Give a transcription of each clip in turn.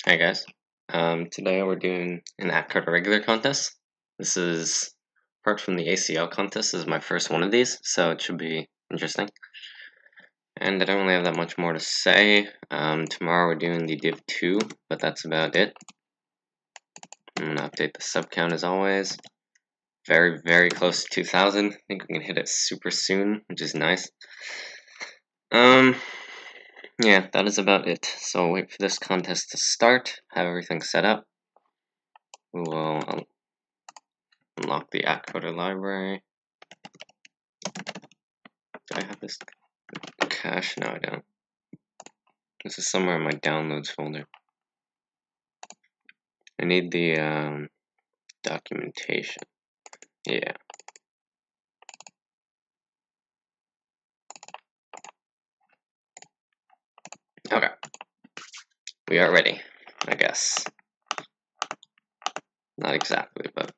Hi guys. Today we're doing an AtCoder regular contest. This is, apart from the ACL contest, this is my first one of these, so it should be interesting. And I don't really have that much more to say. Tomorrow we're doing the Div 2, but that's about it. I'm gonna update the sub count as always. Very, very close to 2,000. I think we can hit it super soon, which is nice. Yeah, that is about it. So wait for this contest to start, have everything set up. We will unlock the AtCoder library. Do I have this cache? No, I don't. This is somewhere in my downloads folder. I need the documentation. Yeah. Okay. We are ready, I guess. Not exactly, but.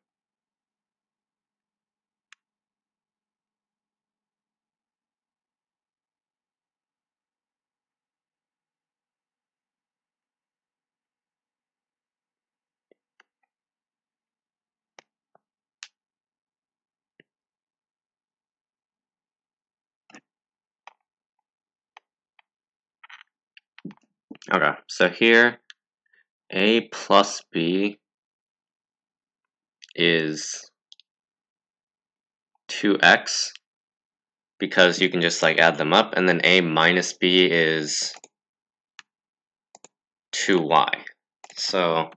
Okay, so here, A plus B is 2x, because you can just like add them up, and then A minus B is 2y. So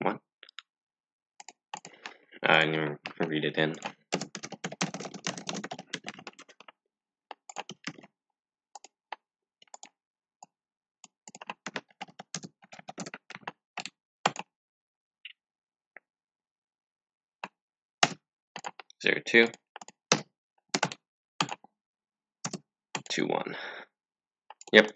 what? I didn't even read it in. Zero 2, 2 1. Yep.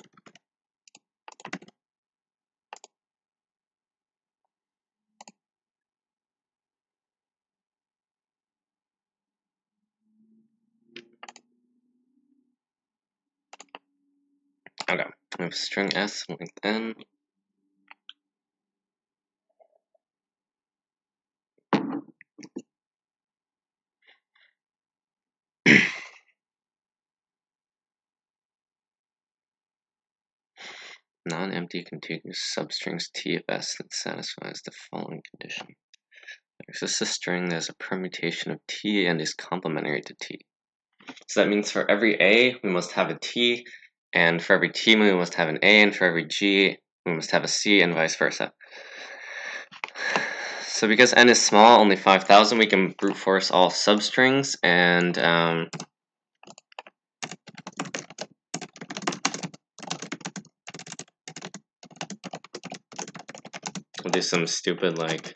Okay. We have string s length n. Non-empty contiguous substrings t of s that satisfies the following condition. Exists a string that has a permutation of t and is complementary to t. So that means for every a, we must have a t, and for every t, we must have an a, and for every g, we must have a c, and vice versa. So because n is small, only 5,000, we can brute force all substrings, and we'll do some stupid like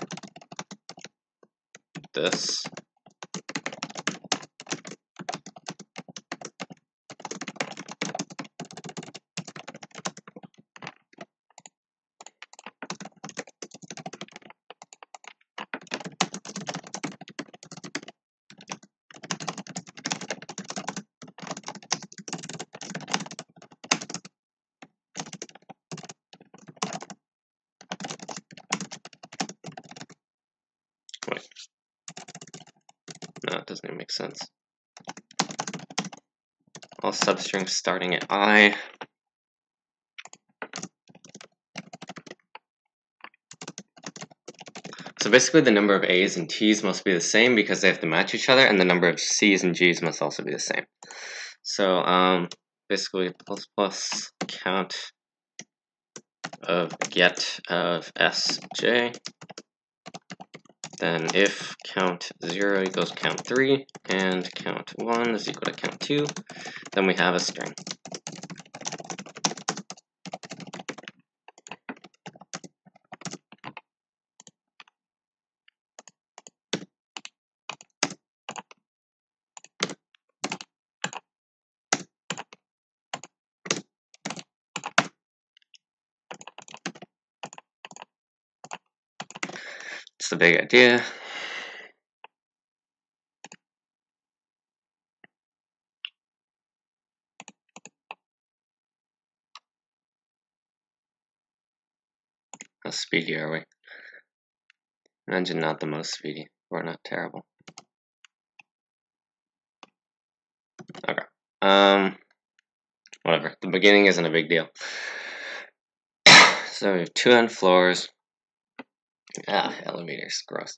this. Wait. No, it doesn't even make sense. All substrings starting at I. So basically the number of A's and T's must be the same because they have to match each other, and the number of C's and G's must also be the same. So basically plus count of get of Sj, then if count 0 equals count 3, and count 1 is equal to count 2, then we have a string. What's the big idea? How speedy are we? Imagine not the most speedy. We're not terrible. Okay. Whatever. The beginning isn't a big deal. So we have 2 end floors. Elevators. Gross.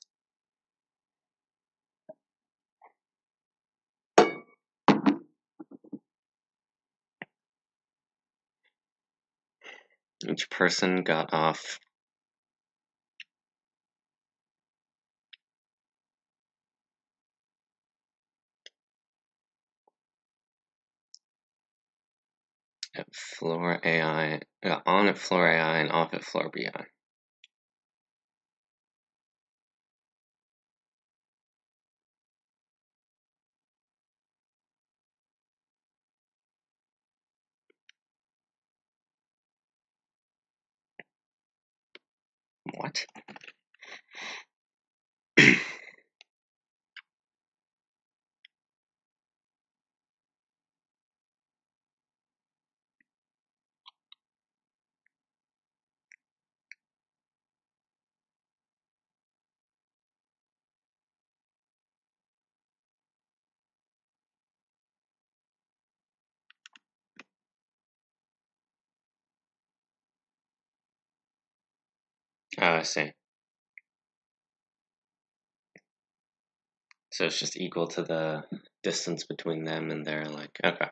Each person got off at floor AI, on at floor AI and off at floor BI. What? Oh, I see. So it's just equal to the distance between them and their, like, okay.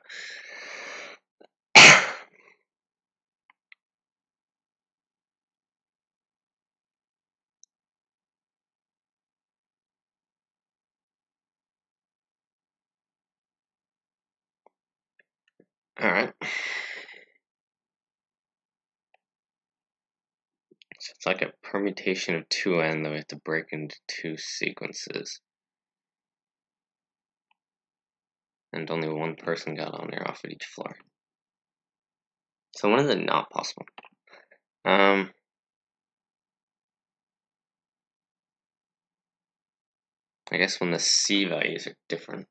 Alright. So it's like a permutation of 2n that we have to break into 2 sequences. And only one person got on or off at each floor. So when is it not possible? I guess when the C values are different.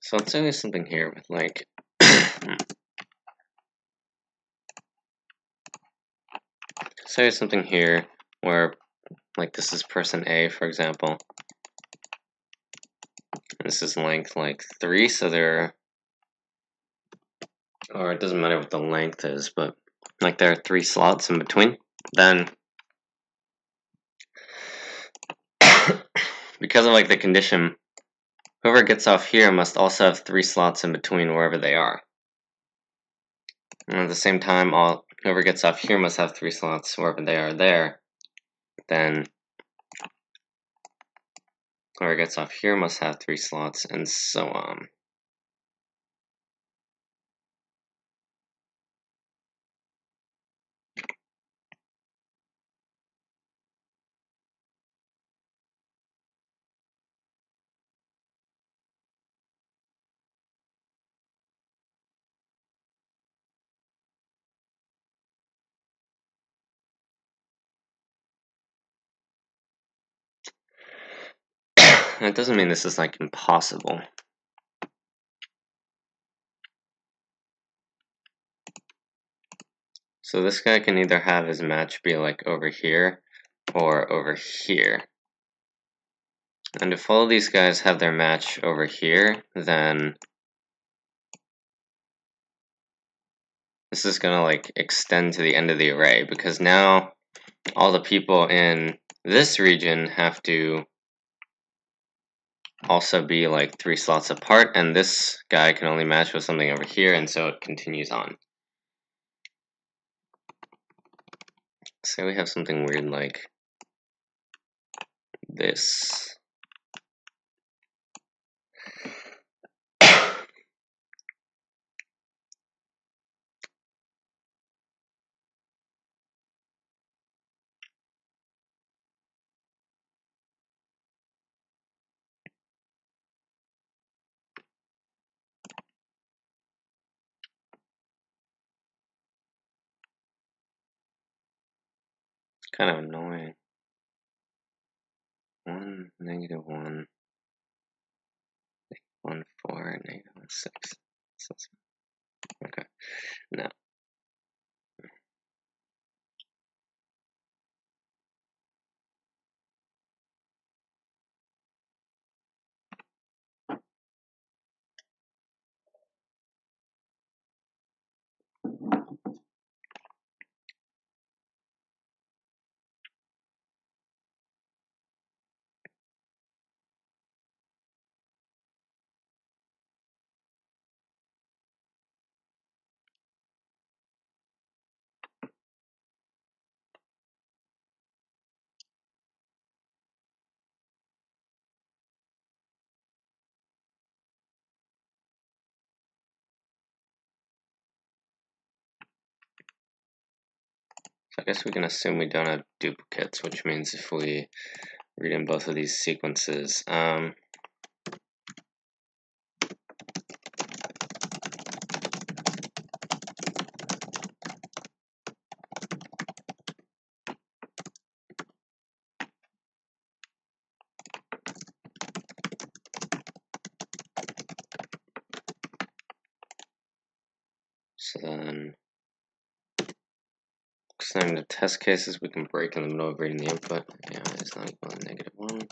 So let's say there's something here with, like, say there's something here where, like, this is person A, for example, This is length like 3, so there, or it doesn't matter what the length is, but like there are 3 slots in between. Then, because of like the condition, whoever gets off here must also have 3 slots in between wherever they are. And at the same time, whoever gets off here must have 3 slots wherever they are there. Then whoever gets off here must have 3 slots, and so on. It doesn't mean this is like impossible. So this guy can either have his match be like over here or over here. And if all of these guys have their match over here, then this is gonna like extend to the end of the array, because now all the people in this region have to also be like 3 slots apart, and this guy can only match with something over here, and so it continues on. Say we have something weird like this. Kind of annoying. 1, -1, 1, 4, -6. Okay, now. So I guess we can assume we don't have duplicates, which means if we read in both of these sequences, so then, extending the test cases, we can break in the middle of reading the input. Yeah, it's not equal to -1.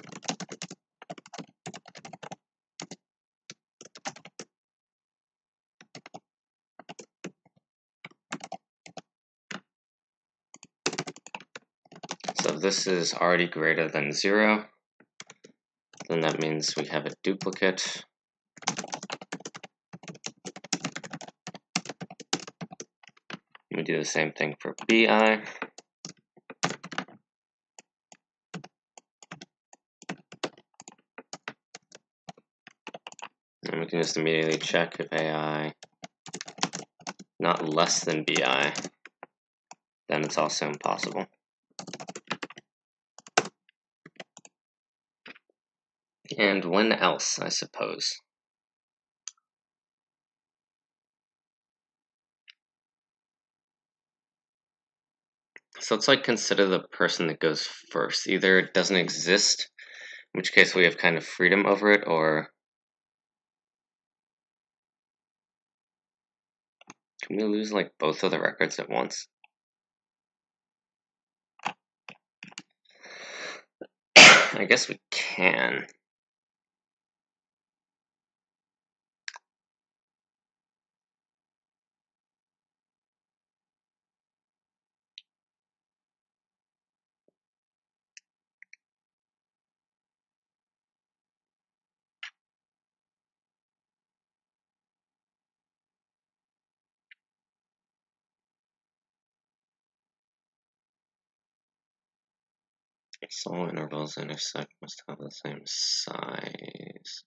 So if this is already greater than 0, then that means we have a duplicate. We do the same thing for BI. And we can just immediately check if AI not less than BI, then it's also impossible. And when else, I suppose. So it's like consider the person that goes first. Either it doesn't exist, in which case we have kind of freedom over it, or can we lose like both of the records at once? I guess we can. So all intervals intersect must have the same size.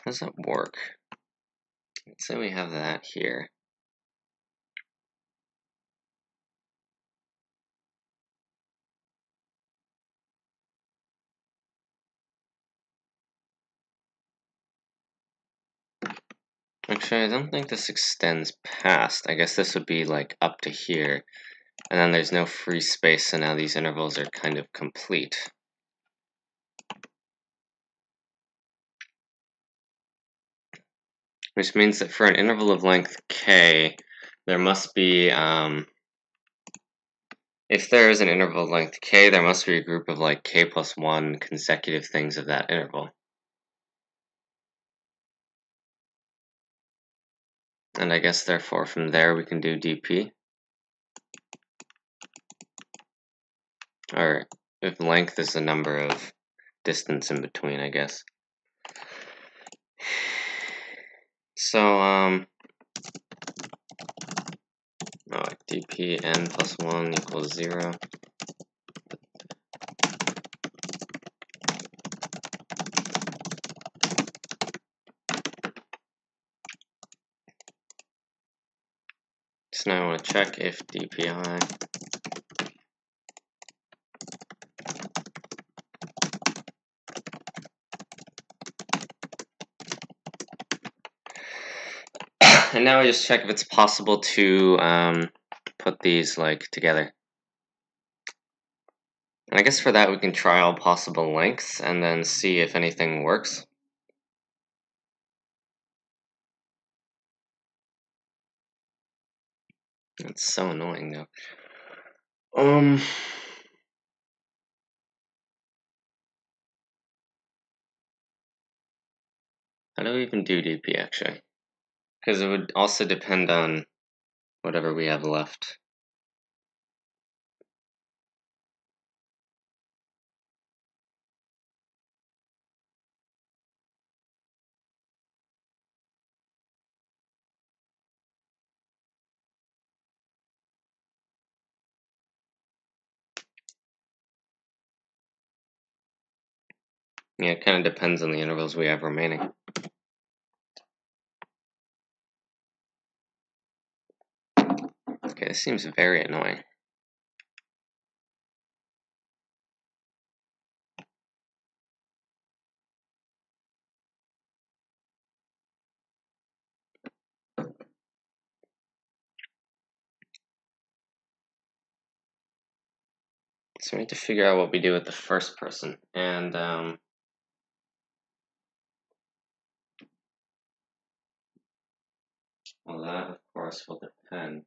How does that work? Let's say we have that here. Actually, I don't think this extends past. I guess this would be like up to here. And then there's no free space, so now these intervals are kind of complete. Which means that for an interval of length k, there must be, if there is an interval of length k, there must be a group of like k plus 1 consecutive things of that interval. And I guess therefore from there we can do dp. Or if length is the number of distance in between, I guess. So, dp n plus 1 equals 0. So now I want to check if dpi and now I just check if it's possible to put these like together. And I guess for that we can try all possible lengths and then see if anything works. It's so annoying though. How do we even do dp actually? Because it would also depend on whatever we have left. Yeah, it kind of depends on the intervals we have remaining. Okay, this seems very annoying. So we need to figure out what we do with the first person. And well, that of course will depend.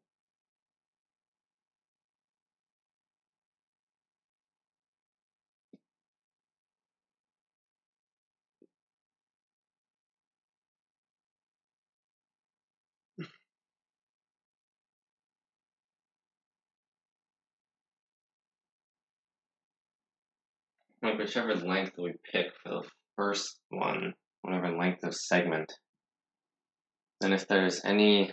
Like whichever length we pick for the first one, whatever length of segment, then if there's any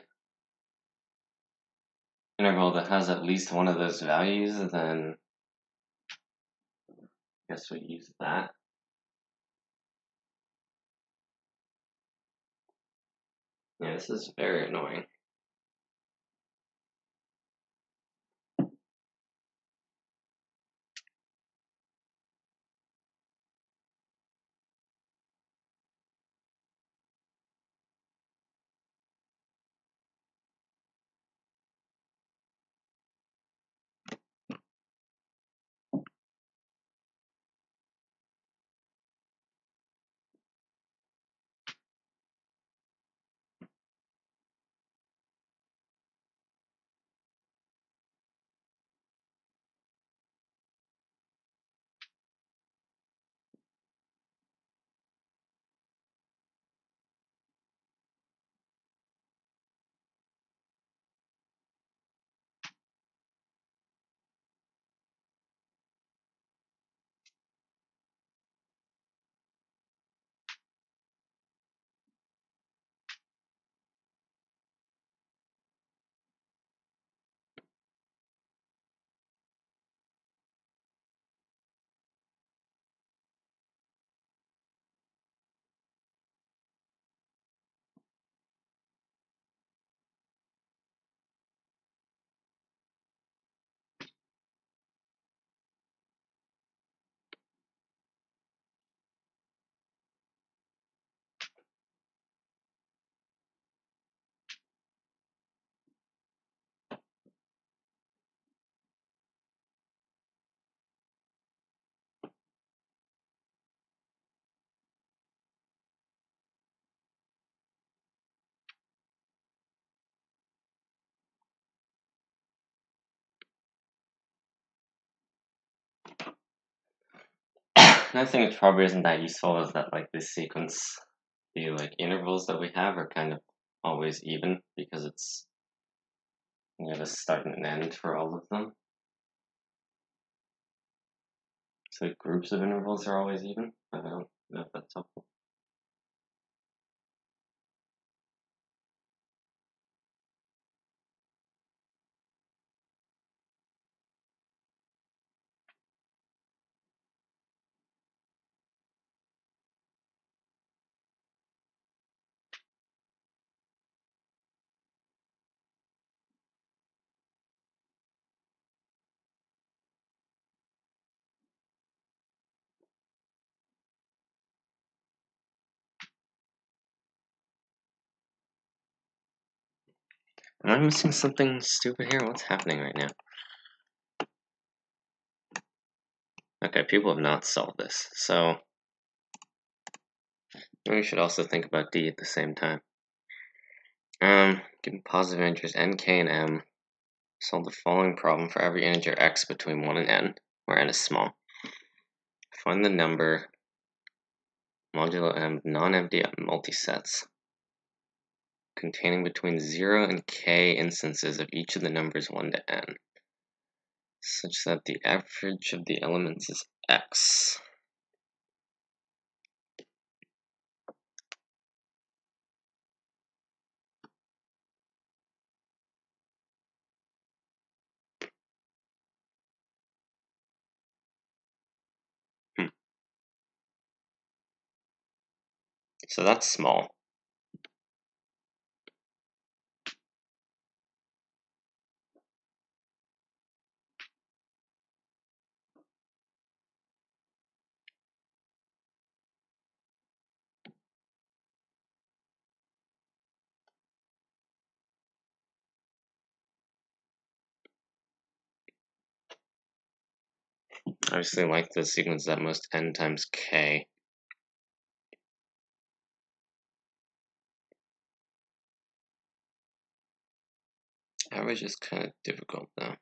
interval that has at least one of those values, then I guess we use that. Yeah, this is very annoying. another thing which probably isn't that useful is that like this sequence, the like intervals that we have are kind of always even because it's you have a start and an end for all of them. So groups of intervals are always even, but I don't know if that's helpful. Am I missing something stupid here? What's happening right now? Okay, people have not solved this, so we should also think about D at the same time. Given positive integers n, k, and m, solve the following problem for every integer x between 1 and n, where n is small. Find the number modulo m non-empty multisets containing between 0 and k instances of each of the numbers 1 to n, such that the average of the elements is x. So that's small. Obviously, like the sequence at most n times k. Average is kind of difficult though.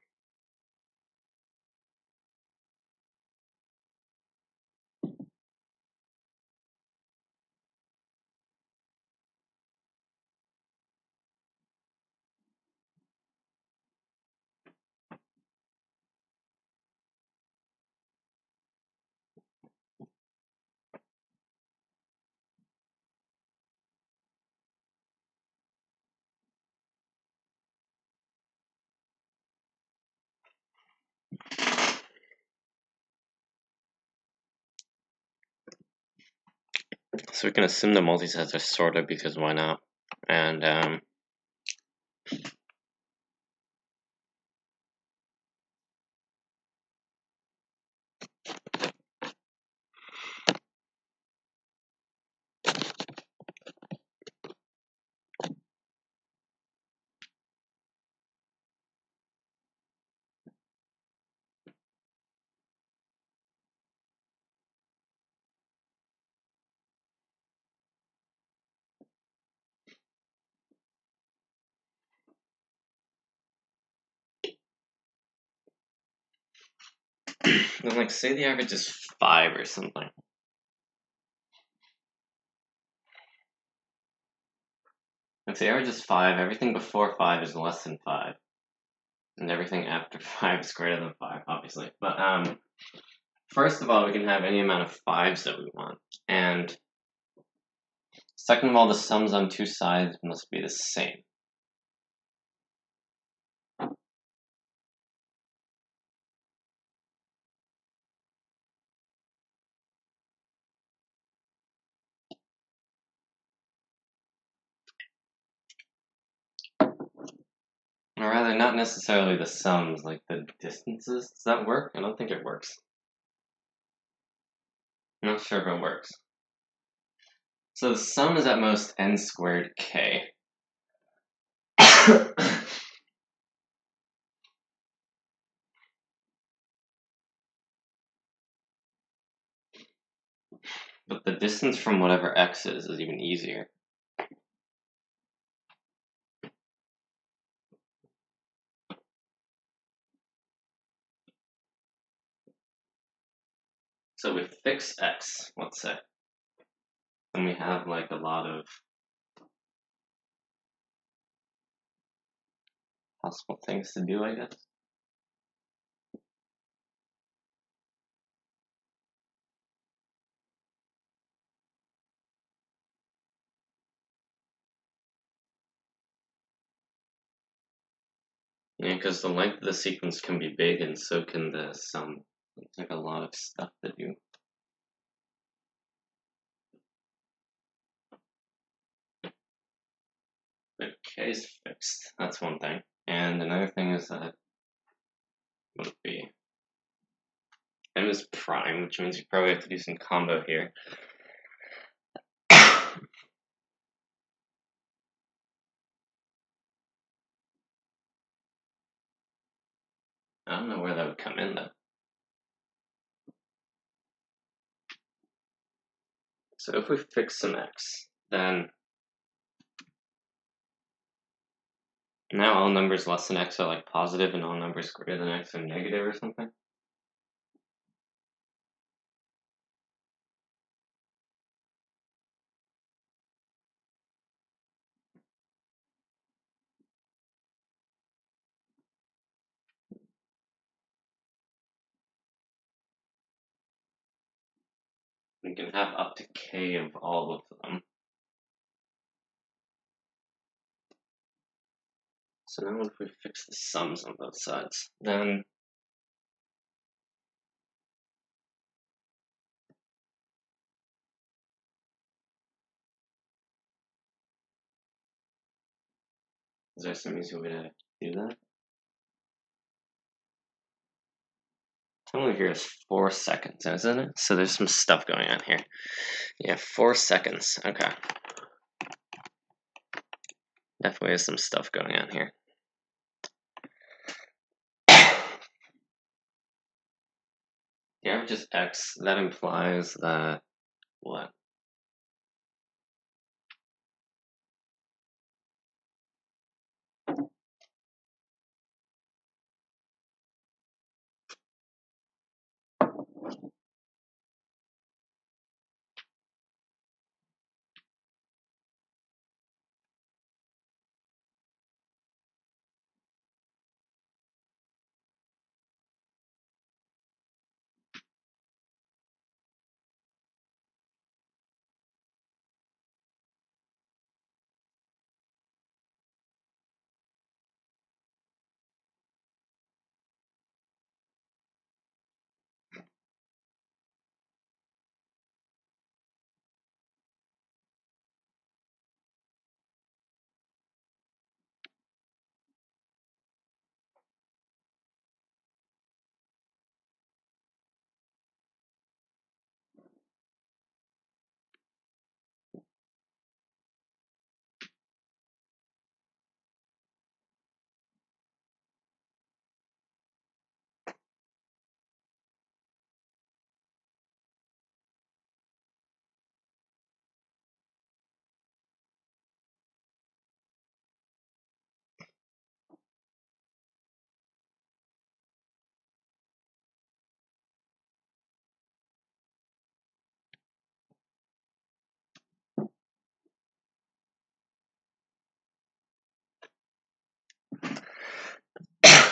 So we can assume the multisets are sorted because why not? And then like say the average is 5 or something. If the average is 5, everything before 5 is less than 5. And everything after 5 is greater than 5, obviously. But first of all, we can have any amount of 5s that we want. And second of all, the sums on two sides must be the same. Or rather, not necessarily the sums, like the distances. Does that work? I don't think it works. I'm not sure if it works. So the sum is at most n squared k. But the distance from whatever x is even easier. So we fix x, let's say, and we have like a lot of possible things to do, I guess. Yeah, because the length of the sequence can be big, and so can the sum. It's like a lot of stuff to do. But k is fixed. That's one thing. And another thing is that would be m is prime, which means you probably have to do some combo here. I don't know where that would come in though. So if we fix some x, then now all numbers less than x are like positive, and all numbers greater than x are negative or something. We can have up to k of all of them. So now if we fix the sums on both sides, then is there some easy way to do that? Timer here is 4 seconds, isn't it? So there's some stuff going on here. Yeah, 4 seconds. Okay. Definitely is some stuff going on here. The average is x. That implies that what?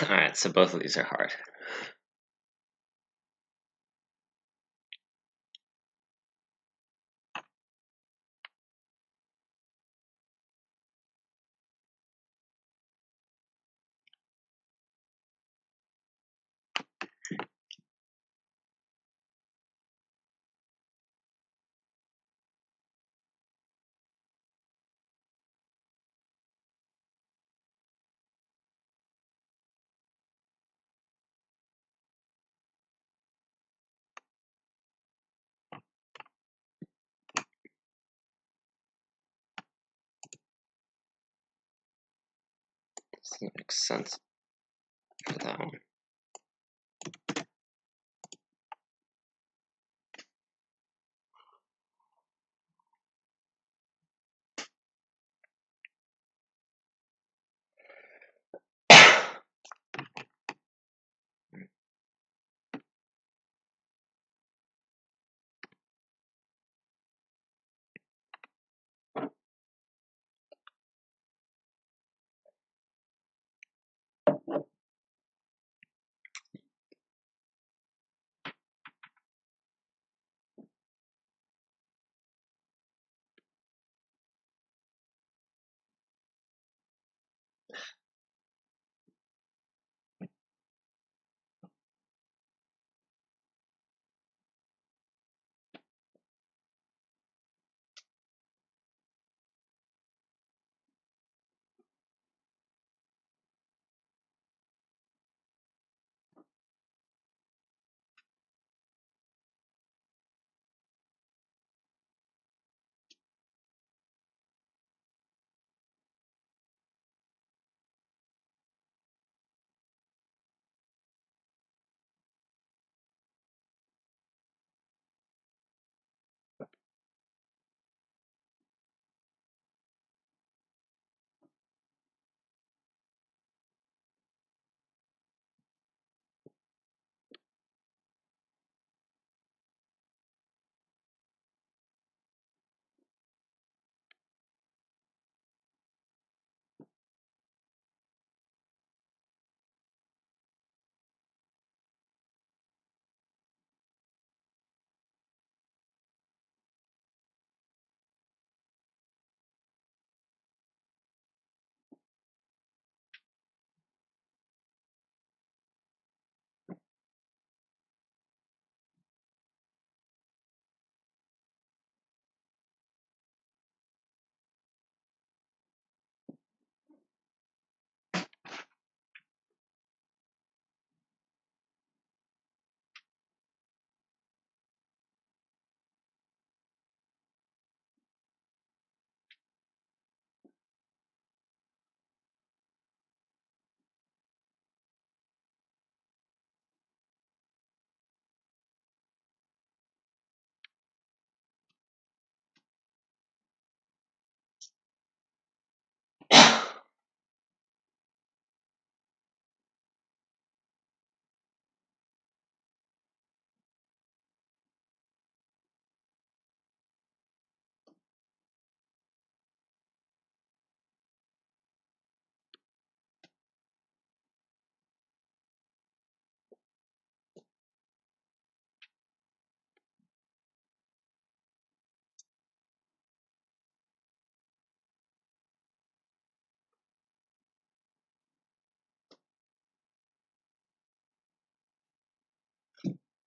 Alright, so both of these are hard. Doesn't make sense for that one.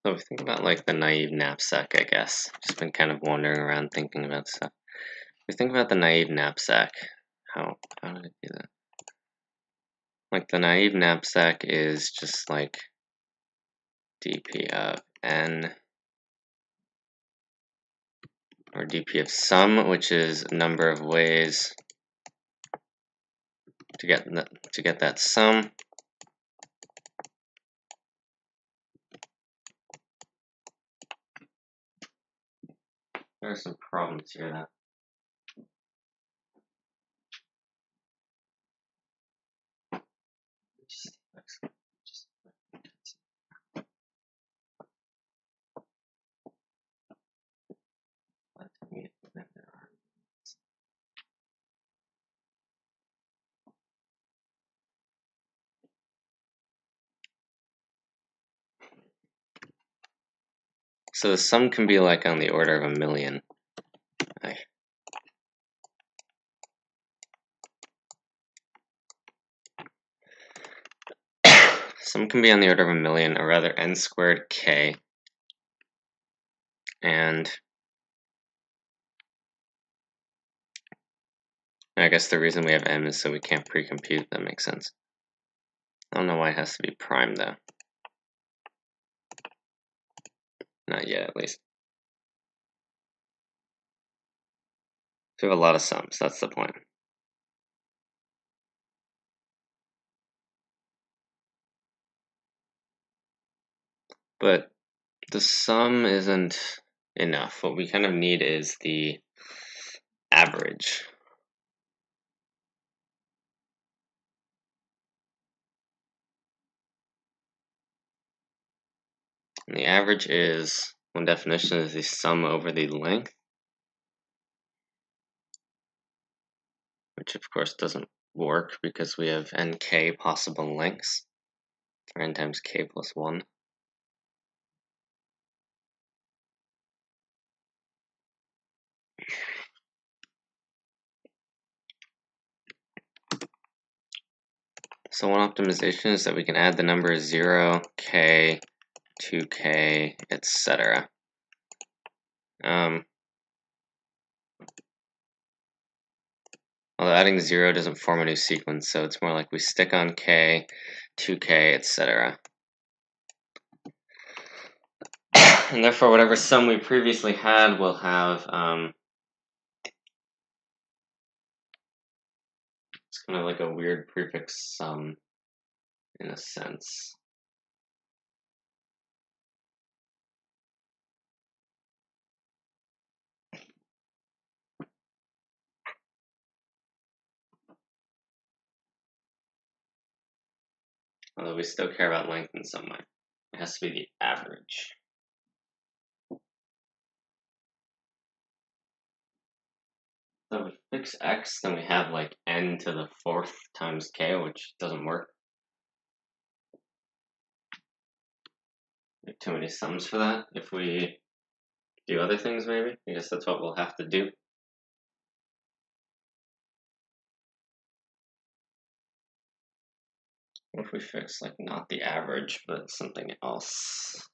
So we think about like the naive knapsack, I guess. Just been kind of wandering around thinking about stuff. We think about the naive knapsack. How did I do that? Like the naive knapsack is just like dp of n, or dp of sum, which is a number of ways to get that sum. There are some problems here that so the sum can be like on the order of 1,000,000. Sum can be on the order of 1,000,000, or rather n squared k, and I guess the reason we have m is so we can't pre-compute. That makes sense. I don't know why it has to be prime though. Not yet, at least. So we have a lot of sums, that's the point. But the sum isn't enough. What we kind of need is the average. And the average is, one definition is the sum over the length, which of course doesn't work because we have nk possible lengths, or n times k plus 1. So one optimization is that we can add the numbers 0, k, 2k, etc. Although adding 0 doesn't form a new sequence, so it's more like we stick on k, 2k, etc. And therefore, whatever sum we previously had will have, it's kind of like a weird prefix sum, in a sense. Although we still care about length in some way. It has to be the average. So if we fix x, then we have like n to the 4th times k, which doesn't work. We have too many sums for that. If we do other things, maybe? I guess that's what we'll have to do. What if we fix, like, not the average, but something else?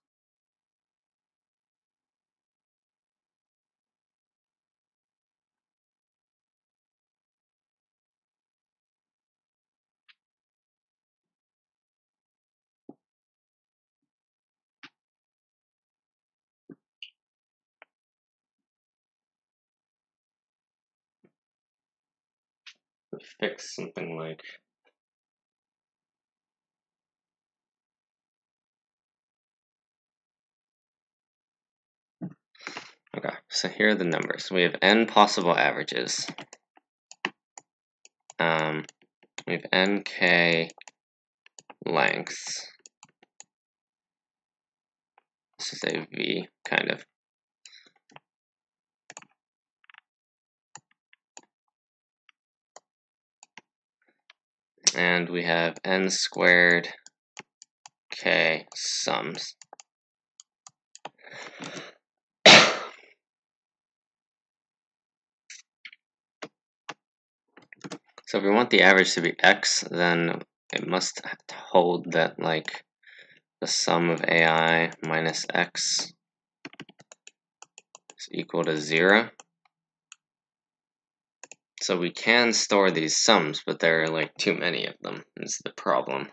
We fix something like, okay, so here are the numbers. We have n possible averages. We have nk lengths. This is a v, kind of. And we have n squared k sums. So if we want the average to be x, then it must hold that, like, the sum of AI minus x is equal to 0. So we can store these sums, but there are like too many of them, is the problem.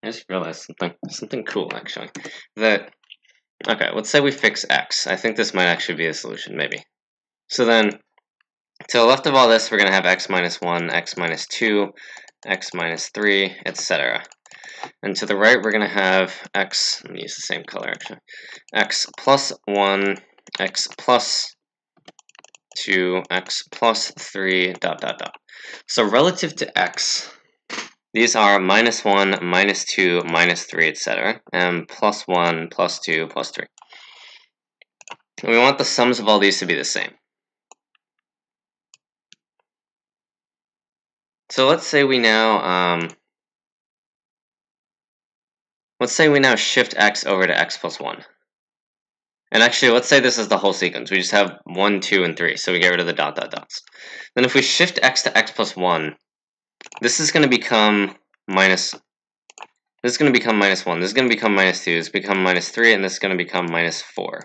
I just realized something cool actually. Okay, let's say we fix x. I think this might actually be a solution, maybe. So then, to the left of all this, we're going to have x minus 1, x minus 2, x minus 3, etc. And to the right, we're going to have x, let me use the same color actually, x plus 1, x plus 2, x plus 3, dot, dot, dot. So relative to x, these are minus 1, minus 2, minus 3, etc. And plus 1, plus 2, plus 3. And we want the sums of all these to be the same. So let's say we now shift x over to x plus 1. And actually, let's say this is the whole sequence. We just have 1, 2, and 3, so we get rid of the dot, dot, dots. Then if we shift x to x plus 1, this is going to become minus... This is going to become minus 1. This is going to become minus 2. This is become minus 3, and this is going to become minus 4.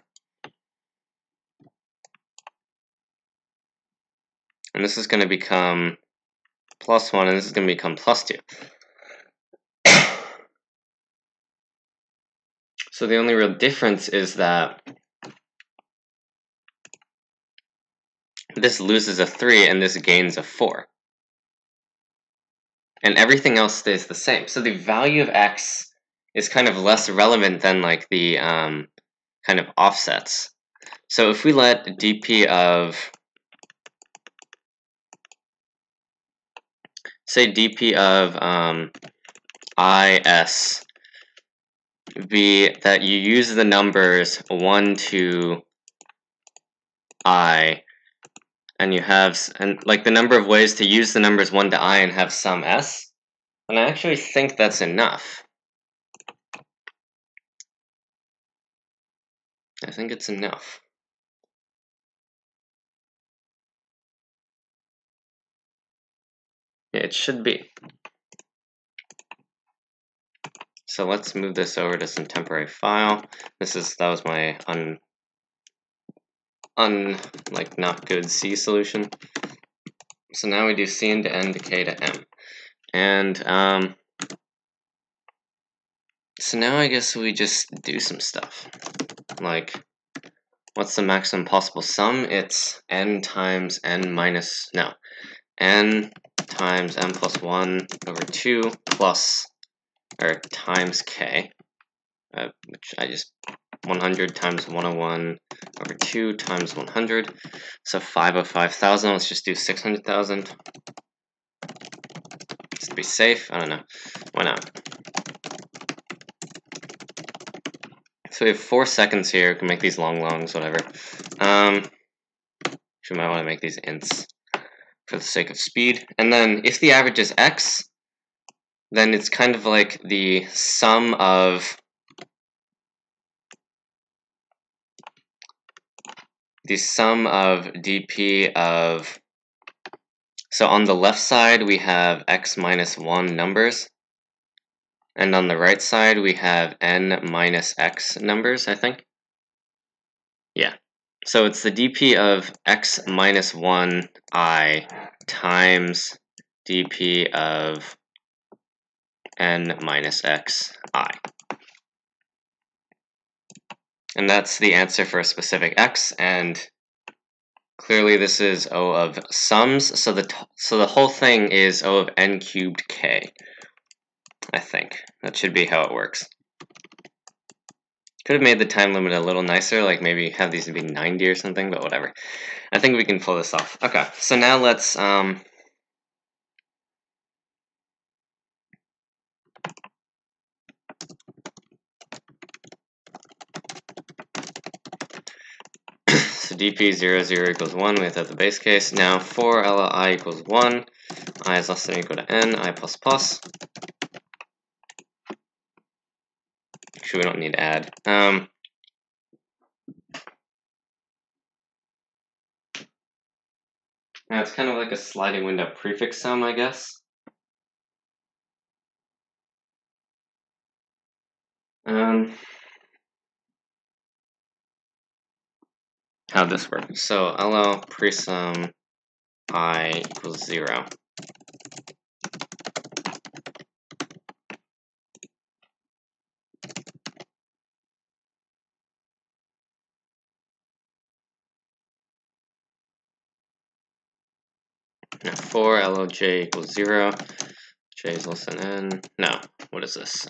And this is going to become plus 1, and this is going to become plus 2. So the only real difference is that this loses a 3 and this gains a 4. And everything else stays the same. So the value of x is kind of less relevant than like the kind of offsets. So if we let dp of, say dp of is be that you use the numbers 1 to I, and you have like the number of ways to use the numbers 1 to I and have some s, and I actually think that's enough. I think it's enough. Yeah, it should be. So let's move this over to some temporary file. That was my like not good C solution. So now we do C into N to K to M. And so now I guess we just do some stuff. Like, what's the maximum possible sum? It's N times N minus, no, N times N plus 1 over 2 plus, or times K, which I just, 100 times 101 over 2 times 100, so 505,000. Let's just do 600,000. Just to be safe, I don't know, why not? So we have 4 seconds here. We can make these longs, whatever. We might want to make these ints for the sake of speed. And then if the average is x, then it's kind of like the sum of dp of, so on the left side we have x minus 1 numbers, and on the right side we have n minus x numbers, I think. Yeah. So it's the dp of x minus 1 I times dp of n minus x I. And that's the answer for a specific x, and clearly this is O of sums, so the whole thing is O of n cubed k. I think that should be how it works. Could have made the time limit a little nicer, like maybe have these be 90 or something, but whatever. I think we can pull this off. Okay, so now let's so dp 0, 0 equals 1, we have to have the base case. Now for I equals 1, I is less than or equal to n, I plus plus. Actually, we don't need to add. Now it's kind of like a sliding window prefix sum, I guess. How'd this work? So LL presum I equals 0. Now for LOJ equals 0, j is less than n. No, what is this?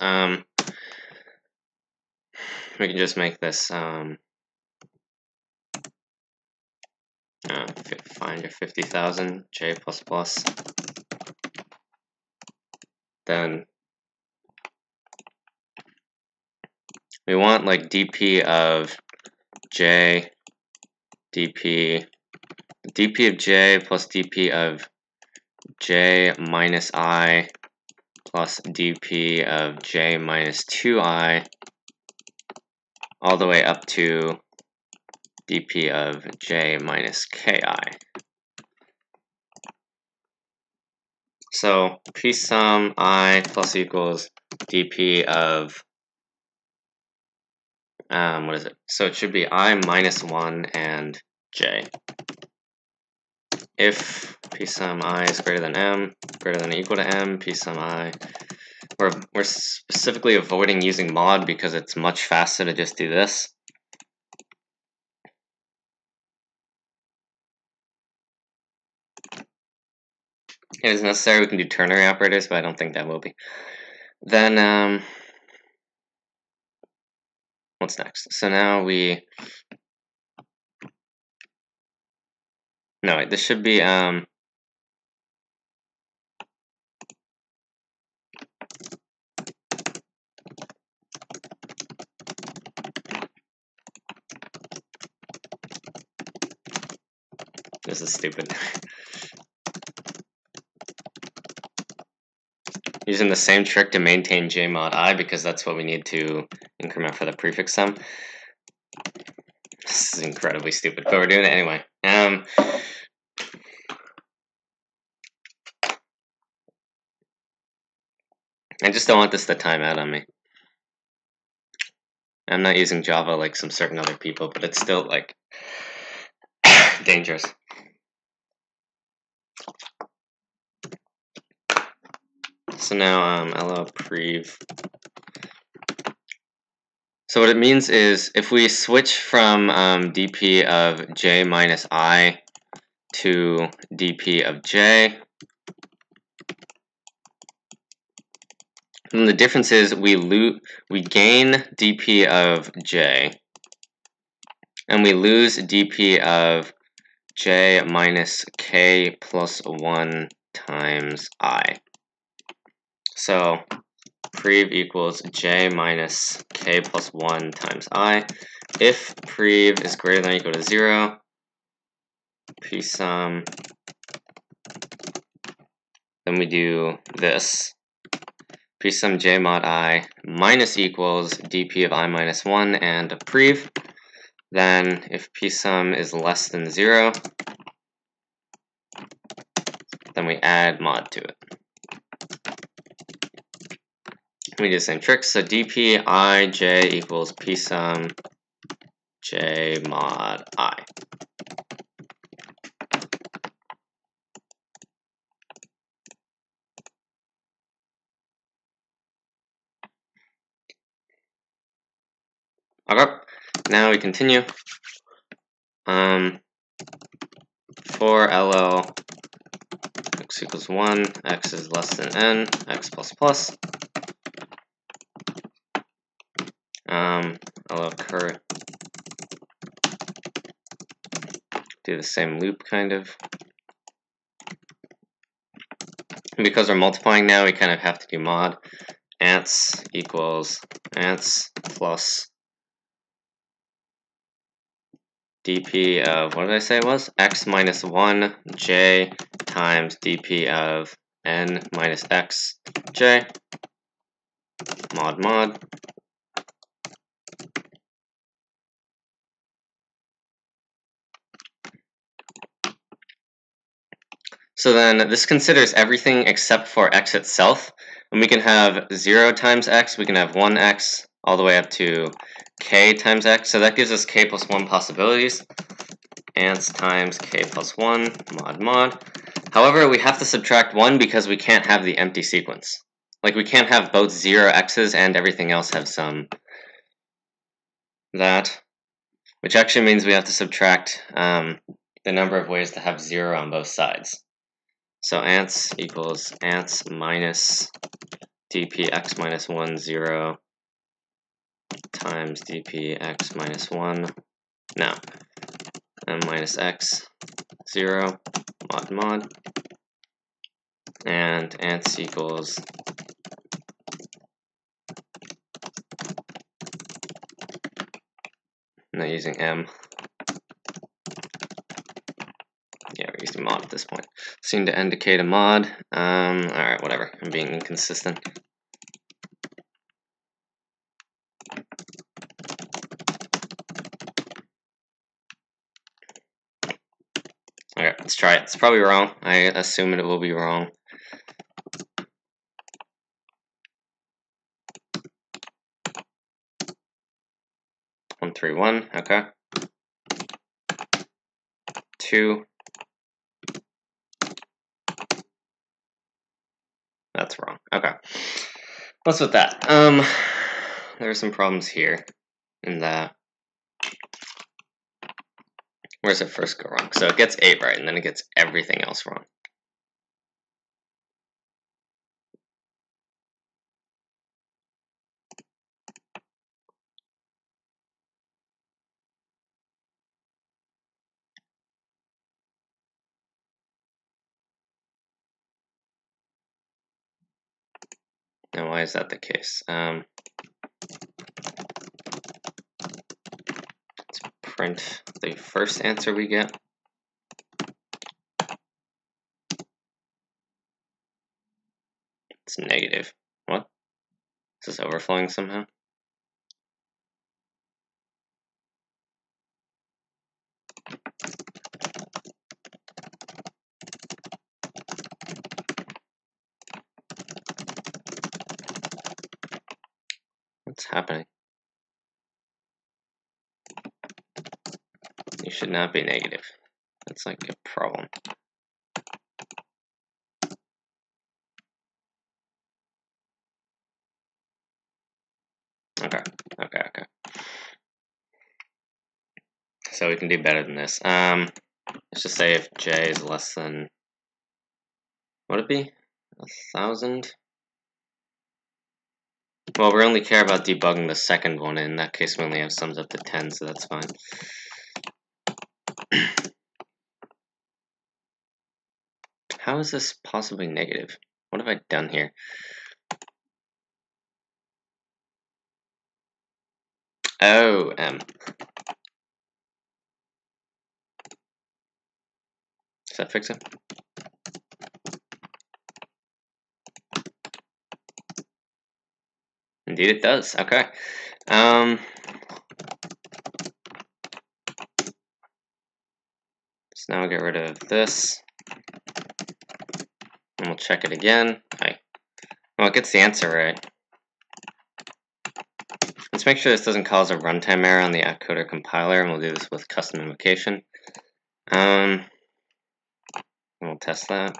We can just make this find your 50,000 j plus plus. Then we want like dp of j, dp of j plus dp of j minus I plus dp of j minus 2I all the way up to dp of j minus ki. So p sum I plus equals dp of what is it? So it should be I minus 1 and j. If p sum I is greater than m, greater than or equal to m, p sum I. We're specifically avoiding using mod because it's much faster to just do this. It is necessary, we can do ternary operators, but I don't think that will be. Then, what's next? So now we... No, wait, this should be, this is stupid. Using the same trick to maintain j mod I because that's what we need to increment for the prefix sum. This is incredibly stupid, but we're doing it anyway. I just don't want this to time out on me. I'm not using Java like some certain other people, but it's still like dangerous. So now lo prev. So what it means is if we switch from dp of j minus I to dp of j, and the difference is we gain dp of j, and we lose dp of j minus k plus 1 times I. So prev equals j minus k plus 1 times I. If prev is greater than or equal to 0, p sum, then we do this. P sum j mod I minus equals dp of I minus 1 and prev. Then if p sum is less than 0, then we add mod to it. We do the same trick, so dp ij equals p sum j mod I. Okay, now we continue. For LO x equals 1, x is less than n, x plus plus. LO current. Do the same loop kind of. And because we're multiplying now, we kind of have to do mod. Ants equals ants plus dp of, what did I say it was? X minus 1 j times dp of n minus x j mod. So then this considers everything except for x itself. And we can have 0 times x, we can have 1x, all the way up to k times x. So that gives us k plus 1 possibilities. Ants times k plus 1 mod. However, we have to subtract 1 because we can't have the empty sequence. Like we can't have both 0 x's and everything else have some that, which actually means we have to subtract the number of ways to have 0 on both sides. So ants equals ants minus dpx minus 1, 0 times dpx minus 1, no, and minus x, 0, mod mod, and ants equals I'm not using m. Yeah, we're using mod at this point. Seem to indicate a mod. Alright, whatever. I'm being inconsistent. Okay, let's try it. It's probably wrong. I assume it will be wrong. One, 3, 1. Okay. 2. That's wrong. Okay. What's with that? There are some problems here in that. Where does it first go wrong? So it gets 8 right, and then it gets everything else wrong. Now, why is that the case? Let's print the first answer we get. It's negative. What? Is this overflowing somehow? What's happening? You should not be negative. That's like a problem. Okay. So we can do better than this. Let's just say if j is less than, would it be 1,000? Well, we only care about debugging the second one. In that case, we only have sums up to 10, so that's fine. How is this possibly negative? What have I done here? Oh, M. Does that fix it? Indeed it does. Okay. So now we'll get rid of this. And we'll check it again. Well, it gets the answer right. Let's make sure this doesn't cause a runtime error on the AtCoder compiler, and we'll do this with custom invocation. We'll test that.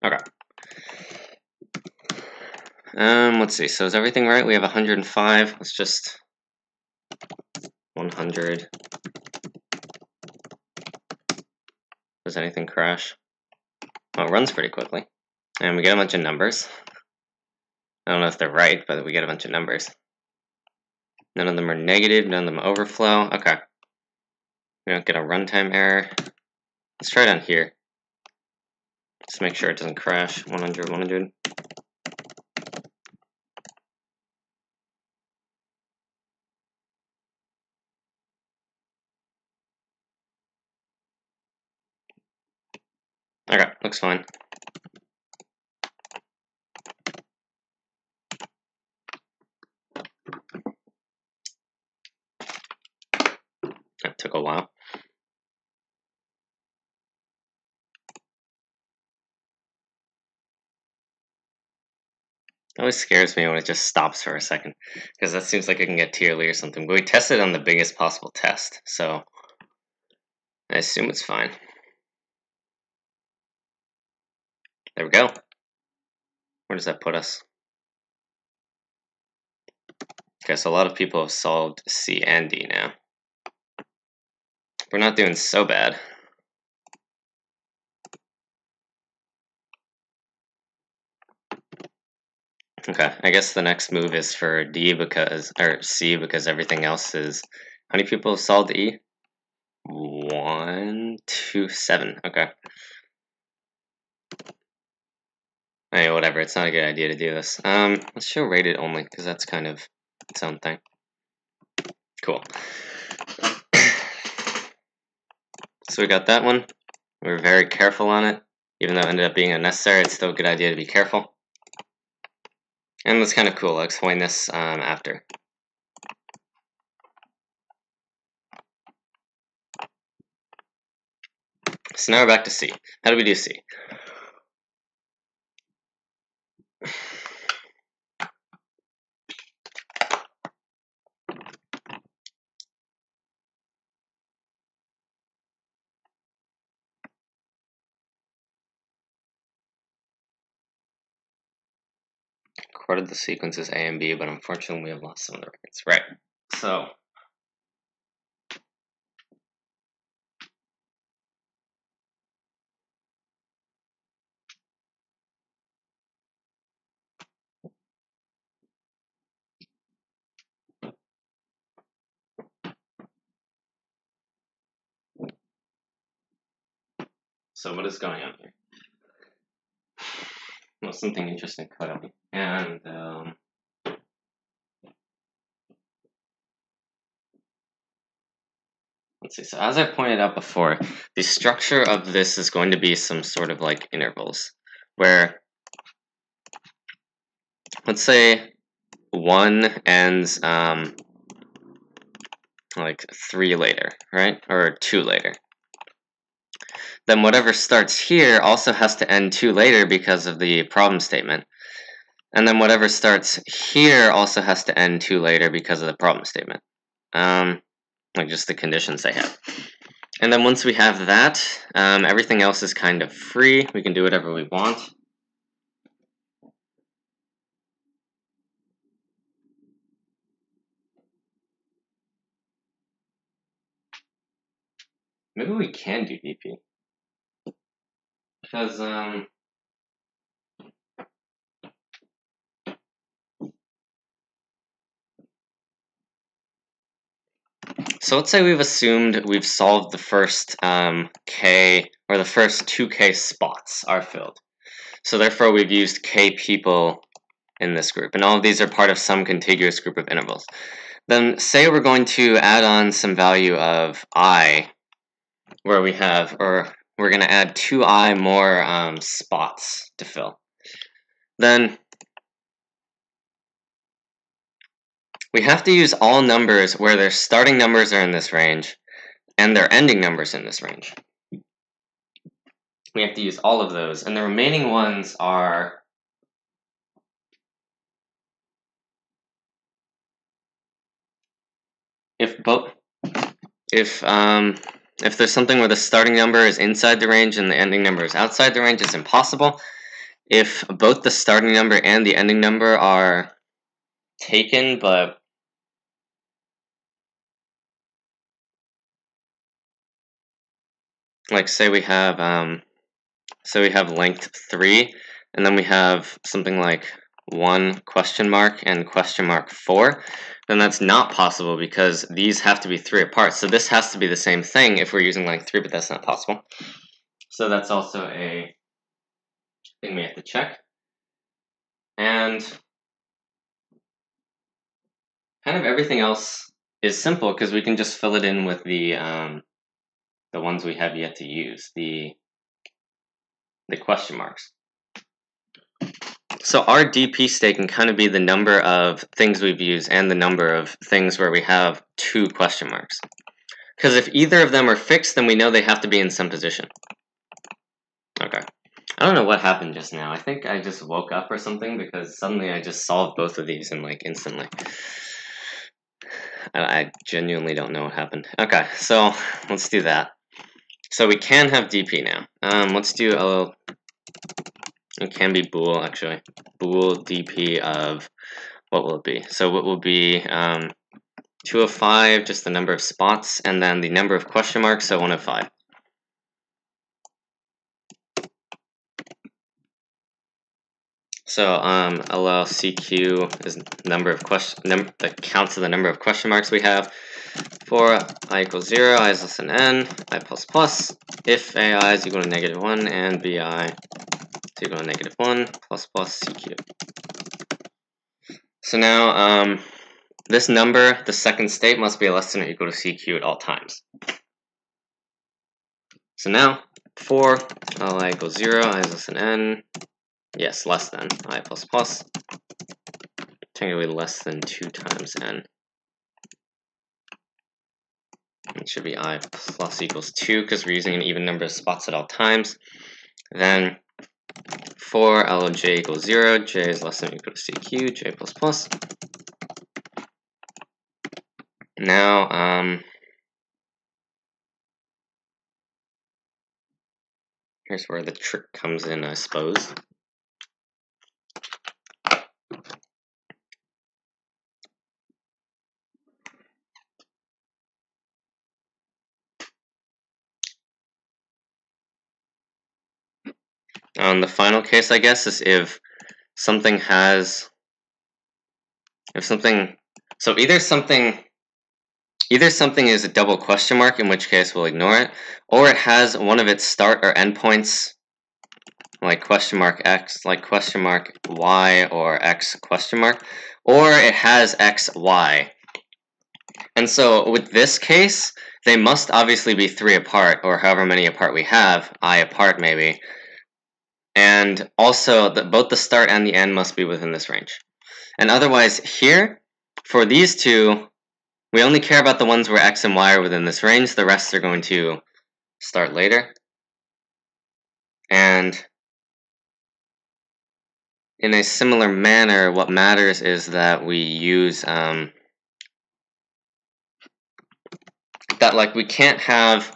Okay. Let's see. So is everything right? We have 105. Let's just 100. Does anything crash? Oh, it runs pretty quickly. And we get a bunch of numbers. I don't know if they're right, but we get a bunch of numbers. None of them are negative, none of them overflow. Okay. We don't get a runtime error. Let's try it on here. Just make sure it doesn't crash. 100, 100. Okay, looks fine. That took a while. It always scares me when it just stops for a second, because that seems like it can get tierly or something. But we tested on the biggest possible test, so I assume it's fine. There we go. Where does that put us? Okay, so a lot of people have solved C and D now. We're not doing so bad. Okay, I guess the next move is for D or C because everything else is. How many people have solved E? 1, 2, 7. Okay. Hey, whatever. It's not a good idea to do this. Let's show rated only because that's kind of its own thing. Cool. So we got that one. We were very careful on it, even though it ended up being unnecessary. It's still a good idea to be careful. And that's kind of cool. I'll explain this after. So now we're back to C. How do we do C? Recorded the sequences A and B, but unfortunately we have lost some of the records. Right. So what is going on here? Well, something interesting clearly. And let's see. So as I pointed out before, the structure of this is going to be some sort of like intervals, where let's say 1 ends like 3 later, right? Or 2 later. Then whatever starts here also has to end 2 later because of the problem statement. And then whatever starts here also has to end 2 later because of the problem statement. Like just the conditions they have. And then once we have that, everything else is kind of free. We can do whatever we want. Maybe we can do DP. Because, so let's say we've assumed we've solved the first K, or the first 2 K spots are filled. So therefore we've used K people in this group, and all of these are part of some contiguous group of intervals. Then say we're going to add on some value of I, where we have, or we're going to add 2I more spots to fill. Then we have to use all numbers where their starting numbers are in this range and their ending numbers in this range. We have to use all of those, and the remaining ones are if there's something where the starting number is inside the range and the ending number is outside the range, it's impossible. If both the starting number and the ending number are taken, but like say we have length 3, and then we have something like 1 question mark and question mark 4, then that's not possible because these have to be 3 apart. So this has to be the same thing if we're using length 3, but that's not possible. So that's also a thing we have to check. And kind of everything else is simple because we can just fill it in with the ones we have yet to use, the question marks. So our DP state can kind of be the number of things we've used and the number of things where we have 2 question marks. Because if either of them are fixed, then we know they have to be in some position. Okay. I don't know what happened just now. I think I just woke up or something because suddenly I just solved both of these and like instantly. I genuinely don't know what happened. Okay, so let's do that. So we can have DP now. Let's do a little. It can be bool actually. Bool DP of what will it be? So it will be 2 of 5, just the number of spots, and then the number of question marks, so 1 of 5. So LLCQ is the counts of the number of question marks we have. For I equals 0, I is less than n, I plus plus, if AI is equal to -1 and BI is equal to -1 plus plus CQ. So now this number, the second state, must be less than or equal to CQ at all times. So now for Li equals 0, I is less than n, yes, less than I plus plus, technically less than 2 times n. It should be I plus equals 2 because we're using an even number of spots at all times. Then for L of j equals 0, j is less than or equal to CQ, j plus plus. Now, here's where the trick comes in, I suppose. The final case, I guess, is if something has, so either something is a double question mark, in which case we'll ignore it, or it has one of its start or end points, like question mark x, like question mark y, or x question mark, or it has x, y. And so with this case, they must obviously be 3 apart, or however many apart we have, I apart maybe. And also, both the start and the end must be within this range. And otherwise, here, for these two, we only care about the ones where x and y are within this range. The rest are going to start later. And in a similar manner, what matters is that we use that, like, we can't have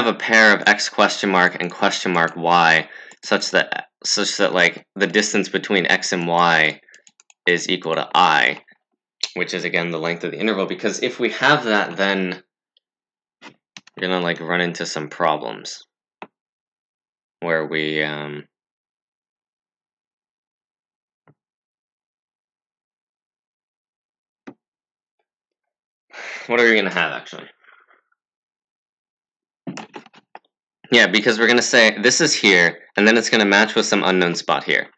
a pair of x question mark and question mark y such that like the distance between x and y is equal to I, which is again the length of the interval, because if we have that, then we're gonna like run into some problems where we what are we gonna have actually? Yeah, because we're gonna say this is here, and then it's gonna match with some unknown spot here.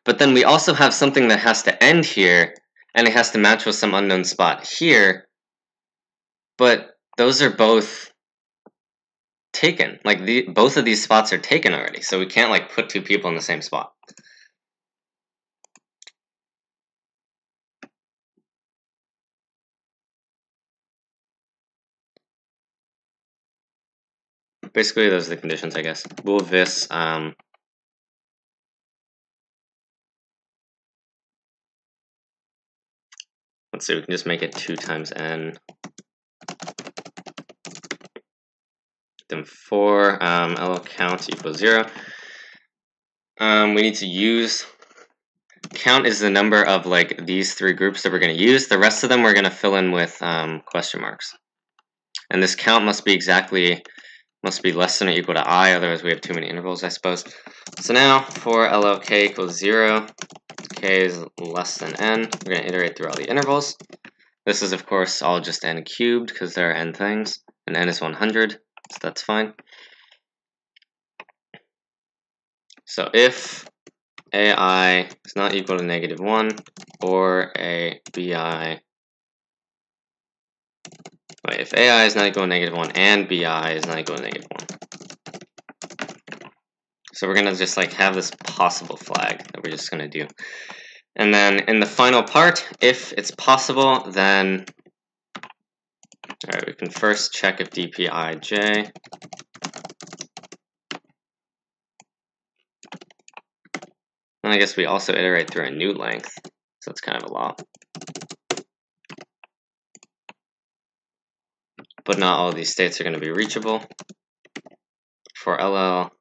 But then we also have something that has to end here, and it has to match with some unknown spot here. But those are both taken. Like both of these spots are taken already, so we can't like put 2 people in the same spot. Basically, those are the conditions, I guess. Will this let's see, we can just make it 2 times n. Then for L count equals 0. We need to use count is the number of like these 3 groups that we're going to use. The rest of them we're going to fill in with question marks. And this count must be less than or equal to I, otherwise we have too many intervals, I suppose. So now for L of k equals 0, k is less than n. We're going to iterate through all the intervals. This is of course all just n cubed because there are n things, and n is 100, so that's fine. So if AI is not equal to -1, or if AI is not equal to -1 and BI is not equal to -1. So we're gonna just like have this possible flag that we're just gonna do. And then in the final part, if it's possible, then alright, we can first check if dpij. And I guess we also iterate through a new length, so it's kind of a lot. But not all of these states are going to be reachable. For LL,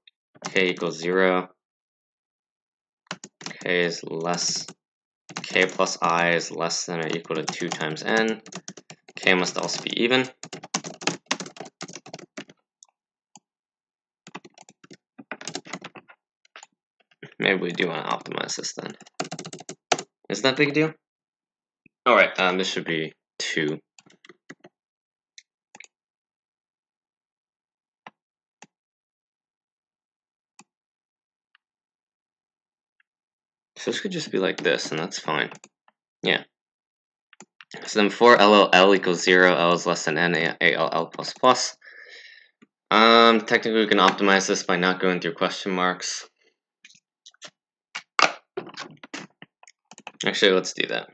k equals 0, k is less k plus I is less than or equal to 2 times n. K must also be even. Maybe we do want to optimize this then. Isn't that big a deal? Alright, this should be 2. So this could just be like this, and that's fine. Yeah. So then for L equals 0, L is less than N, ALL plus plus. Technically we can optimize this by not going through question marks. Actually, let's do that.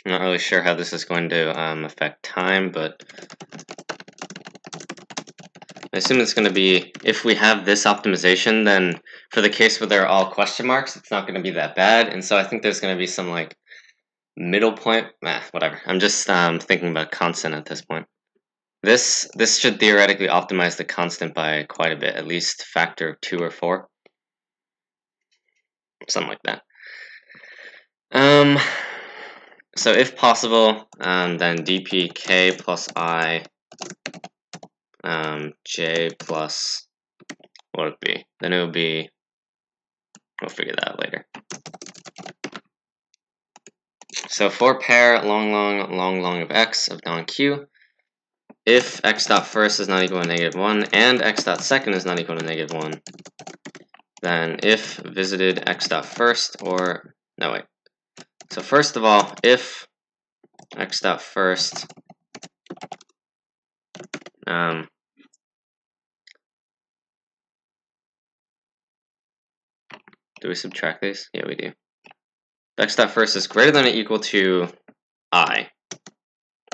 I'm not really sure how this is going to affect time, but I assume it's going to be, if we have this optimization, then for the case where there are all question marks, it's not going to be that bad. And so I think there's going to be some like middle point. Whatever. I'm just thinking about constant at this point. This should theoretically optimize the constant by quite a bit, at least factor of 2 or 4. Something like that. So if possible, then dp k plus I j plus, what would it be? Then it would be, we'll figure that out later. So for pair long of x of non-q, if x dot first is not equal to -1 and x dot second is not equal to -1, then if visited x dot first, or no wait. So first of all, if x dot first do we subtract these? Yeah, we do. If x dot first is greater than or equal to I,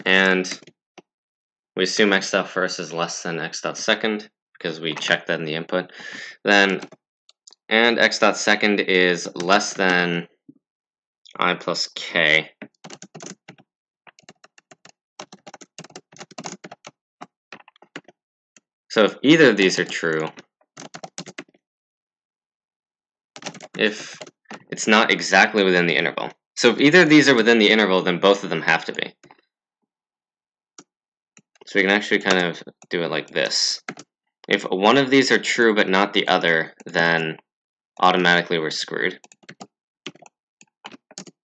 and we assume x dot first is less than x dot second because we checked that in the input, then and x dot second is less than I plus k. So if either of these are true, if it's not exactly within the interval. So if either of these are within the interval, then both of them have to be. So we can actually kind of do it like this. If one of these are true but not the other, then automatically we're screwed.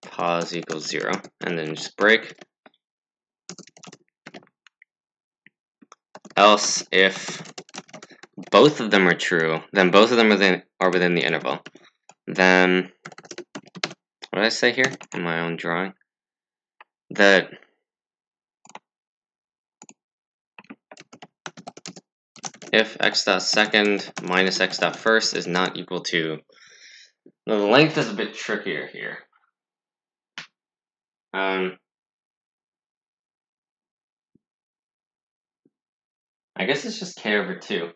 Pos equals 0, and then just break. Else, if both of them are true, then both of them are within the interval. Then, what did I say here in my own drawing? That if x dot second minus x dot first is not equal to, now the length is a bit trickier here. I guess it's just k over 2.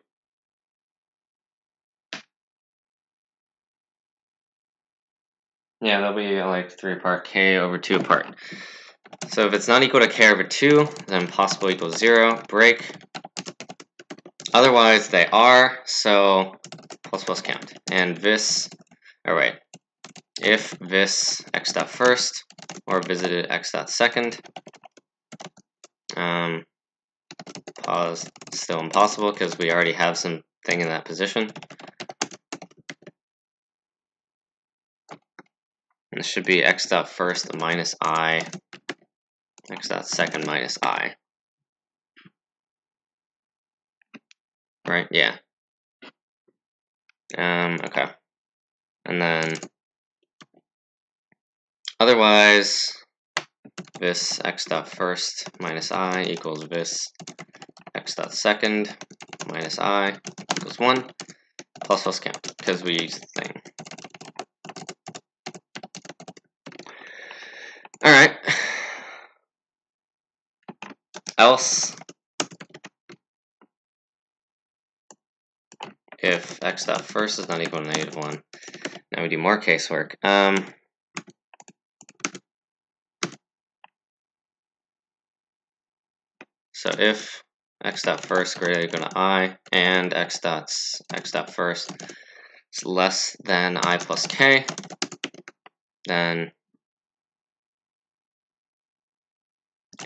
Yeah, that'll be like 3 apart, k over 2 apart. So if it's not equal to k over 2, then possible equals 0, break. Otherwise, they are, so plus count. And this, or wait, if this x dot first or visited x dot second, pause, still impossible because we already have something in that position. And this should be x dot first minus I, x dot second minus I. Right, yeah. Okay. And then otherwise, this x dot first minus I equals this x dot second minus I equals 1 plus count because we use the thing. Alright. Else, if x dot first is not equal to -1. Now we do more casework. So if x dot first greater than or equal to I and x dot first is less than I plus k, then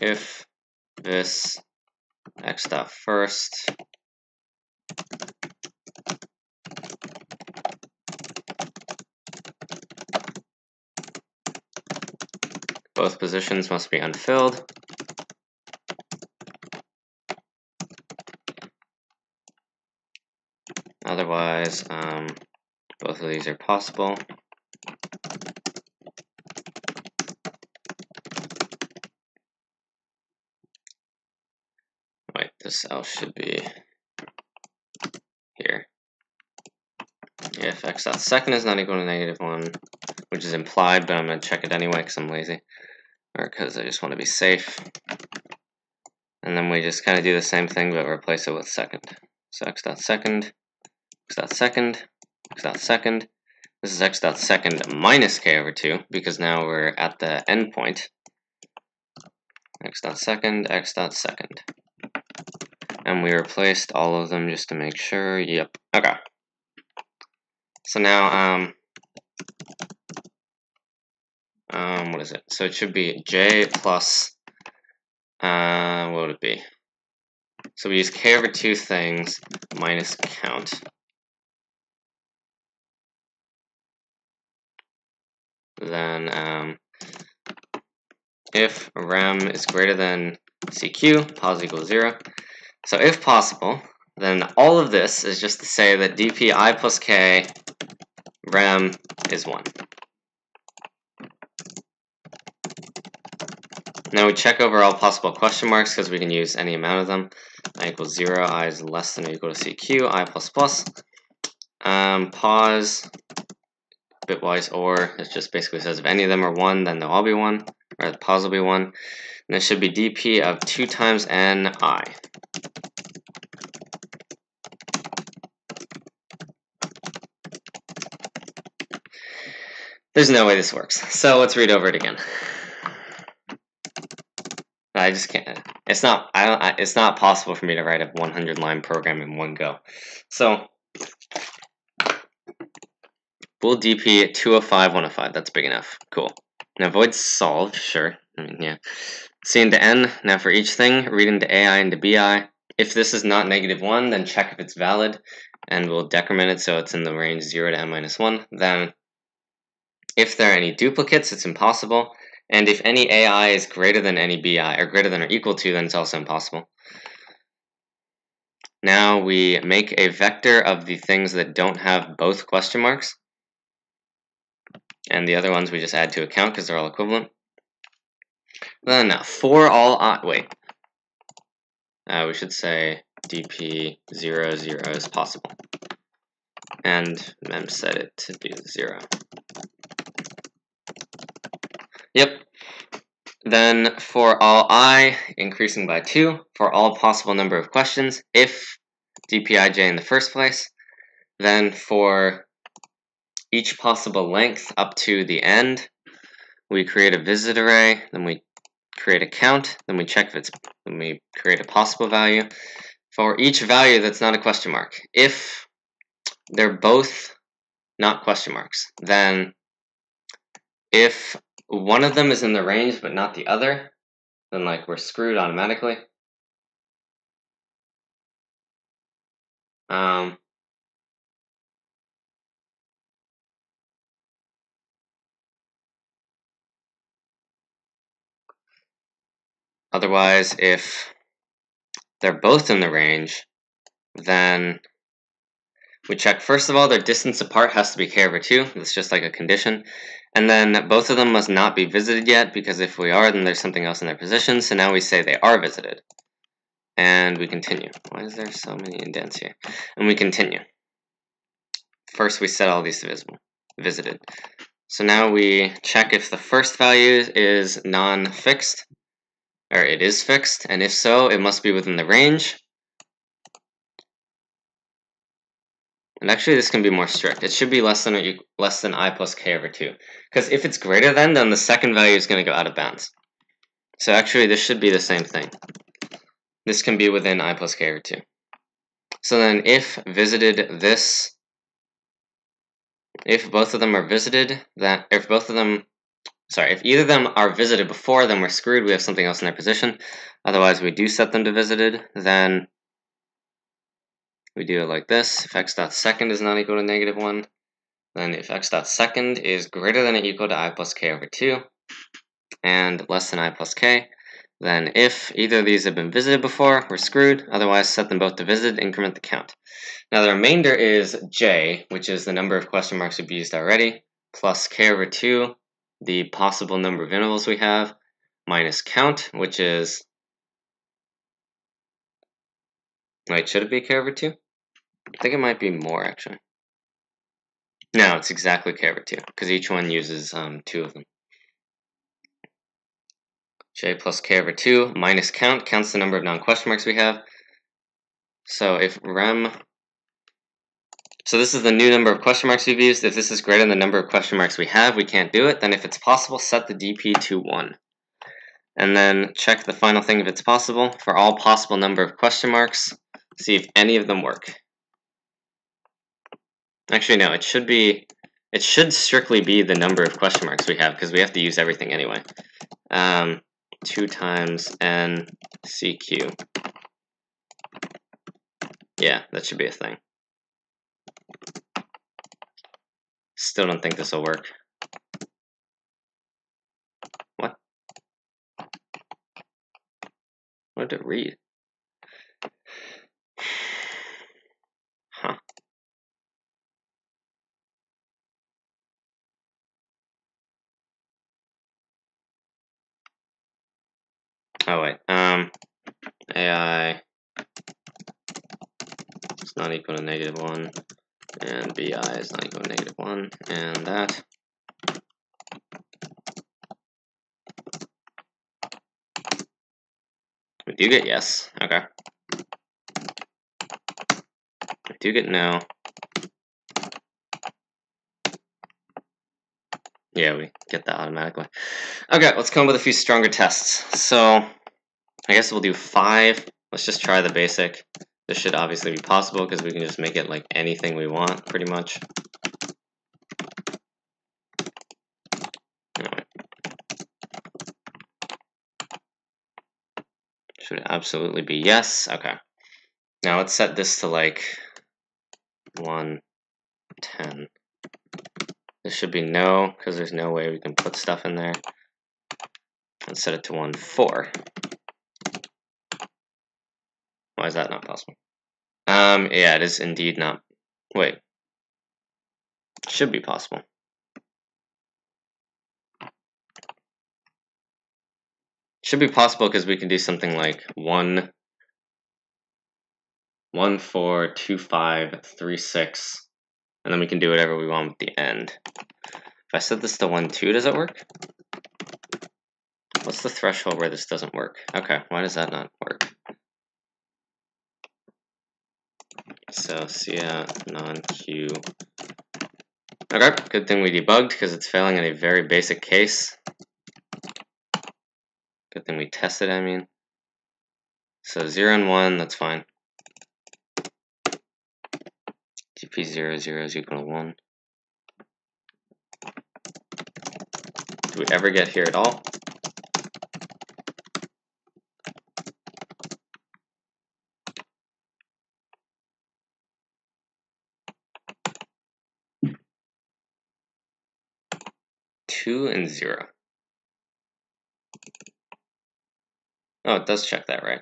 if this x dot first both positions must be unfilled. Otherwise, both of these are possible. Wait, this else should be here. If x dot second is not equal to -1, which is implied, but I'm going to check it anyway because I'm lazy, or because I just want to be safe. And then we just kind of do the same thing, but replace it with second. So x dot second, x dot second, x dot second. This is x dot second minus k over 2, because now we're at the endpoint. X dot second, x dot second. And we replaced all of them just to make sure. Yep. Okay. So now, what is it? So it should be j plus, what would it be? So we use k over 2 things minus count. Then, if rem is greater than cq, pos equals 0. So if possible, then all of this is just to say that dp I plus k rem is 1. Now we check over all possible question marks because we can use any amount of them. I equals 0, I is less than or equal to cq, I plus plus. Pos, bitwise or, it just basically says if any of them are 1, then they'll all be 1, or the pos will be 1. And this should be dp of 2 times n I. There's no way this works, so let's read over it again. I just can't. It's not. It's not possible for me to write a 100-line program in one go. So we'll dp 205, 105. That's big enough. Cool. Now void solve. Sure. I mean, yeah. C into n. Now for each thing, read into ai into bi. If this is not -1, then check if it's valid, and we'll decrement it so it's in the range 0 to n minus 1. Then, if there are any duplicates, it's impossible. And if any AI is greater than any BI, or greater than or equal to, then it's also impossible. Now we make a vector of the things that don't have both question marks. And the other ones we just add to account because they're all equivalent. Then for all I, wait. We should say dp 0, 0 is possible. And mem set it to be 0. Yep. Then for all I, increasing by 2, for all possible number of questions, if dpij in the first place, then for each possible length up to the end, we create a visit array, then we create a count, then we check if it's, then we create a possible value. For each value that's not a question mark, if they're both not question marks, then if one of them is in the range but not the other, then like we're screwed automatically. Otherwise, if they're both in the range, then we check, first of all, their distance apart has to be k over 2. That's just like a condition. And then both of them must not be visited yet, because if we are, then there's something else in their position. So now we say they are visited. And we continue. Why is there so many indents here? And we continue. First, we set all these to visited. So now we check if the first value is non-fixed, or it is fixed, and if so, it must be within the range. And actually, this can be more strict. It should be less than I plus k over 2. Because if it's greater than, then the second value is going to go out of bounds. So actually, this should be the same thing. This can be within I plus k over 2. So then if visited this, if both of them are visited, if either of them are visited before, then we're screwed. We have something else in their position. Otherwise, we do set them to visited. Then we do it like this. If x dot second is not equal to negative 1, then if x dot second is greater than or equal to I plus k over 2 and less than I plus k, then if either of these have been visited before, we're screwed. Otherwise, set them both to visited, increment the count. Now the remainder is j, which is the number of question marks we've used already, plus k over 2, the possible number of intervals we have, minus count, which is... Wait, should it be k over 2? I think it might be more, actually. No, it's exactly k over 2, because each one uses 2 of them. J plus k over 2 minus count counts the number of non-question marks we have. So if rem... So this is the new number of question marks we've used. If this is greater than the number of question marks we have, we can't do it. Then if it's possible, set the dp to 1. And then check the final thing if it's possible. For all possible number of question marks, see if any of them work. Actually, no, it should strictly be the number of question marks we have, because we have to use everything anyway. 2 times n CQ. Yeah, that should be a thing. Still don't think this will work. What? What did it read? Huh. Oh wait. AI is not equal to negative 1, and BI is not equal to negative 1, and that. We do get yes. Okay. We do get no. Yeah, we get that automatically. Okay, let's come up with a few stronger tests. So, I guess we'll do 5. Let's just try the basic. This should obviously be possible because we can just make it like anything we want, pretty much. Anyway. Should absolutely be yes. Okay. Now let's set this to like 1, 10. This should be no, because there's no way we can put stuff in there. Let's set it to 1, 4. Why is that not possible? Yeah, it is indeed not. Wait. It should be possible. Should be possible because we can do something like 1, 1, 4, 2, 5, 3, 6, and then we can do whatever we want with the end. If I set this to 1, 2, does it work? What's the threshold where this doesn't work? Okay, why does that not work? So, non-Q. Okay, good thing we debugged because it's failing in a very basic case. Good thing we tested, I mean. So 0 and 1, that's fine. dp0, 0 is equal to 1. Do we ever get here at all? Two and 0. Oh, it does check that, right?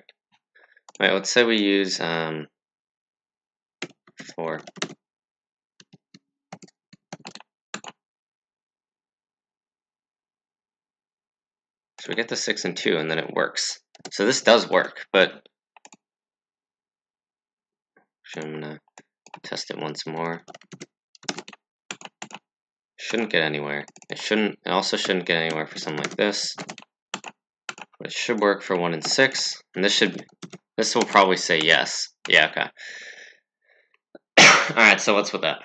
Wait, let's say we use 4. So we get the 6 and 2, and then it works. So this does work, but I'm gonna test it once more. Shouldn't get anywhere. It also shouldn't get anywhere for something like this. But it should work for 1 and 6. And this will probably say yes. Yeah, okay. Alright, so what's with that?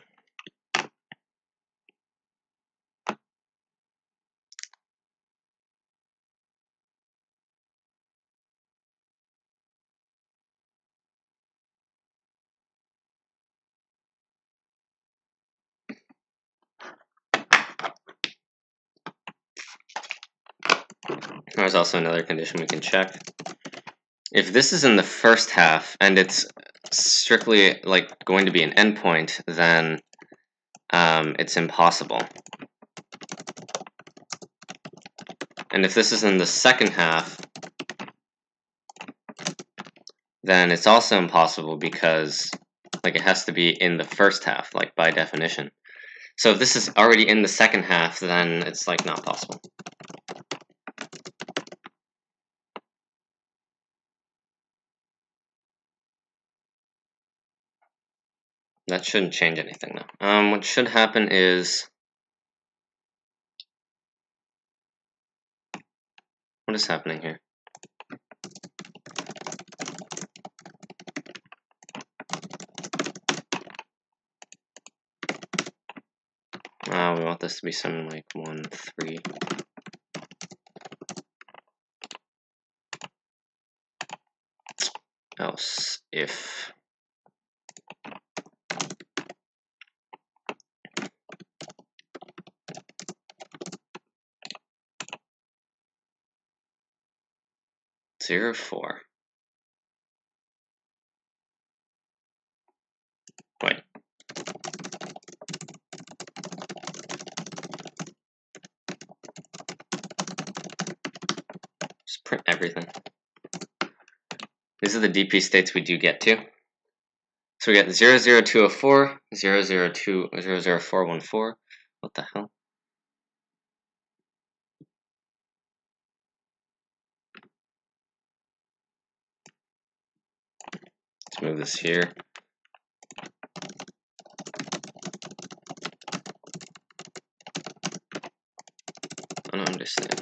There's also another condition we can check. If this is in the first half and it's strictly like going to be an endpoint, then it's impossible. And if this is in the second half, then it's also impossible because like it has to be in the first half, like by definition. So if this is already in the second half, then it's like not possible. That shouldn't change anything though. What should happen is, what is happening here? We want this to be something like 1, 3. Else if zero 4. Wait. Just print everything. These are the DP states we do get to. So we get 00204, 002, 00414. What the hell? Let's move this here. I don't understand.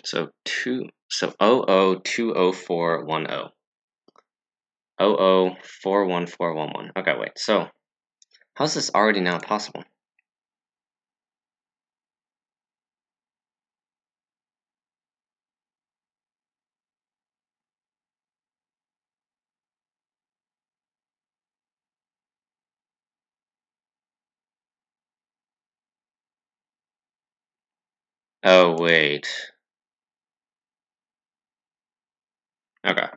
So 00204110. 00414111. Okay, wait. So how's this already now possible? Oh wait. Okay.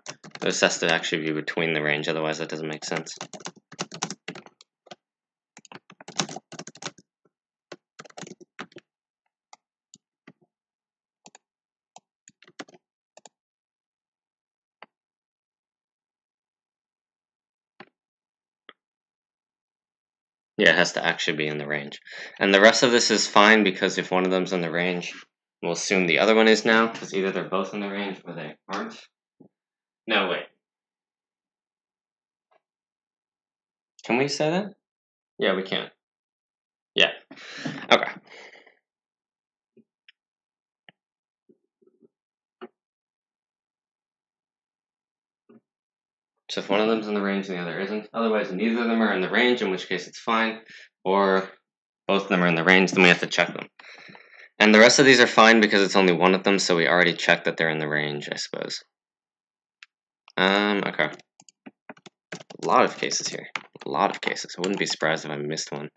This has to actually be between the range, otherwise that doesn't make sense. Yeah, it has to actually be in the range. And the rest of this is fine because if one of them's in the range, we'll assume the other one is now, because either they're both in the range or they aren't. No, wait. Can we say that? Yeah, we can. Yeah. Okay. So if one of them's in the range and the other isn't, otherwise neither of them are in the range, in which case it's fine, or both of them are in the range, then we have to check them. And the rest of these are fine because it's only one of them, so we already checked that they're in the range, I suppose. Okay. A lot of cases here. A lot of cases. I wouldn't be surprised if I missed one.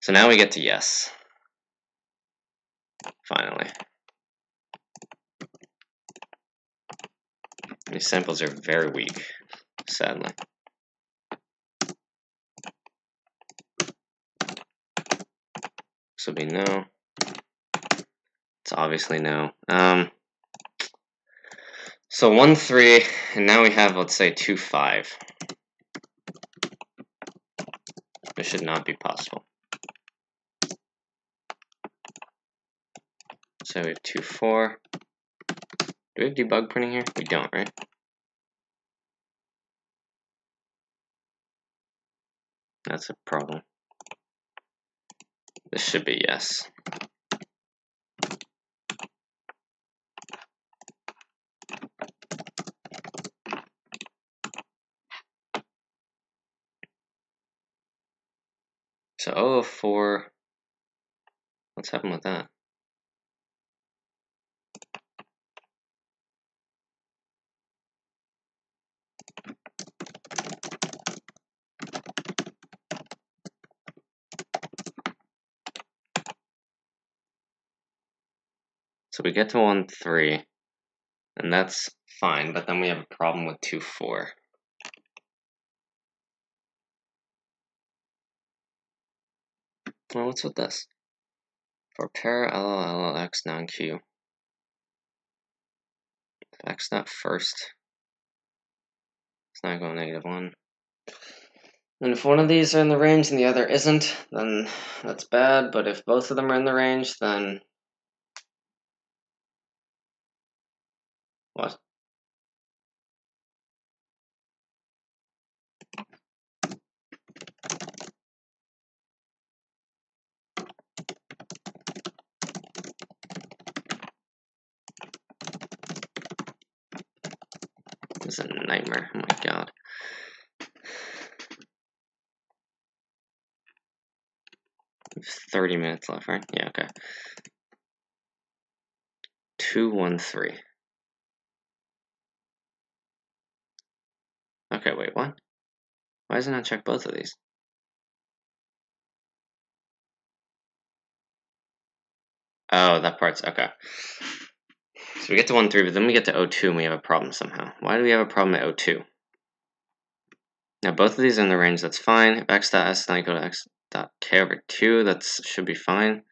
So now we get to yes. Finally. These samples are very weak, sadly. This will be no. It's obviously no. So 1, 3, and now we have, let's say, 2, 5. This should not be possible. So we have 2, 4. Do we have debug printing here? We don't, right? That's a problem. This should be yes. So O of 4, what's happened with that? So we get to 1, 3, and that's fine, but then we have a problem with 2, 4. Well, what's with this? For pair LLX non-Q, if X not first, it's not going -1. And if one of these are in the range and the other isn't, then that's bad, but if both of them are in the range, then what? This is a nightmare, oh my god. We have 30 minutes left, right? Yeah, okay. 2, 1, 3. Okay, wait, what? Why does it not check both of these? Oh, that part's okay. So we get to 1, 3, but then we get to O2 and we have a problem somehow. Why do we have a problem at O2? Now both of these are in the range, that's fine. If x.s is not equal to x.k over 2, that should be fine.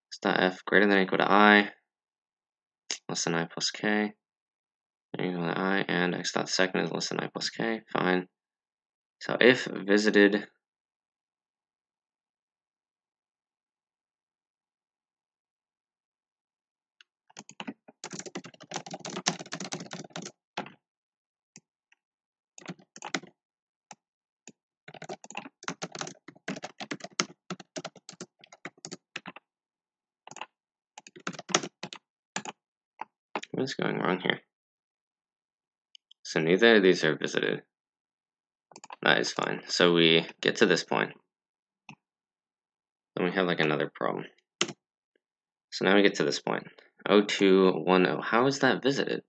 X.f greater than or equal to I, less than I plus k, equal to I, and x.second is less than I plus k, fine. So if visited, what is going wrong here? So neither of these are visited. That is fine. So we get to this point. Then we have like another problem. So now we get to this point. O2, 1, 0. How is that visited?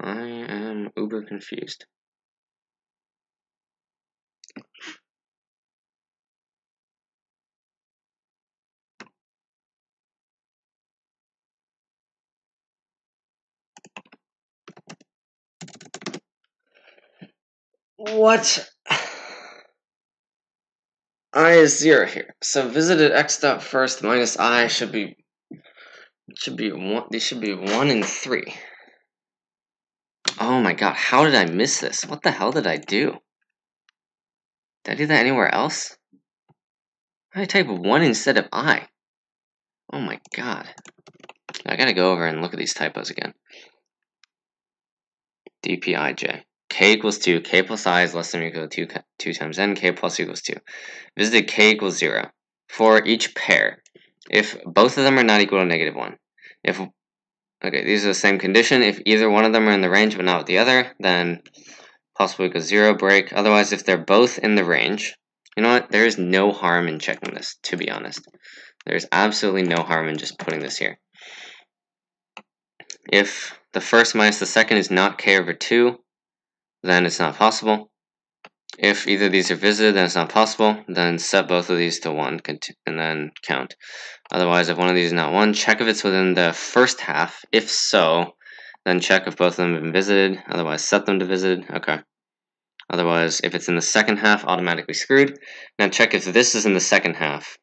I am uber confused. What? I is 0 here. So visited x dot first minus I should be 1. These should be 1 and 3. Oh my god, how did I miss this? What the hell did I do? Did I do that anywhere else? I type 1 instead of I. Oh my god. I gotta go over and look at these typos again. dpij. K equals 2, k plus I is less than or equal to 2 times n, k plus equals 2. Visited k equals 0. For each pair, if both of them are not equal to -1. If okay, these are the same condition. If either one of them are in the range but not with the other, then possible equals 0, break. Otherwise, if they're both in the range, you know what? There is no harm in checking this, to be honest. There's absolutely no harm in just putting this here. If the first minus the second is not k over 2, then it's not possible. If either of these are visited, then it's not possible. Then set both of these to 1 and then count. Otherwise, if one of these is not 1, check if it's within the first half. If so, then check if both of them have been visited. Otherwise, set them to visited. Okay. Otherwise, if it's in the second half, automatically screwed. Now check if this is in the second half.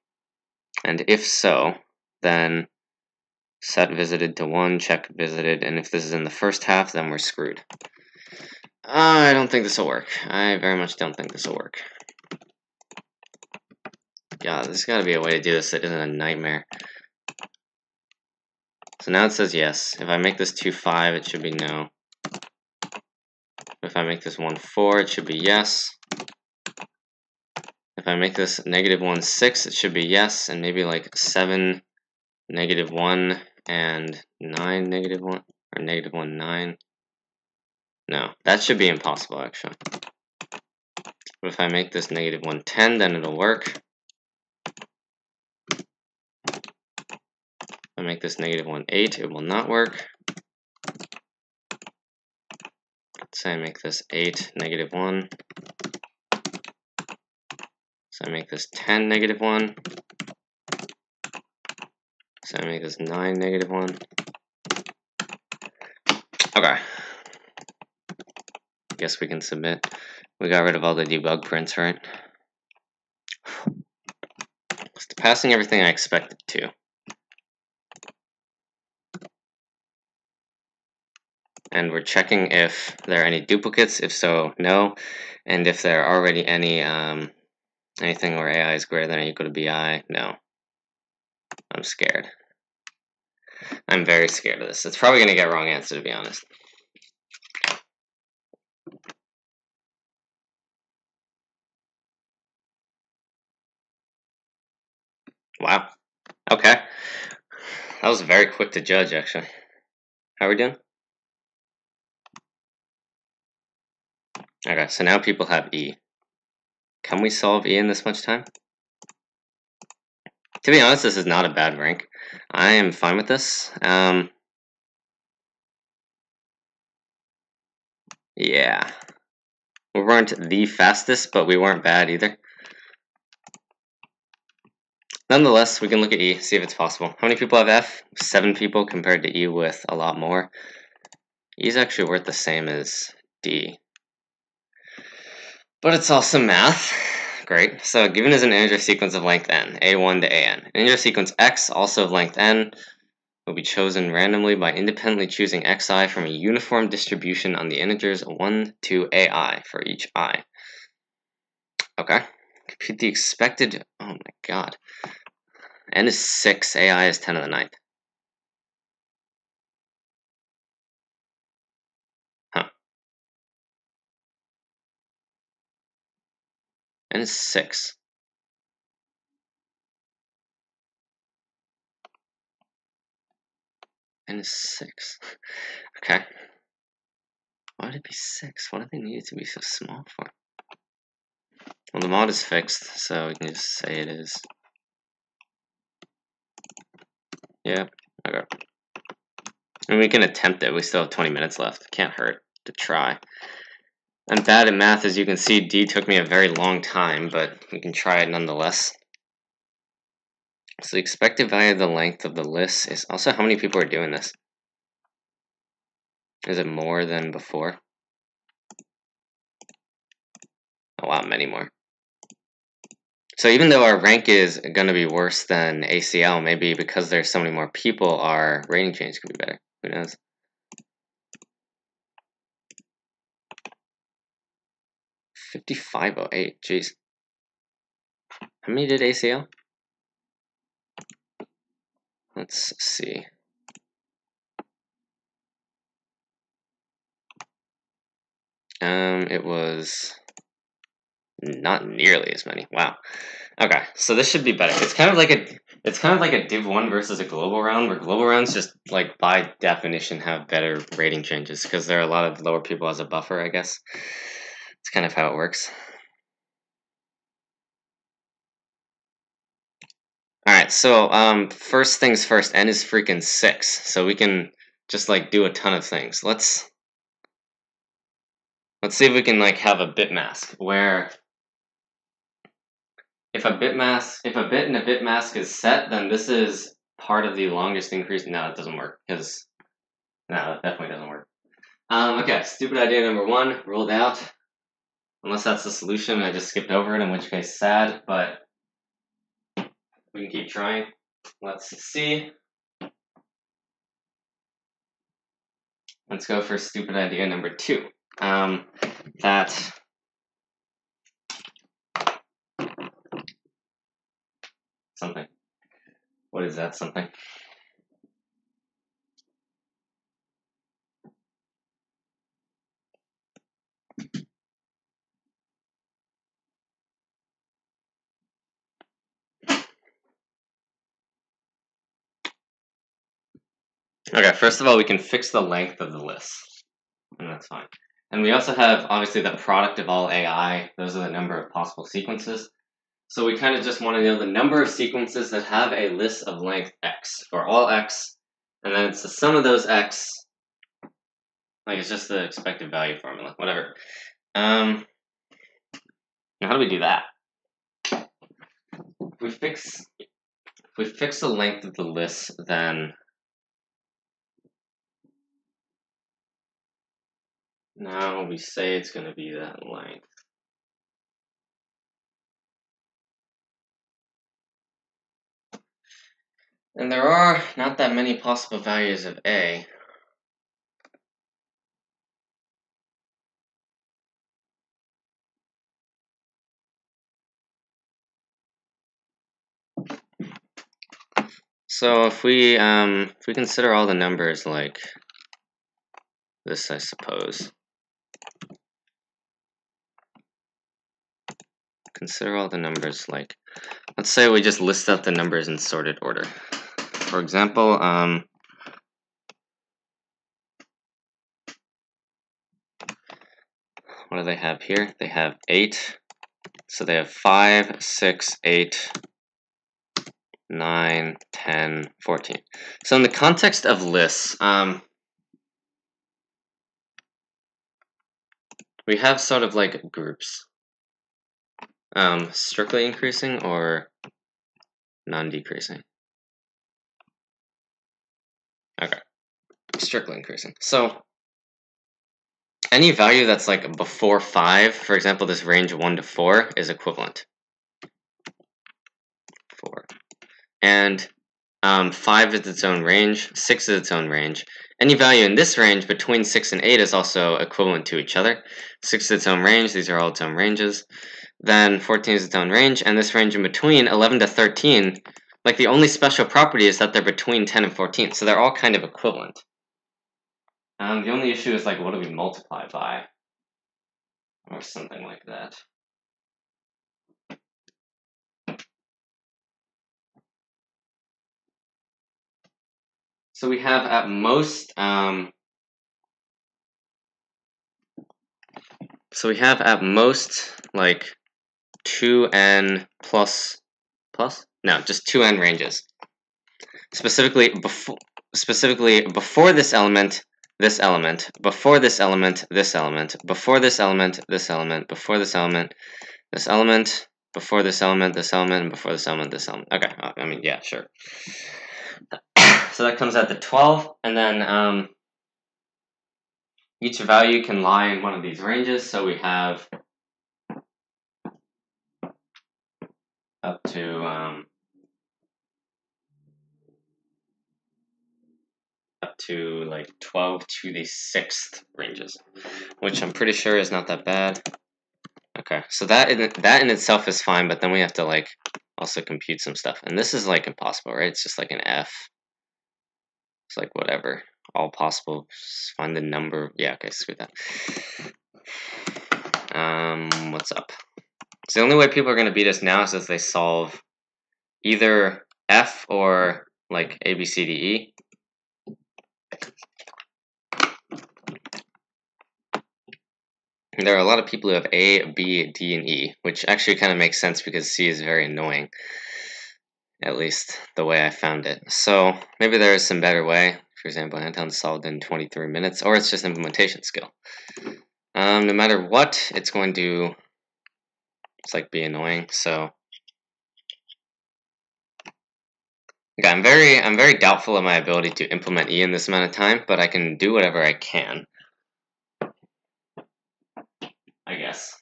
And if so, then set visited to 1, check visited. And if this is in the first half, then we're screwed. I don't think this will work. I very much don't think this will work. God, there's got to be a way to do this that isn't a nightmare. So now it says yes. If I make this 2, 5, it should be no. If I make this 1, 4, it should be yes. If I make this -1, 6, it should be yes. And maybe like 7, -1, and 9, -1, or -1, 9. No, that should be impossible, actually. But if I make this negative 110, then it'll work. If I make this negative 1.8, it will not work. So I make this 8, negative 1. So I make this 10, negative 1. So I make this 9, negative 1. Okay. Guess we can submit. We got rid of all the debug prints, right? It's passing everything I expected to. And we're checking if there are any duplicates. If so, no. And if there are already any anything where AI is greater than or equal to BI, no. I'm scared. I'm very scared of this. It's probably going to get wrong answer, to be honest. Wow. Okay. That was very quick to judge, actually. How are we doing? Okay, so now people have E. Can we solve E in this much time? To be honest, this is not a bad rank. I am fine with this. Yeah. We weren't the fastest, but we weren't bad either. Nonetheless, we can look at E, see if it's possible. How many people have F? 7 people compared to E with a lot more. E is actually worth the same as D. But it's also math. Great. So given is an integer sequence of length n, a1 to an. An integer sequence x, also of length n, will be chosen randomly by independently choosing xi from a uniform distribution on the integers 1 to ai for each I. Okay. Compute the expected... Oh my god. N is 6, ai is 10 to the 9th. Huh. N is 6. N is 6. Okay. Why would it be 6? What do they need it to be so small for? Well, the mod is fixed, so we can just say it is. Yep. Okay. And we can attempt it. We still have 20 minutes left. Can't hurt to try. I'm bad at math, as you can see. D took me a very long time, but we can try it nonetheless. So the expected value of the length of the list is also how many people are doing this. Is it more than before? Oh wow, many more. So even though our rank is going to be worse than ACL, maybe because there's so many more people, our rating change could be better. Who knows? $55.08. Jeez. How many did ACL? Let's see. It was not nearly as many. Wow. Okay, so this should be better. It's kind of like a Div 1 versus a global round, where global rounds just like by definition have better rating changes because there are a lot of lower people as a buffer, I guess. It's kind of how it works. Alright, so first things first, n is freaking 6. So we can just like do a ton of things. Let's see if we can like have a bit mask where if a bit and a bit mask is set, then this is part of the longest increase. No, it doesn't work because no, that definitely doesn't work. Okay, stupid idea number 1 ruled out. Unless that's the solution, I just skipped over it. In which case, sad, but we can keep trying. Let's see. Let's go for stupid idea number 2. That something. What is that something? Okay, first of all, we can fix the length of the list, and that's fine. And we also have, obviously, the product of all AI. Those are the number of possible sequences. So we kind of just want to know the number of sequences that have a list of length x for all x. And then it's the sum of those x. Like, it's just the expected value formula, whatever. Now how do we do that? If we fix the length of the list, then now we say it's going to be that length. And there are not that many possible values of a. So if we consider all the numbers like this, I suppose. Consider all the numbers like, let's say we just list out the numbers in sorted order. For example, what do they have here? They have 8. So they have 5, 6, 8, 9, 10, 14. So in the context of lists, we have sort of like groups. Strictly increasing or non-decreasing? Okay, strictly increasing. So any value that's like before 5, for example, this range 1 to 4 is equivalent. 4. And 5 is its own range, 6 is its own range. Any value in this range between 6 and 8 is also equivalent to each other. 6 is its own range, these are all its own ranges. Then 14 is its own range, and this range in between, 11 to 13, like the only special property is that they're between 10 and 14, so they're all kind of equivalent. The only issue is like, what do we multiply by? Or something like that. So we have at most, like 2n plus, no, just 2n ranges. Specifically before this element, this element, before this element, this element, before this element, this element, before this element, this element, before this element, this element, and before this element, this element. Okay, I mean, yeah, sure. So that comes out to 12, and then each value can lie in one of these ranges, so we have up to like 12 to the 6th ranges, which I'm pretty sure is not that bad. Okay, so that in itself is fine, but then we have to like also compute some stuff, and this is like impossible, right? It's just like an f. It's like whatever, all possible. Just find the number. Yeah, okay, screw that. What's up? So the only way people are going to beat us now is if they solve either f or like a, b, c, d, e. And there are a lot of people who have A, B, D, and E, which actually kind of makes sense because C is very annoying, at least the way I found it. So maybe there is some better way. For example, Anton solved in 23 minutes, or it's just implementation skill. No matter what, it's going to like be annoying. So okay, I'm very doubtful of my ability to implement E in this amount of time, but I can do whatever I can, I guess.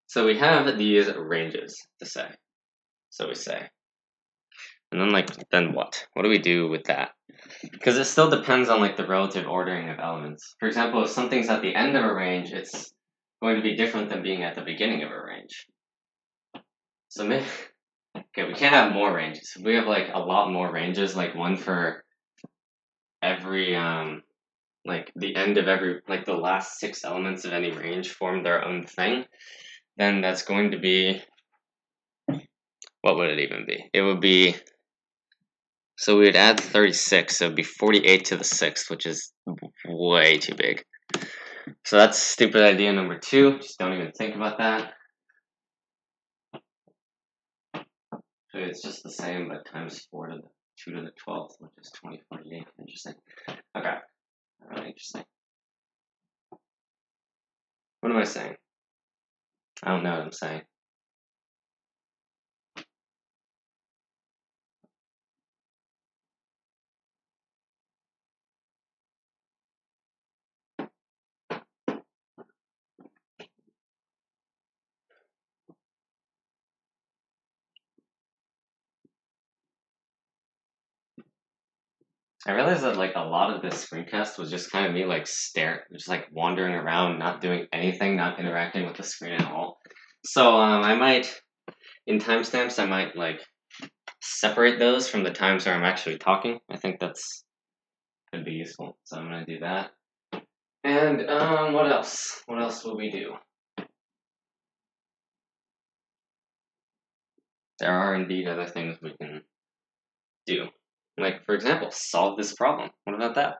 So we have these ranges to say. So we say. And then then what? What do we do with that? Because it still depends on like the relative ordering of elements. For example, if something's at the end of a range, it's going to be different than being at the beginning of a range. So maybe, okay, we can't have more ranges. If we have like a lot more ranges, like one for every like the end of every, like the last 6 elements of any range form their own thing, then that's going to be, what would it even be? It would be So we would add 36, so it'd be 48 to the 6th, which is way too big. So that's stupid idea number 2. Just don't even think about that. So it's just the same, but times 4 to the 2 to the 12th, which is 2048. Interesting. Okay. Really interesting. What am I saying? I don't know what I'm saying. I realized that like a lot of this screencast was just kind of me like just like wandering around, not doing anything, not interacting with the screen at all. So I might, in timestamps, I might like separate those from the times where I'm actually talking. I think that's could be useful. So I'm gonna do that. And what else? What else will we do? There are indeed other things we can do. Like, for example, solve this problem. What about that?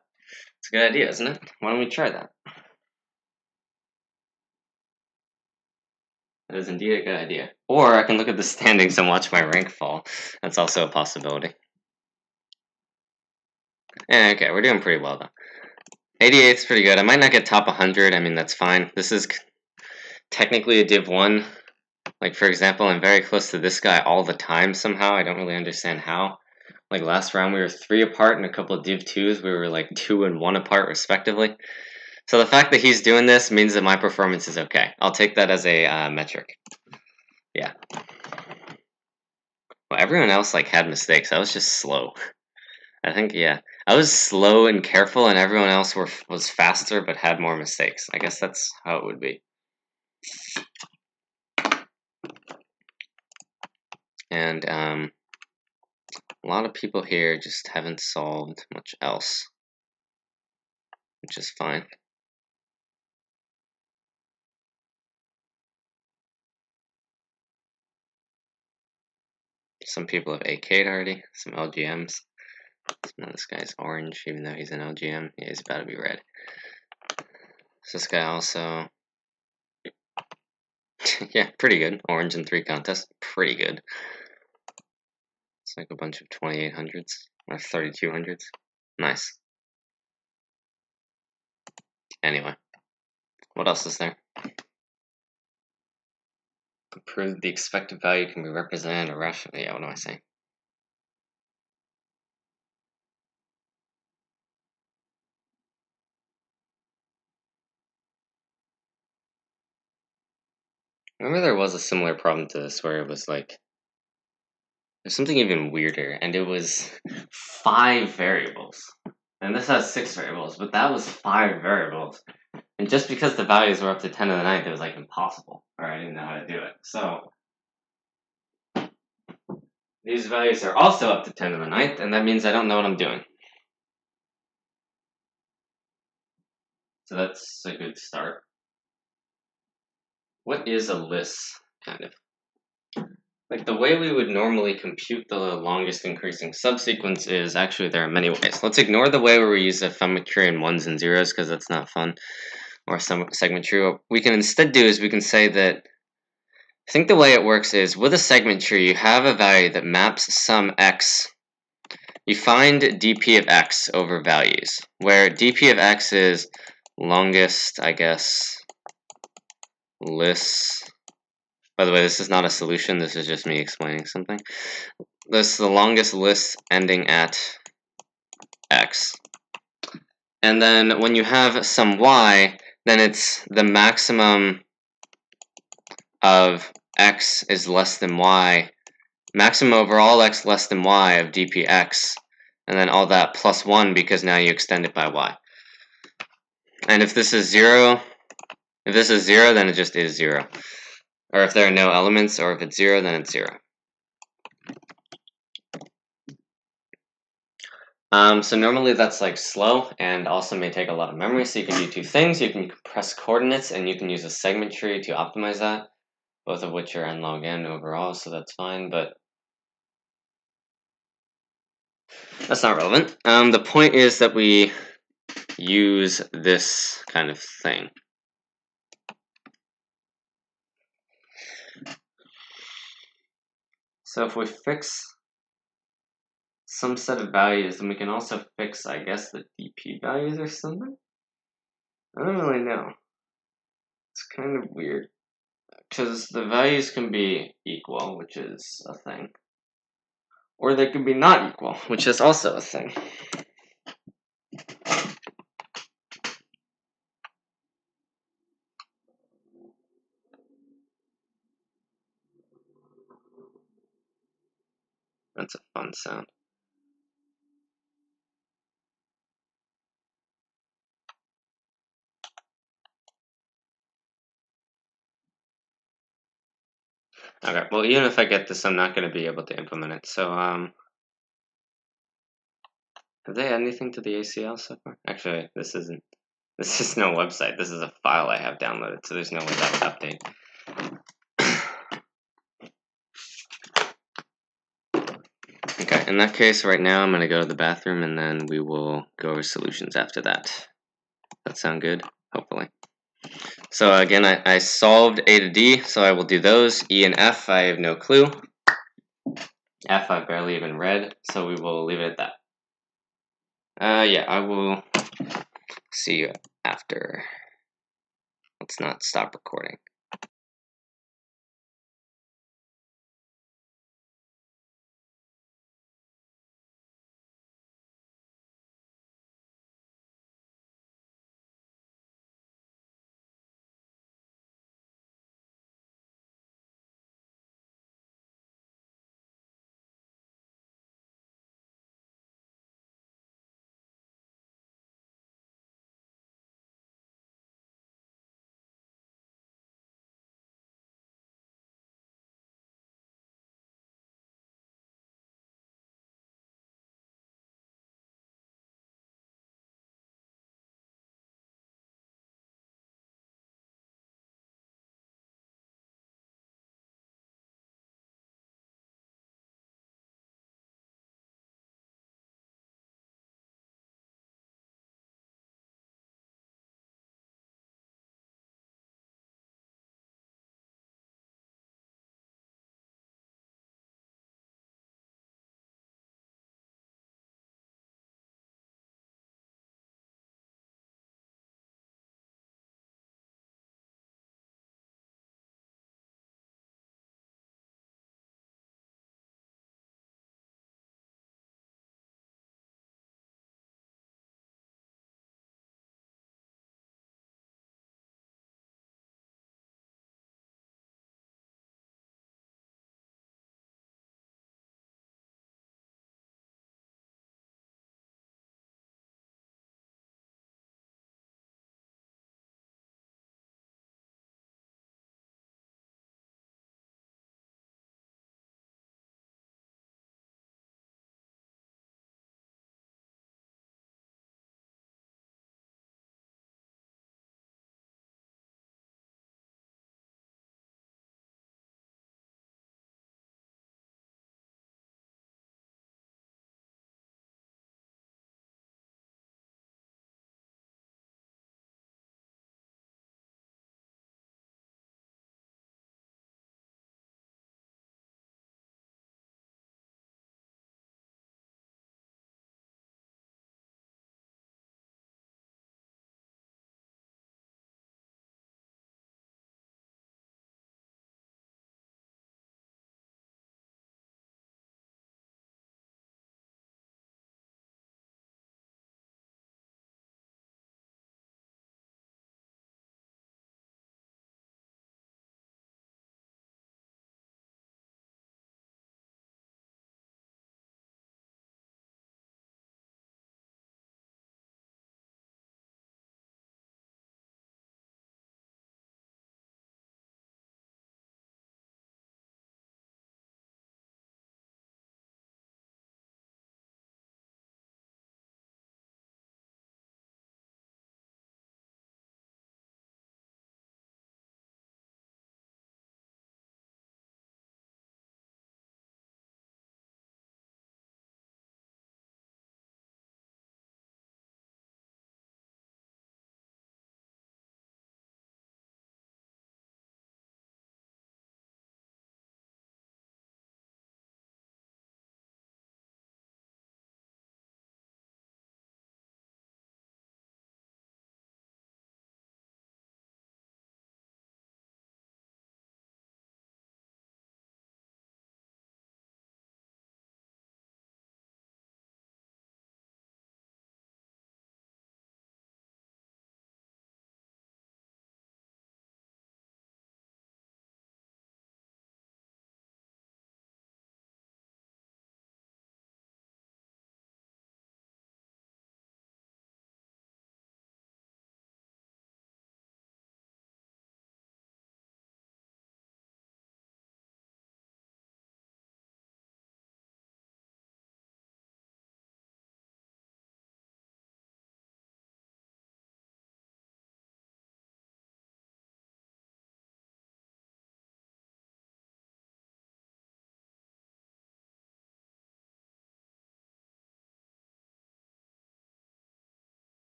It's a good idea, isn't it? Why don't we try that? That is indeed a good idea. Or I can look at the standings and watch my rank fall. That's also a possibility. Okay, we're doing pretty well, though. 88 is pretty good. I might not get top 100. I mean, that's fine. This is technically a Div 1. Like, for example, I'm very close to this guy all the time somehow. I don't really understand how. Like, last round we were 3 apart, and a couple of Div 2s we were like 2 and 1 apart, respectively. So the fact that he's doing this means that my performance is okay. I'll take that as a metric. Yeah. Well, everyone else like had mistakes. I was just slow. I think, yeah. I was slow and careful, and everyone else was faster but had more mistakes. I guess that's how it would be. And a lot of people here just haven't solved much else, which is fine. Some people have AK'd already, some LGMs. Now this guy's orange, even though he's an LGM. Yeah, he's about to be red. So this guy also... yeah, pretty good. Orange in 3 contests. Pretty good. It's like a bunch of 2800s or 3200s. Nice. Anyway, what else is there? Prove the expected value can be represented irrationally. Yeah, what am I saying? Remember there was a similar problem to this where it was like, there's something even weirder, and it was 5 variables. And this has 6 variables, but that was 5 variables. And just because the values were up to 10 to the 9th, it was like impossible, or I didn't know how to do it. So these values are also up to 10 to the 9th, and that means I don't know what I'm doing. So that's a good start. What is a list, kind of? Like, the way we would normally compute the longest increasing subsequence is, actually, there are many ways. Let's ignore the way where we use a segment tree in 1s and 0s, because that's not fun, or some segment tree. What we can instead do is we can say that, I think the way it works is, with a segment tree, you have a value that maps some x. You find dp of x over values, where dp of x is longest, I guess, list. By the way, this is not a solution, this is just me explaining something. This is the longest list ending at x. And then when you have some y, then it's the maximum of x is less than y. Maximum over all x less than y of dpx. And then all that plus 1 because now you extend it by y. And if this is 0, then it just is 0. Or if there are no elements, or if it's 0, then it's 0. So normally that's like slow and also may take a lot of memory, so you can do 2 things. You can compress coordinates and you can use a segment tree to optimize that, both of which are n log n overall, so that's fine. But That's not relevant. The point is that we use this kind of thing. So if we fix some set of values, then we can also fix, I guess, the DP values or something? I don't really know. It's kind of weird. Because the values can be equal, which is a thing. Or they can be not equal, which is also a thing. That's a fun sound. Okay, well, even if I get this, I'm not going to be able to implement it. So, have they added anything to the ACL so far? Actually, this is no website. This is a file I have downloaded, so there's no way that would update. Okay, in that case, right now I'm going to go to the bathroom, and then we will go over solutions after that. That sound good? Hopefully. So again, I solved A to D, so I will do those. E and F, I have no clue. F, I've barely even read, so we will leave it at that. Yeah, I will see you after. Let's not stop recording.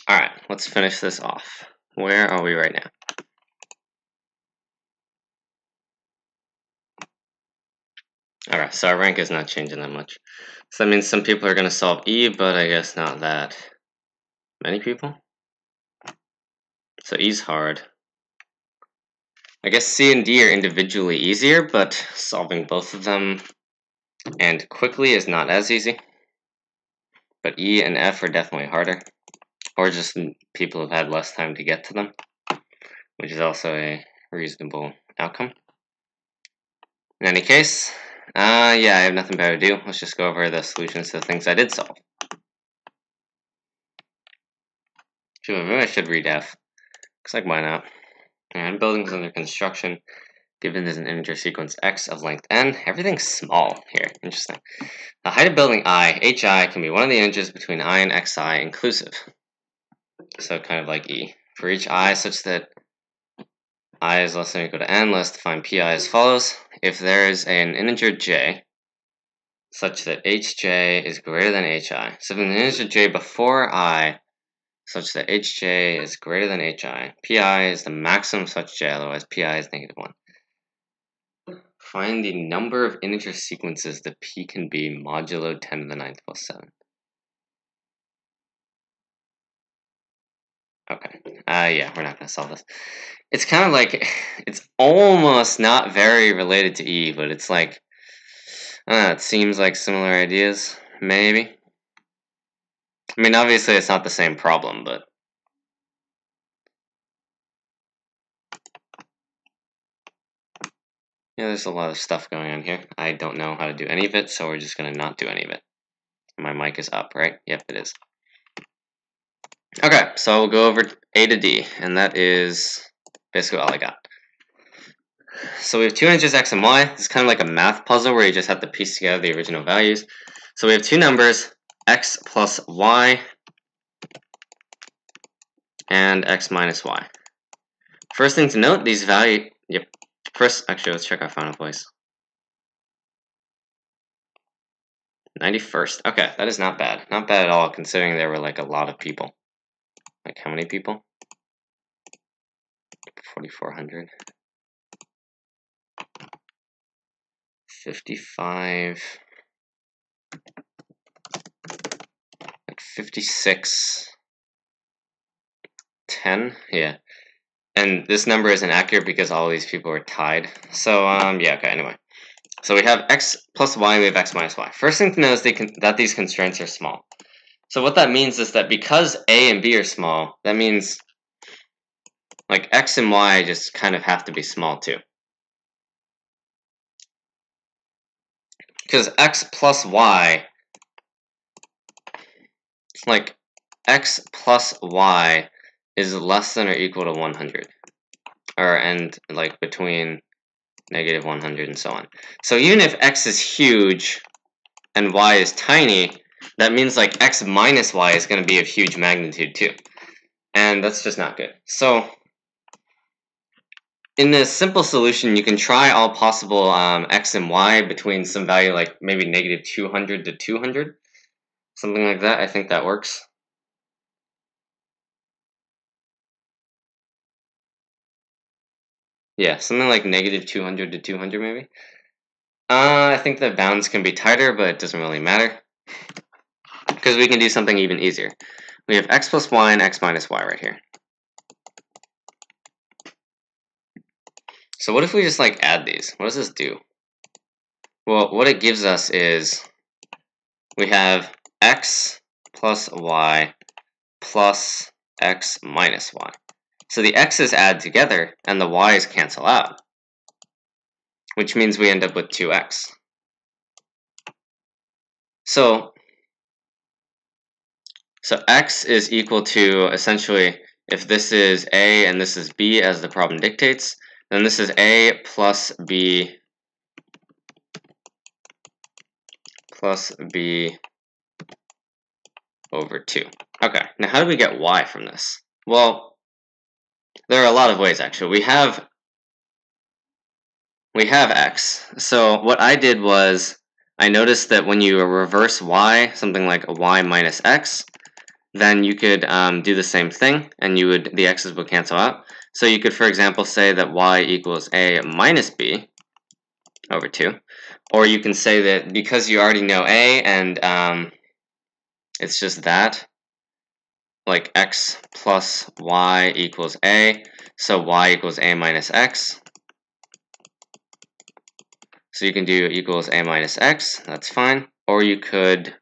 Alright, let's finish this off. Where are we right now? Alright, so our rank is not changing that much. So that means some people are going to solve E, but I guess not that many people. So E's hard. I guess C and D are individually easier, but solving both of them and quickly is not as easy. But E and F are definitely harder. Or just people have had less time to get to them, which is also a reasonable outcome. In any case, yeah, I have nothing better to do. Let's just go over the solutions to the things I did solve. Maybe I should read F. Looks like why not? And buildings under construction. Given there's an integer sequence x of length n, everything's small here. Interesting. The height of building I, hi, can be one of the integers between I and xi inclusive. So kind of like E. For each I such that I is less than or equal to n, let's define pi as follows. If there is an integer j such that hj is greater than hi, so if an integer j before I such that hj is greater than hi, pi is the maximum such j, otherwise pi is -1. Find the number of integer sequences that p can be modulo 10 to the 9th plus 7. Okay, yeah, we're not going to solve this. It's kind of like, it's almost not very related to E, but it's like, it seems like similar ideas, maybe. I mean, obviously it's not the same problem, but yeah, there's a lot of stuff going on here. I don't know how to do any of it, so we're just going to not do any of it. My mic is up, right? Yep, it is. Okay, so we'll go over A to D, and that is basically all I got. So we have two integers x and y. It's kind of like a math puzzle where you just have to piece together the original values. So we have two numbers, x plus y and x minus y. First thing to note, these values, first, actually, let's check our final place. 91st. Okay, that is not bad. Not bad at all, considering there were like a lot of people. Like how many people? 4,400. 55. Like 56. 10. Yeah. And this number isn't accurate because all these people were tied. So, yeah, okay, anyway. So we have x plus y, we have x minus y. First thing to know is that these constraints are small. So what that means is that because a and b are small, that means like x and y just kind of have to be small too. Because x plus y, like x plus y is less than or equal to 100. And like between -100 and so on. So even if x is huge and y is tiny, that means like x minus y is going to be of huge magnitude too. And that's just not good. So in this simple solution, you can try all possible x and y between some value like maybe -200 to 200. Something like that. I think that works. Yeah, something like -200 to 200 maybe. I think the bounds can be tighter, but it doesn't really matter. Because we can do something even easier. We have x plus y and x minus y right here. So what if we just like add these? What does this do? Well, what it gives us is we have x plus y plus x minus y. So the x's add together and the y's cancel out, which means we end up with 2x. So x is equal to, essentially, if this is a and this is b as the problem dictates, then this is a plus b over 2. Okay, now how do we get y from this? Well, there are a lot of ways actually. We have x. So what I did was I noticed that when you reverse y, something like a y minus x, then you could do the same thing, and the x's would cancel out. So you could, for example, say that y equals a minus b over 2. Or you can say that because you already know a, and it's just that, like x plus y equals a, so y equals a minus x. So you can do equals a minus x, that's fine. Or you could,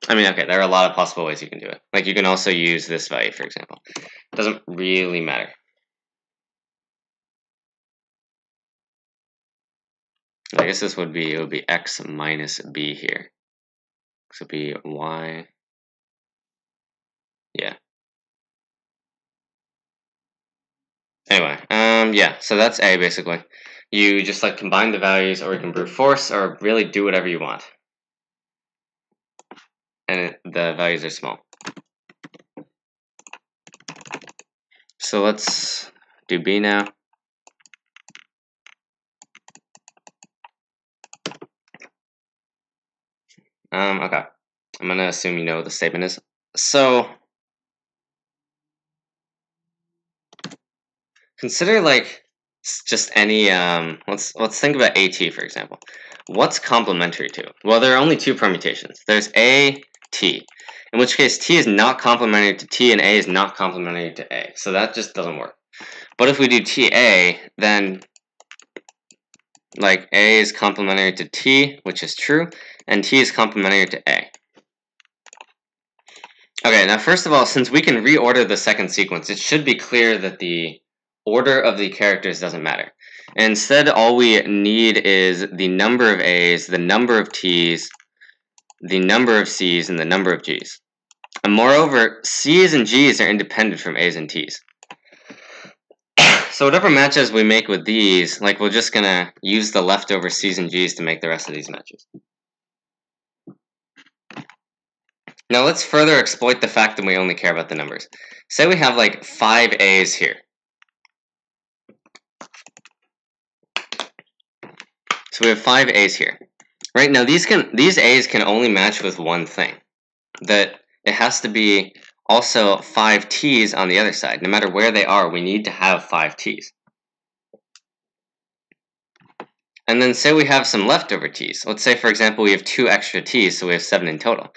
okay, there are a lot of possible ways you can do it. Like you can also use this value, for example. It doesn't really matter. I guess it would be x minus b here. So it would be y, yeah. Anyway, yeah, so that's a basically. You just like combine the values, or you can brute force, or really do whatever you want. And the values are small. So let's do b now. Okay. I'm gonna assume you know what the statement is. So consider like just any let's think about AT, for example. What's complementary to? Well, there are only two permutations. There's A, T, in which case T is not complementary to T and A is not complementary to A. So that just doesn't work. But if we do TA, then like A is complementary to T, which is true, and T is complementary to A. Okay, now first of all, since we can reorder the second sequence, it should be clear that the order of the characters doesn't matter. Instead, all we need is the number of A's, the number of T's, the number of C's, and the number of G's. And moreover, C's and G's are independent from A's and T's. So whatever matches we make with these, like we're just gonna use the leftover C's and G's to make the rest of these matches. Now let's further exploit the fact that we only care about the numbers. Say we have like 5 A's here. So we have 5 A's here. Right now these A's can only match with one thing. That it has to be also 5 T's on the other side. No matter where they are, we need to have 5 T's. And then say we have some leftover T's. Let's say, for example, we have 2 extra T's, so we have 7 in total.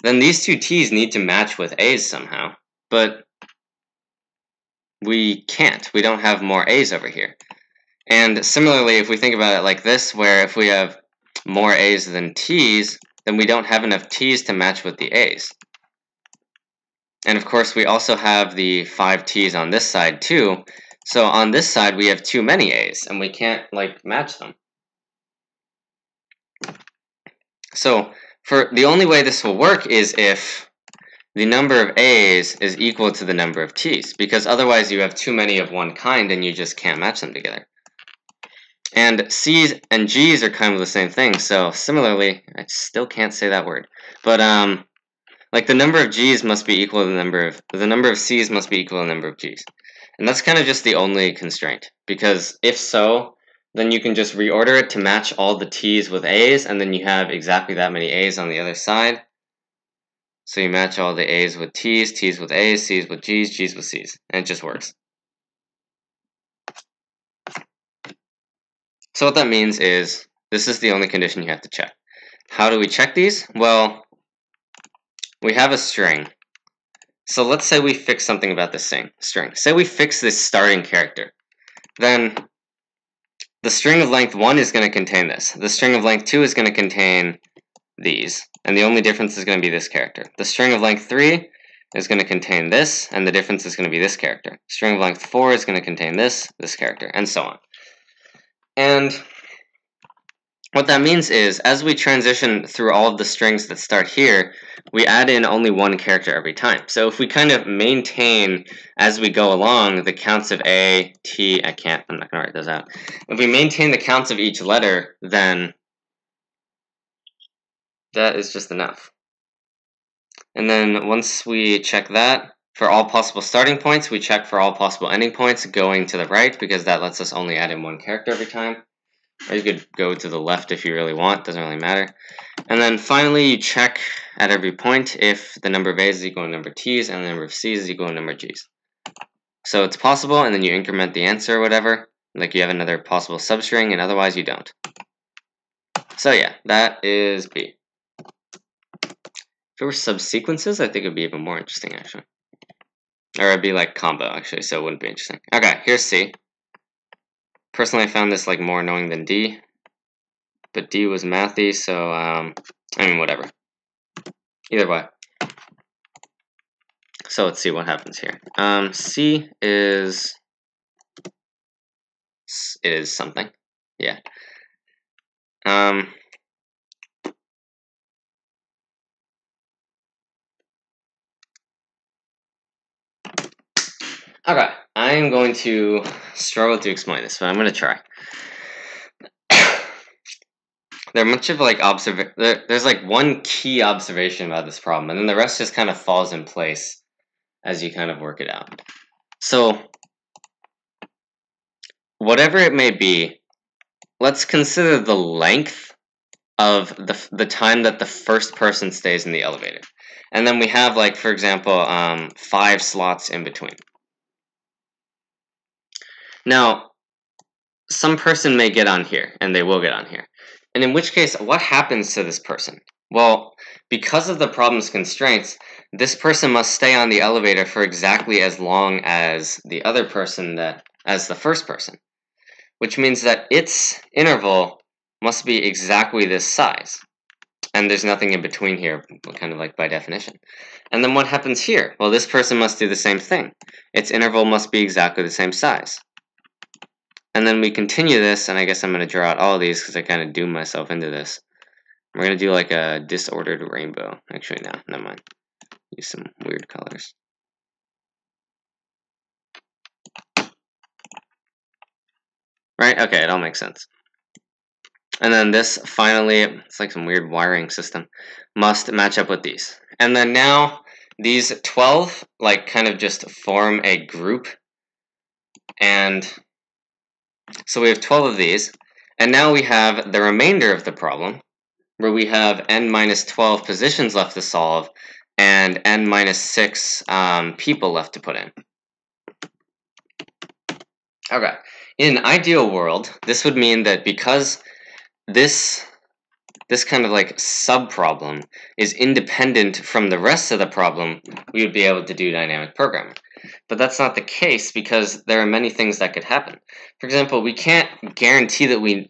Then these 2 T's need to match with A's somehow, but we can't. We don't have more A's over here. And similarly, if we think about it like this, where if we have more A's than T's, then we don't have enough T's to match with the A's. And of course, we also have the 5 T's on this side too. So on this side, we have too many A's, and we can't like match them. So for the only way this will work is if the number of A's is equal to the number of T's, because otherwise you have too many of one kind and you just can't match them together. And C's and G's are kind of the same thing. So similarly, I still can't say that word, but like the number of G's must be equal to the number of C's must be equal to the number of G's. And that's kind of just the only constraint, because if so, then you can just reorder it to match all the T's with A's, and then you have exactly that many A's on the other side. So you match all the A's with T's, T's with A's, C's with G's, G's with C's, and it just works. So what that means is, this is the only condition you have to check. How do we check these? Well, we have a string. So let's say we fix something about this string. Say we fix this starting character. Then the string of length 1 is going to contain this. The string of length 2 is going to contain these. And the only difference is going to be this character. The string of length 3 is going to contain this, and the difference is going to be this character. String of length 4 is going to contain this character, and so on. And what that means is, as we transition through all of the strings that start here, we add in only one character every time. So if we kind of maintain, as we go along, the counts of A, T, I'm not going to write those out. If we maintain the counts of each letter, then that is just enough. And then once we check that, for all possible starting points, we check for all possible ending points going to the right, because that lets us only add in one character every time. Or you could go to the left if you really want, doesn't really matter. And then finally, you check at every point if the number of A's is equal to the number of T's and the number of C's is equal to the number of G's. So it's possible, and then you increment the answer or whatever, like you have another possible substring, and otherwise you don't. So yeah, that is B. If it were subsequences, I think it would be even more interesting, actually. Or it'd be like combo, actually, so it wouldn't be interesting. Okay, here's C. Personally, I found this like more annoying than D, but D was mathy, so I mean, whatever. Either way. So let's see what happens here. C is something. Yeah. Okay, I'm going to struggle to explain this, but I'm going to try. There's much of like there's like one key observation about this problem, and then the rest just kind of falls in place as you kind of work it out. So whatever it may be, let's consider the length of the time that the first person stays in the elevator. And then we have, like, for example, 5 slots in between. Now, some person may get on here, and they will get on here. And in which case, what happens to this person? Well, because of the problem's constraints, this person must stay on the elevator for exactly as long as the other person as the first person. Which means that its interval must be exactly this size. And there's nothing in between here, kind of like by definition. And then what happens here? Well, this person must do the same thing. Its interval must be exactly the same size. And then we continue this, and I guess I'm going to draw out all of these because I kind of doomed myself into this. We're going to do like a disordered rainbow. Actually, no, never mind. Use some weird colors. Right? Okay, it all makes sense. And then this, finally, it's like some weird wiring system, must match up with these. And then now, these 12, like, kind of just form a group. And so we have 12 of these. And now we have the remainder of the problem, where we have n minus 12 positions left to solve, and n minus 6 people left to put in. Okay. In an ideal world, this would mean that because this kind of like sub-problem is independent from the rest of the problem, we would be able to do dynamic programming. But that's not the case because there are many things that could happen. For example, we can't guarantee that we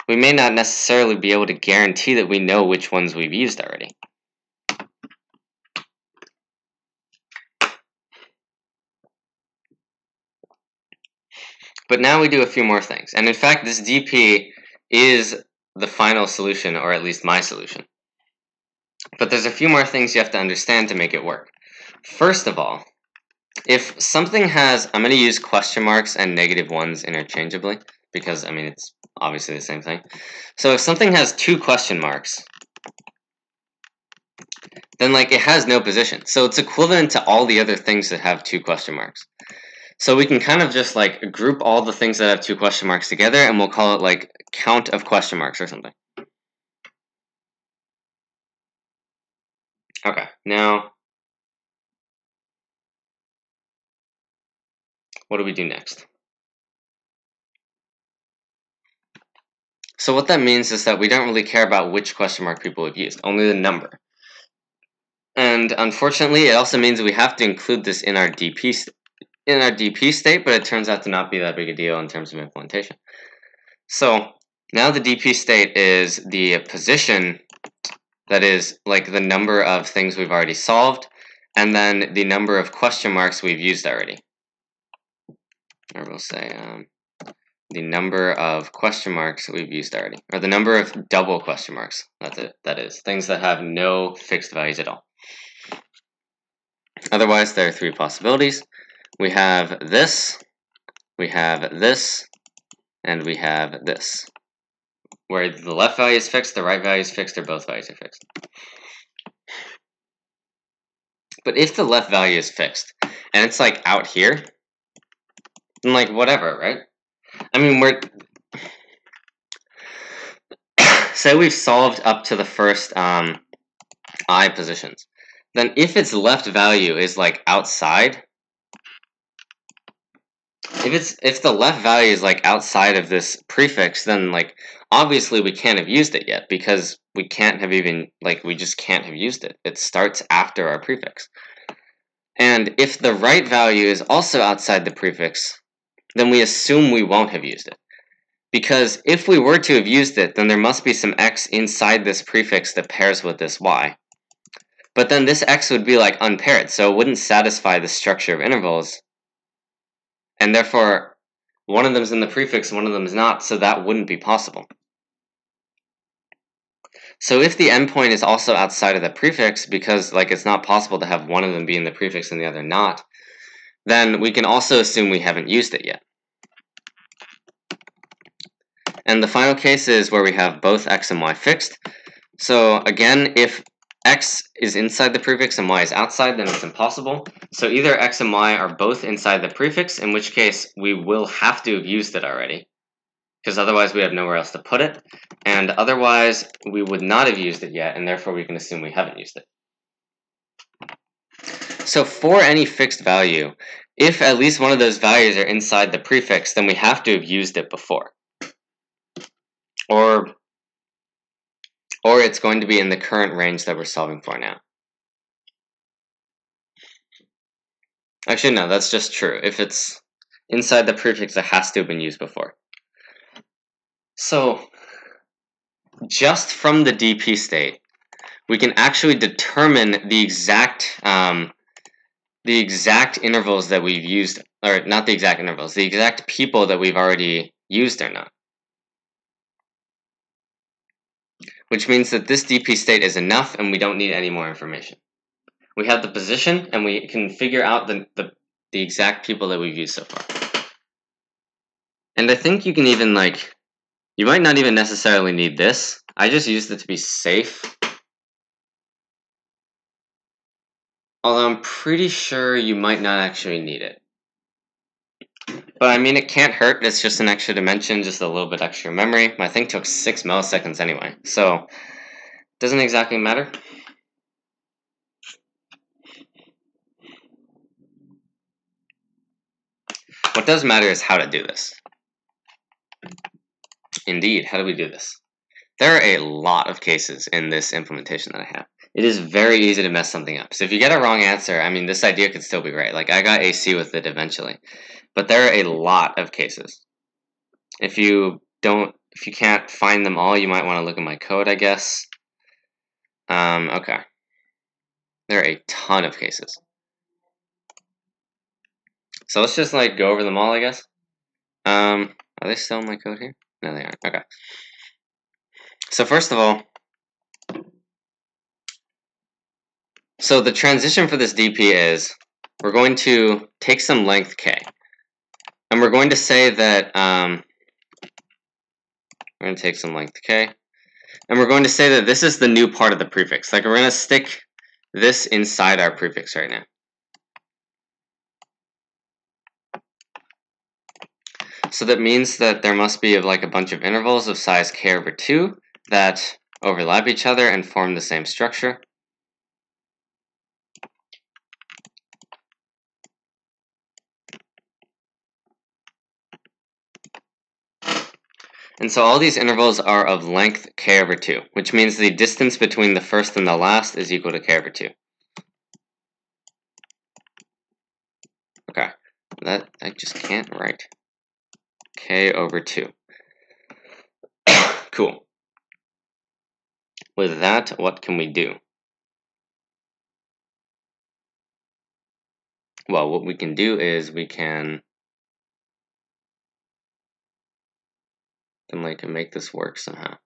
may not necessarily be able to guarantee that we know which ones we've used already. But now we do a few more things. And in fact, this DP is the final solution, or at least my solution. But there's a few more things you have to understand to make it work. First of all, if something has, I'm going to use question marks and negative ones interchangeably, because, I mean, it's obviously the same thing. So if something has 2 question marks, then, like, it has no position. So it's equivalent to all the other things that have 2 question marks. So we can kind of just, like, group all the things that have 2 question marks together, and we'll call it, like, count of question marks or something. Okay, now, what do we do next? So what that means is that we don't really care about which question mark people have used, only the number. And unfortunately, it also means we have to include this in our DP state, but it turns out to not be that big a deal in terms of implementation. So now the DP state is the position, that is like the number of things we've already solved, and then the number of question marks we've used already. Or we'll say the number of question marks we've used already, or the number of double question marks. That's it. That is things that have no fixed values at all. Otherwise, there are 3 possibilities. We have this, we have this, and we have this. Where the left value is fixed, the right value is fixed, or both values are fixed. But if the left value is fixed, and it's like out here, then like whatever, right? I mean, say we've solved up to the first I positions. Then if its left value is like outside, if the left value is like outside of this prefix, then like obviously we can't have used it yet, because we can't have even, like, we just can't have used it. It starts after our prefix. And if the right value is also outside the prefix, then we assume we won't have used it. Because if we were to have used it, then there must be some x inside this prefix that pairs with this y. But then this x would be like unpaired, so it wouldn't satisfy the structure of intervals. And therefore, one of them is in the prefix, one of them is not, so that wouldn't be possible. So if the endpoint is also outside of the prefix, because like it's not possible to have one of them be in the prefix and the other not, then we can also assume we haven't used it yet. And the final case is where we have both x and y fixed. So again, if x is inside the prefix and y is outside, then it's impossible. So either x and y are both inside the prefix, in which case we will have to have used it already, because otherwise we have nowhere else to put it, and otherwise we would not have used it yet, and therefore we can assume we haven't used it. So for any fixed value, if at least one of those values are inside the prefix, then we have to have used it before. Or it's going to be in the current range that we're solving for now. Actually, no, that's just true. If it's inside the prefix, it has to have been used before. So, just from the DP state, we can actually determine the exact intervals that we've used, or not the exact intervals, the exact people that we've already used or not. Which means that this DP state is enough and we don't need any more information. We have the position and we can figure out the exact people that we've used so far. And I think you can even, like, you might not even necessarily need this. I just used it to be safe. Although I'm pretty sure you might not actually need it. But I mean, it can't hurt. It's just an extra dimension, just a little bit extra memory. My thing took 6 milliseconds anyway, so it doesn't exactly matter. What does matter is how to do this. Indeed, how do we do this? There are a lot of cases in this implementation that I have. It is very easy to mess something up. So if you get a wrong answer, I mean, this idea could still be right. Like, I got AC with it eventually. But there are a lot of cases. If you can't find them all, you might want to look at my code, I guess. Okay. There are a ton of cases. So let's just like go over them all, I guess. Are they still in my code here? No, they aren't. Okay. So first of all, so the transition for this DP is we're going to take some length k, and we're going to say that we're going to take some length k, and we're going to say that this is the new part of the prefix. Like, we're going to stick this inside our prefix right now. So that means that there must be like a bunch of intervals of size k/2 that overlap each other and form the same structure. And so all these intervals are of length k/2, which means the distance between the first and the last is equal to k/2. Okay, that I just can't write. k/2. Cool. With that, what can we do? Well, what we can do is we can make this work somehow.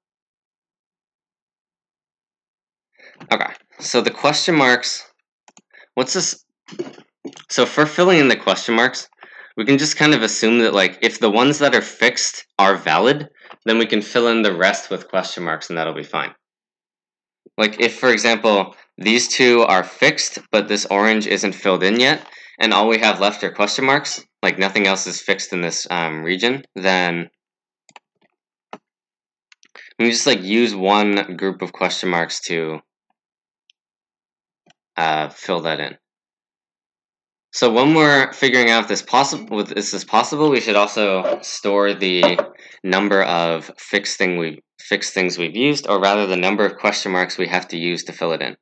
Okay, so the question marks, what's this? So for filling in the question marks, we can just kind of assume that, like, if the ones that are fixed are valid, then we can fill in the rest with question marks and that'll be fine. Like, if, for example, these two are fixed, but this orange isn't filled in yet, and all we have left are question marks, like nothing else is fixed in this region, then We just like use one group of question marks to fill that in. So when we're figuring out if this is possible, we should also store the number of fixed things we've used, or rather the number of question marks we have to use to fill it in.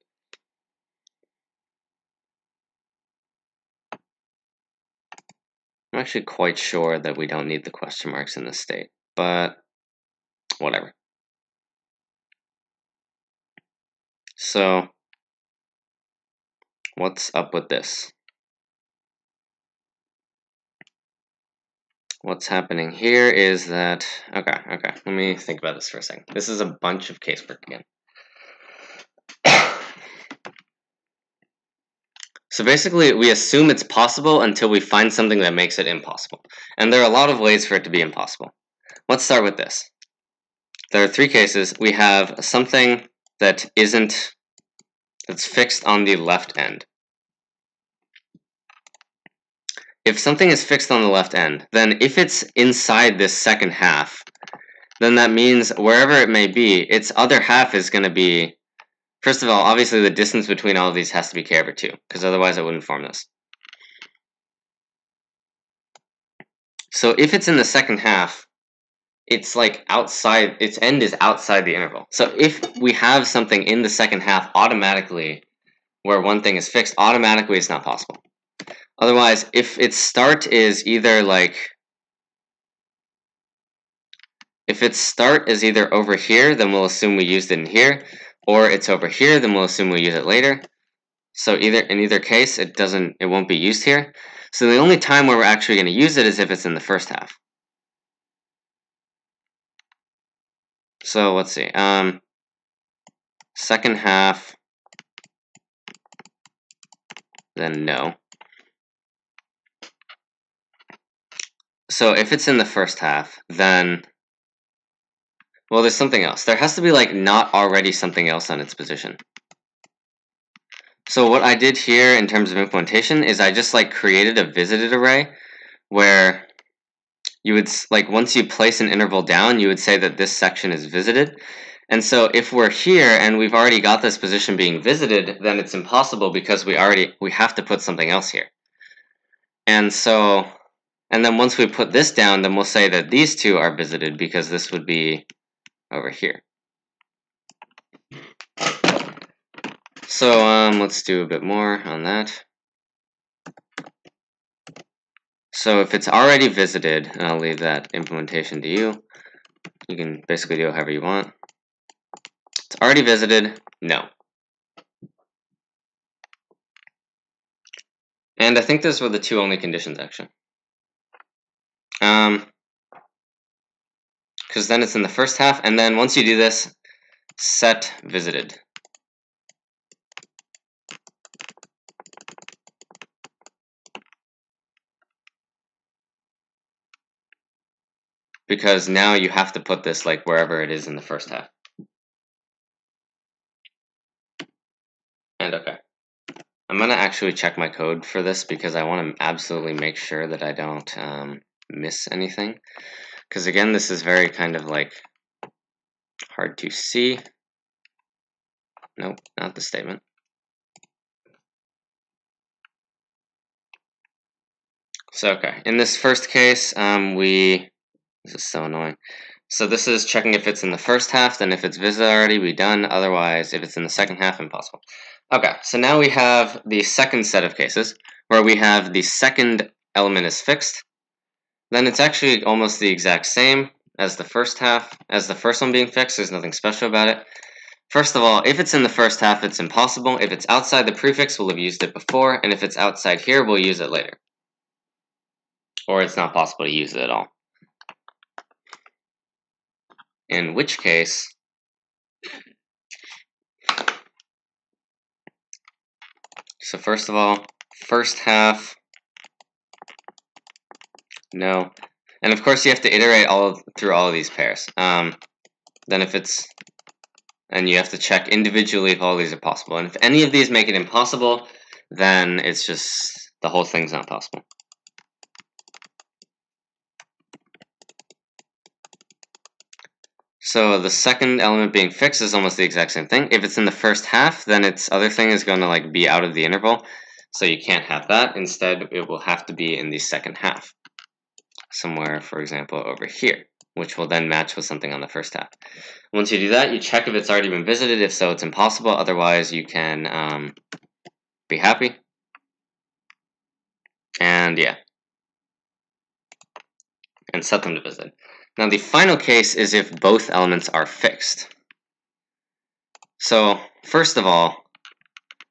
I'm actually quite sure that we don't need the question marks in this state, but whatever. So what's up with this? What's happening here is that, okay, let me think about this for a second. This is a bunch of casework again. So basically, we assume it's possible until we find something that makes it impossible. And there are a lot of ways for it to be impossible. Let's start with this. There are three cases. We have something that that's fixed on the left end. If something is fixed on the left end, then if it's inside this second half, then that means wherever it may be, its other half is going to be, first of all, obviously the distance between all of these has to be k/2, because otherwise I wouldn't form this. So if it's in the second half, it's like outside, its end is outside the interval. So if we have something in the second half automatically, where one thing is fixed, automatically it's not possible. Otherwise, if its start is either over here, then we'll assume we used it in here, or it's over here, then we'll assume we use it later. So in either case, it won't be used here. So the only time where we're actually going to use it is if it's in the first half. So let's see. Second half, then no. So if it's in the first half, then, well, there's something else. There has to be not already something else on its position. So what I did here in terms of implementation is I just created a visited array where you would, once you place an interval down, you would say that this section is visited. And so if we're here and we've already got this position being visited, then it's impossible because we have to put something else here. And then once we put this down, then we'll say that these two are visited because this would be over here. So let's do a bit more on that. So if it's already visited, and I'll leave that implementation to you. You can basically do it however you want. It's already visited, no. And I think those were the two only conditions, actually. Because then it's in the first half, and then once you do this, set visited. Because now you have to put this wherever it is in the first half. And okay. I'm going to actually check my code for this because I want to absolutely make sure that I don't miss anything. Because again, this is very kind of hard to see. Nope, not the statement. So okay, in this first case, this is so annoying. So this is checking if it's in the first half, then if it's visited already, we done. Otherwise, if it's in the second half, impossible. Okay, so now we have the second set of cases where we have the second element is fixed. Then it's actually almost the exact same as the first half, as the first one being fixed. There's nothing special about it. First of all, if it's in the first half, it's impossible. If it's outside the prefix, we'll have used it before. And if it's outside here, we'll use it later. Or it's not possible to use it at all. In which case, so first of all, first half, no. And of course you have to iterate through all of these pairs. Then if it's, and you have to check individually if all these are possible. And if any of these make it impossible, then it's just, the whole thing's not possible. So the second element being fixed is almost the exact same thing. If it's in the first half, then its other thing is going to like be out of the interval. So you can't have that. Instead, it will have to be in the second half. Somewhere, for example, over here, which will then match with something on the first half. Once you do that, you check if it's already been visited. If so, it's impossible. Otherwise, you can be happy. And yeah. And set them to visit. Now the final case is if both elements are fixed. So first of all,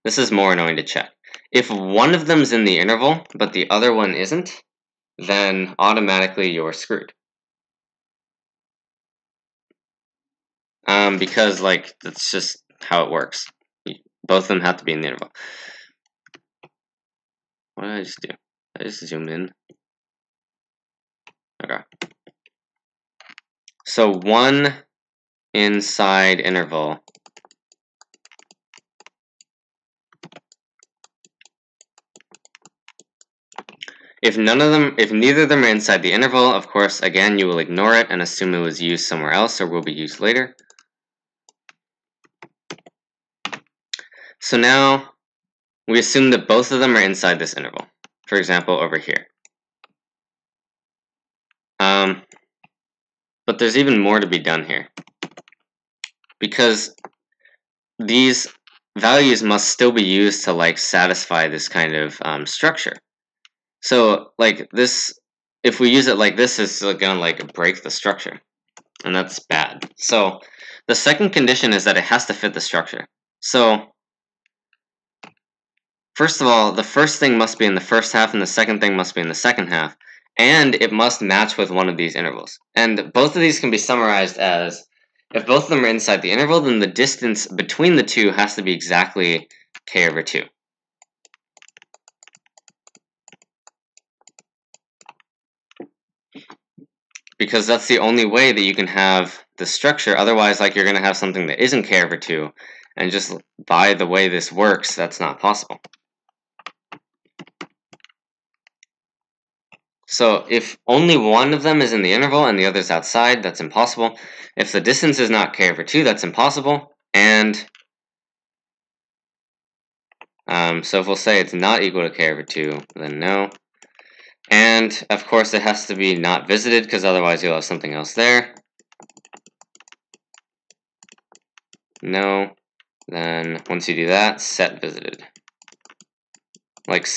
this is more annoying to check. If one of them is in the interval, but the other one isn't, then automatically you're screwed. Because like that's just how it works. Both of them have to be in the interval. What did I just do? I just zoomed in. Okay. So one inside interval if neither of them are inside the interval, of course, again, you will ignore it and assume it was used somewhere else or will be used later. So now we assume that both of them are inside this interval. For example, over here. But there's even more to be done here. Because these values must still be used to like satisfy this kind of structure. So like this, if we use it like this, it's gonna like break the structure. And that's bad. So the second condition is that it has to fit the structure. So first of all, the first thing must be in the first half and the second thing must be in the second half. And it must match with one of these intervals. And both of these can be summarized as, if both of them are inside the interval, then the distance between the two has to be exactly k over 2. Because that's the only way that you can have the structure. Otherwise, like you're going to have something that isn't k over 2. And just by the way this works, that's not possible. So if only one of them is in the interval and the other's outside, that's impossible. If the distance is not k over 2, that's impossible. And so if we'll say it's not equal to k over 2, then no. And of course it has to be not visited, because otherwise you'll have something else there. No. Then once you do that, set visited. Like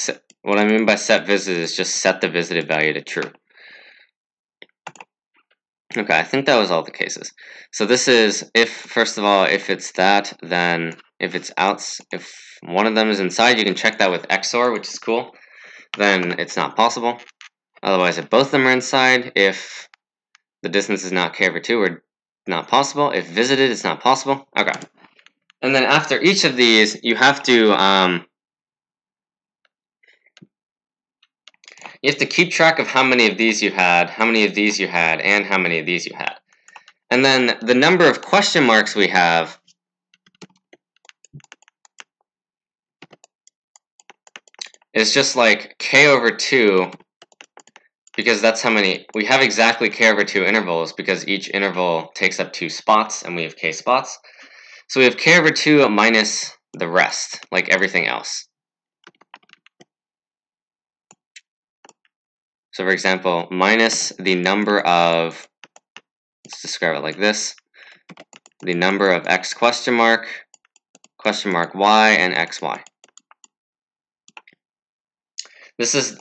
what I mean by set visited is just set the visited value to true. Okay, I think that was all the cases. So this is if, first of all, if it's that, then if it's out, if one of them is inside, you can check that with XOR, which is cool. Then it's not possible. Otherwise, if both of them are inside, if the distance is not k over 2, or not possible. If visited, it's not possible. Okay. And then after each of these, you have to keep track of how many of these you had, how many of these you had, and how many of these you had. And then the number of question marks we have is just like k over 2, because that's how many, we have exactly k over 2 intervals, because each interval takes up 2 spots, and we have k spots. So we have k over 2 minus the rest, like everything else. So for example, minus the number of, let's describe it like this, the number of x question mark y, and xy. This is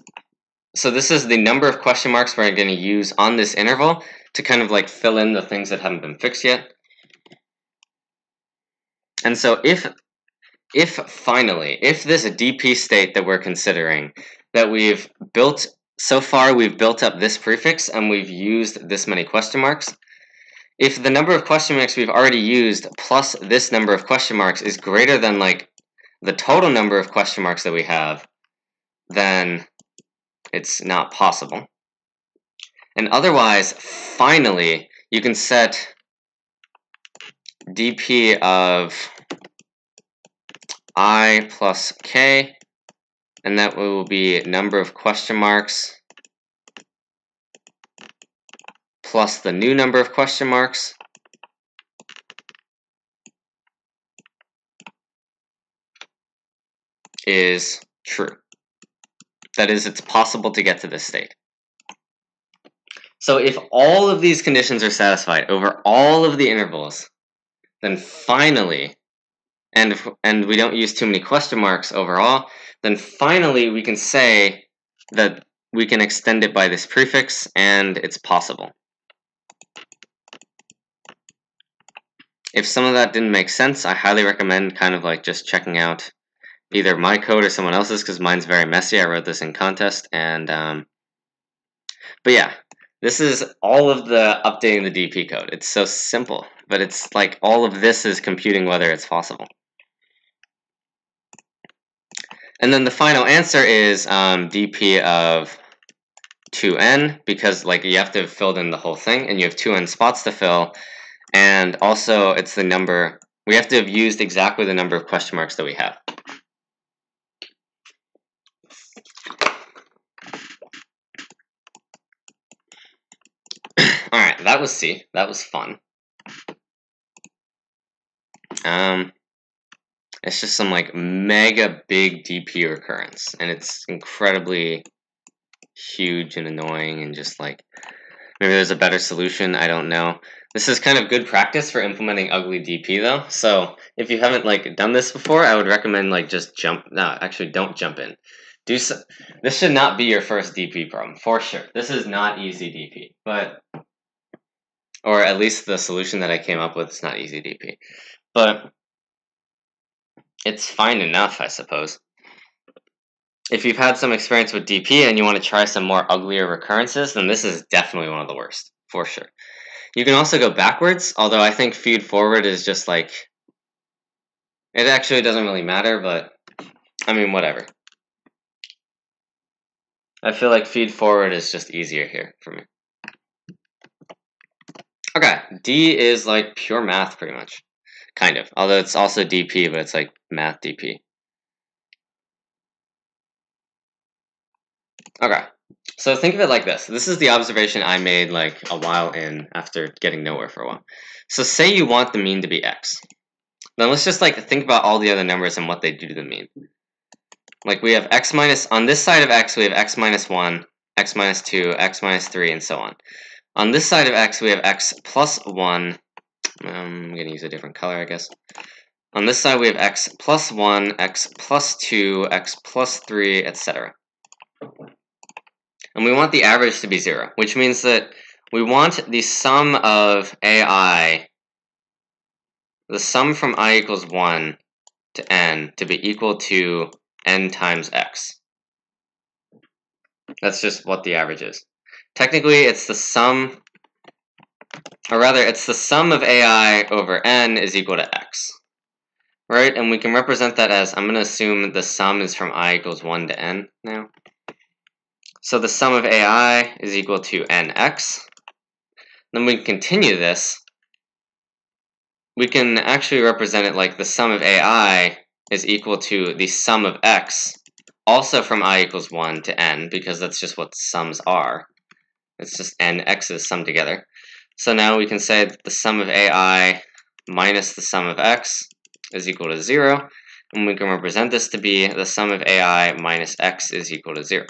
the number of question marks we're going to use on this interval to kind of like fill in the things that haven't been fixed yet. And so if finally, if this DP state that we're considering, that we've built, so far we've built up this prefix and we've used this many question marks, if the number of question marks we've already used plus this number of question marks is greater than like the total number of question marks that we have, then it's not possible. And otherwise, finally, you can set dp of I plus k, and that will be number of question marks plus the new number of question marks is true. That is, it's possible to get to this state. So if all of these conditions are satisfied over all of the intervals, then finally, and we don't use too many question marks overall, then finally we can say that we can extend it by this prefix and it's possible. If some of that didn't make sense, I highly recommend kind of like just checking out either my code or someone else's, because mine's very messy. I wrote this in contest, and but yeah, this is all of the updating the DP code. It's so simple, but it's like all of this is computing whether it's possible. And then the final answer is DP of 2n, because like you have to have filled in the whole thing, and you have 2n spots to fill, and also it's the number, we have to have used exactly the number of question marks that we have. Alright, that was C. That was fun. It's just some like mega big DP recurrence, and it's incredibly huge and annoying, and just like maybe there's a better solution, I don't know. This is kind of good practice for implementing ugly DP though, so if you haven't like done this before, I would recommend like just don't jump in. This should not be your first DP problem, for sure. This is not easy DP, or at least the solution that I came up with is not easy DP, but it's fine enough, I suppose. If you've had some experience with DP and you want to try some more uglier recurrences, then this is definitely one of the worst, for sure. You can also go backwards, although I think feed forward is just like, it actually doesn't really matter, but I mean, whatever. I feel like feed forward is just easier here for me. Okay, D is like pure math pretty much. Kind of, although it's also DP, but it's like math DP. Okay, so think of it like this. This is the observation I made like a while in after getting nowhere for a while. So say you want the mean to be x. Then let's just like think about all the other numbers and what they do to the mean. Like we have x minus, on this side of x we have x minus 1, x minus 2, x minus 3, and so on. On this side of x we have x plus 1, I'm going to use a different color, I guess. On this side, we have x plus 1, x plus 2, x plus 3, etc. And we want the average to be 0, which means that we want the sum of ai, the sum from I equals 1 to n, to be equal to n times x. That's just what the average is. Technically, it's the sum, or rather, it's the sum of ai over n is equal to x. Right, and we can represent that as, I'm going to assume the sum is from I equals 1 to n now. So the sum of ai is equal to nx. Then we can continue this. We can actually represent it like the sum of ai is equal to the sum of x, also from I equals 1 to n, because that's just what sums are. It's just n x's summed together. So now we can say that the sum of ai minus the sum of x is equal to 0, and we can represent this to be the sum of ai minus x is equal to 0.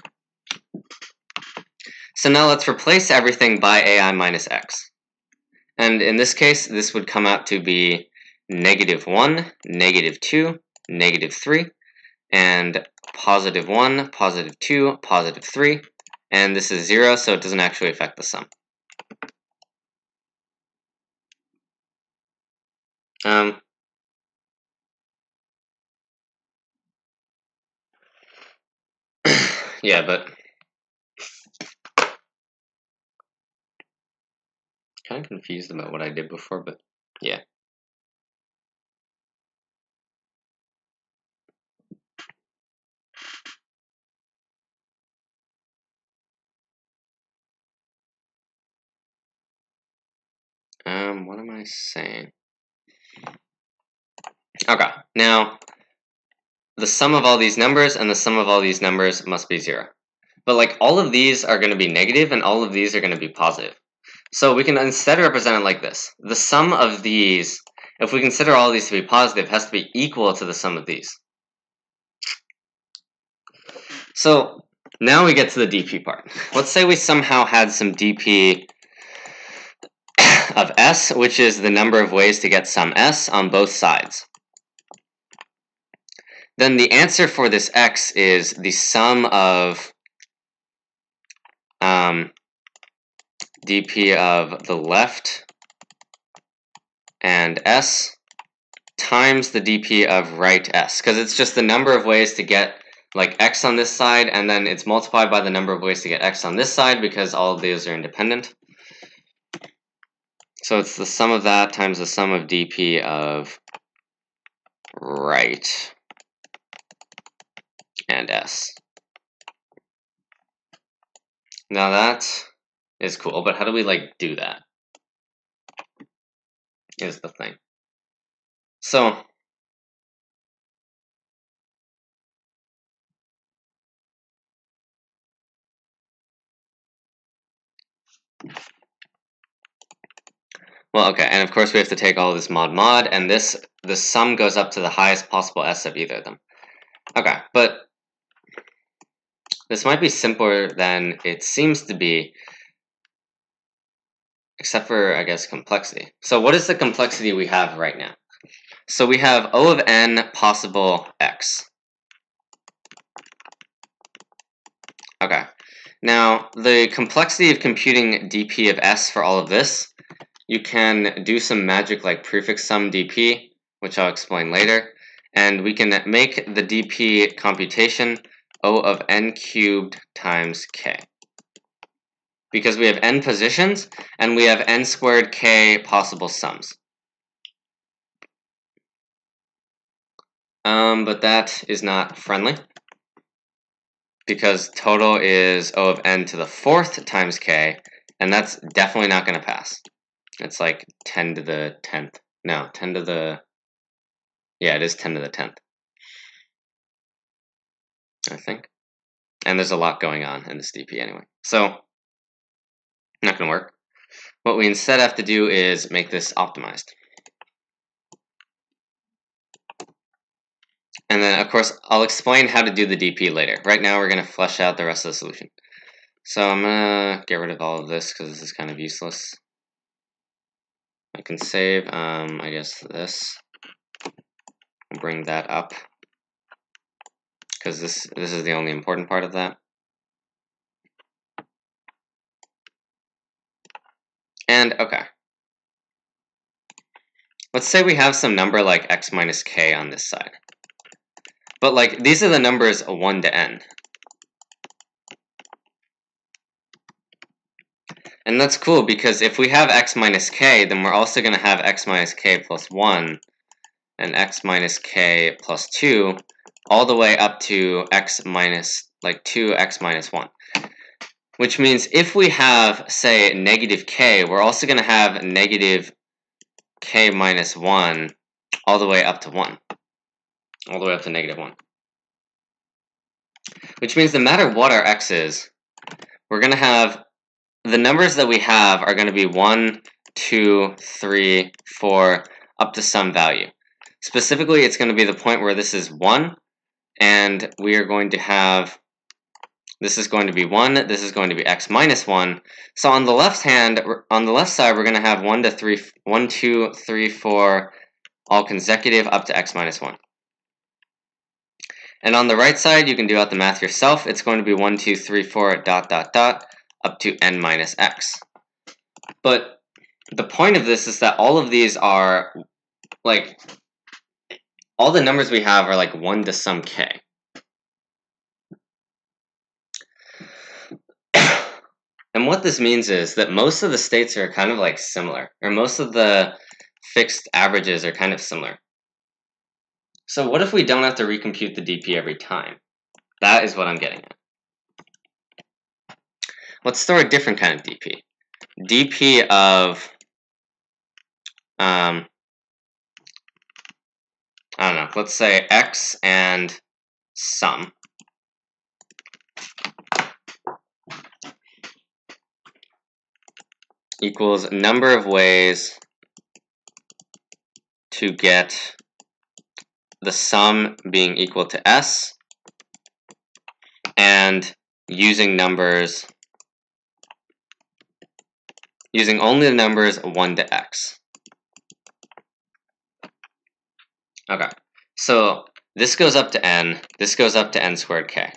So now let's replace everything by ai minus x. And in this case, this would come out to be -1, -2, -3, and +1, +2, +3, and this is 0, so it doesn't actually affect the sum. Yeah, but kind of confused about what I did before, but yeah. What am I saying? Okay, now the sum of all these numbers and the sum of all these numbers must be 0. But like all of these are going to be negative and all of these are going to be positive. So we can instead represent it like this. The sum of these, if we consider all these to be positive, has to be equal to the sum of these. So now we get to the dp part. Let's say we somehow had some dp of s, which is the number of ways to get some s on both sides. Then the answer for this x is the sum of dp of the left and s times the dp of right s, because it's just the number of ways to get like x on this side, and then it's multiplied by the number of ways to get x on this side because all of these are independent. So it's the sum of that times the sum of dp of right and s. Now that is cool, but how do we like do that? Is the thing. So well, okay, and of course we have to take all of this mod, and the sum goes up to the highest possible s of either of them. Okay, but this might be simpler than it seems to be, except for, I guess, complexity. So what is the complexity we have right now? So we have O of n possible x. Okay, now the complexity of computing dp of s for all of this, you can do some magic like prefix sum dp, which I'll explain later, and we can make the dp computation O of n cubed times k. Because we have n positions, and we have n squared k possible sums. But that is not friendly, because total is O of n to the 4th times k, and that's definitely not going to pass. It's like 10 to the 10th. No, 10 to the... Yeah, it is 10 to the 10th. I think. And there's a lot going on in this dp anyway. So, not going to work. What we instead have to do is make this optimized. And then, of course, I'll explain how to do the dp later. Right now, we're going to flesh out the rest of the solution. So I'm going to get rid of all of this because this is kind of useless. I can save, I guess, this. Bring that up, because this is the only important part of that. And, okay. Let's say we have some number like x minus k on this side. But, like, these are the numbers 1 to n. And that's cool, because if we have x minus k, then we're also going to have x minus k plus 1 and x minus k plus 2 all the way up to x minus, like, 2x minus 1. Which means if we have, say, negative k, we're also going to have negative k minus 1 all the way up to 1. All the way up to negative 1. Which means no matter what our x is, we're going to have, the numbers that we have are going to be 1, 2, 3, 4, up to some value. Specifically, it's going to be the point where this is 1, and we are going to have, this is going to be 1, this is going to be x minus 1. So on the left side, we're going to have 1, 2, 3, 4, all consecutive up to x minus 1. And on the right side, you can do out the math yourself. It's going to be 1, 2, 3, 4, dot, dot, dot, up to n minus x. But the point of this is that all of these are, like, all the numbers we have are like 1 to some k. And what this means is that most of the states are kind of like similar, or most of the fixed averages are kind of similar. So what if we don't have to recompute the dp every time? That is what I'm getting at. Let's store a different kind of dp. dp of, I don't know, let's say x and sum. Equals number of ways to get the sum being equal to s and using only the numbers 1 to x. Okay, so this goes up to n, this goes up to n squared k.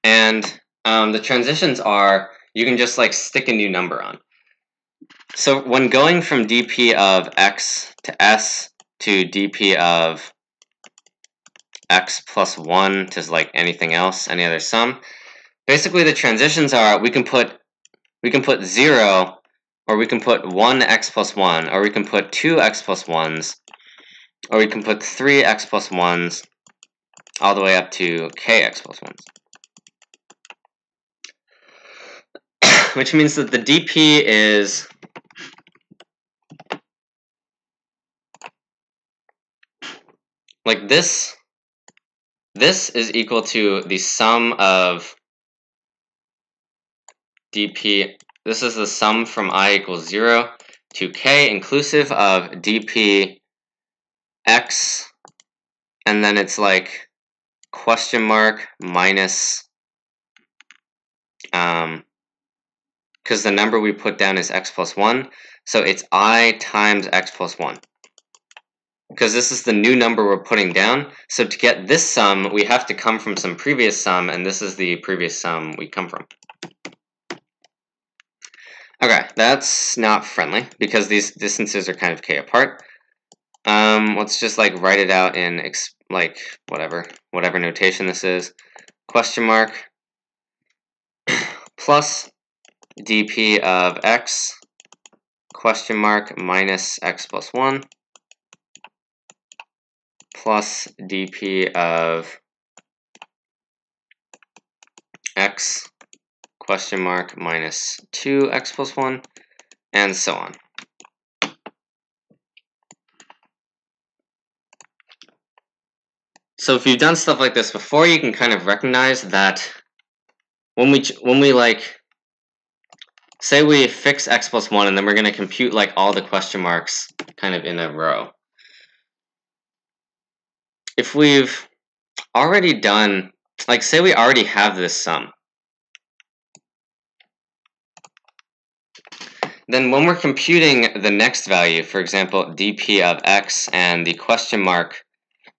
And the transitions are, you can just like stick a new number on. So when going from dp of x to s to dp of x plus 1 to like anything else, any other sum, basically the transitions are, we can put 0, or we can put 1x plus 1, or we can put 2x plus 1s, or we can put 3x plus 1s, all the way up to kx plus 1s. Which means that the dp is like this. This is equal to the sum of dp. This is the sum from I equals 0 to k inclusive of dp x, and then it's like question mark minus, because the number we put down is x plus 1, so it's I times x plus 1. Because this is the new number we're putting down, so to get this sum, we have to come from some previous sum, and this is the previous sum we come from. Okay, that's not friendly, because these distances are kind of k apart. Let's just like write it out in like whatever notation this is. Question mark plus dp of x, question mark minus x plus 1, plus dp of x, question mark minus 2x plus 1, and so on. So if you've done stuff like this before, you can kind of recognize that when we like, say we fix x plus 1, and then we're going to compute like all the question marks kind of in a row. If we've already done, like say we already have this sum, then when we're computing the next value, for example, dp of x and the question mark,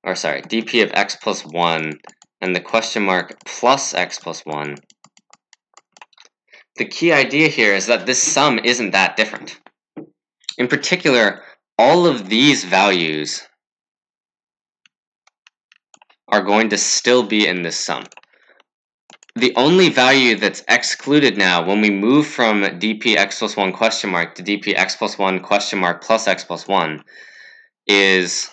or sorry, dp of x plus 1 and the question mark plus x plus 1, the key idea here is that this sum isn't that different. In particular, all of these values are going to still be in this sum. The only value that's excluded now when we move from dp x plus 1 question mark to dp x plus 1 question mark plus x plus 1 is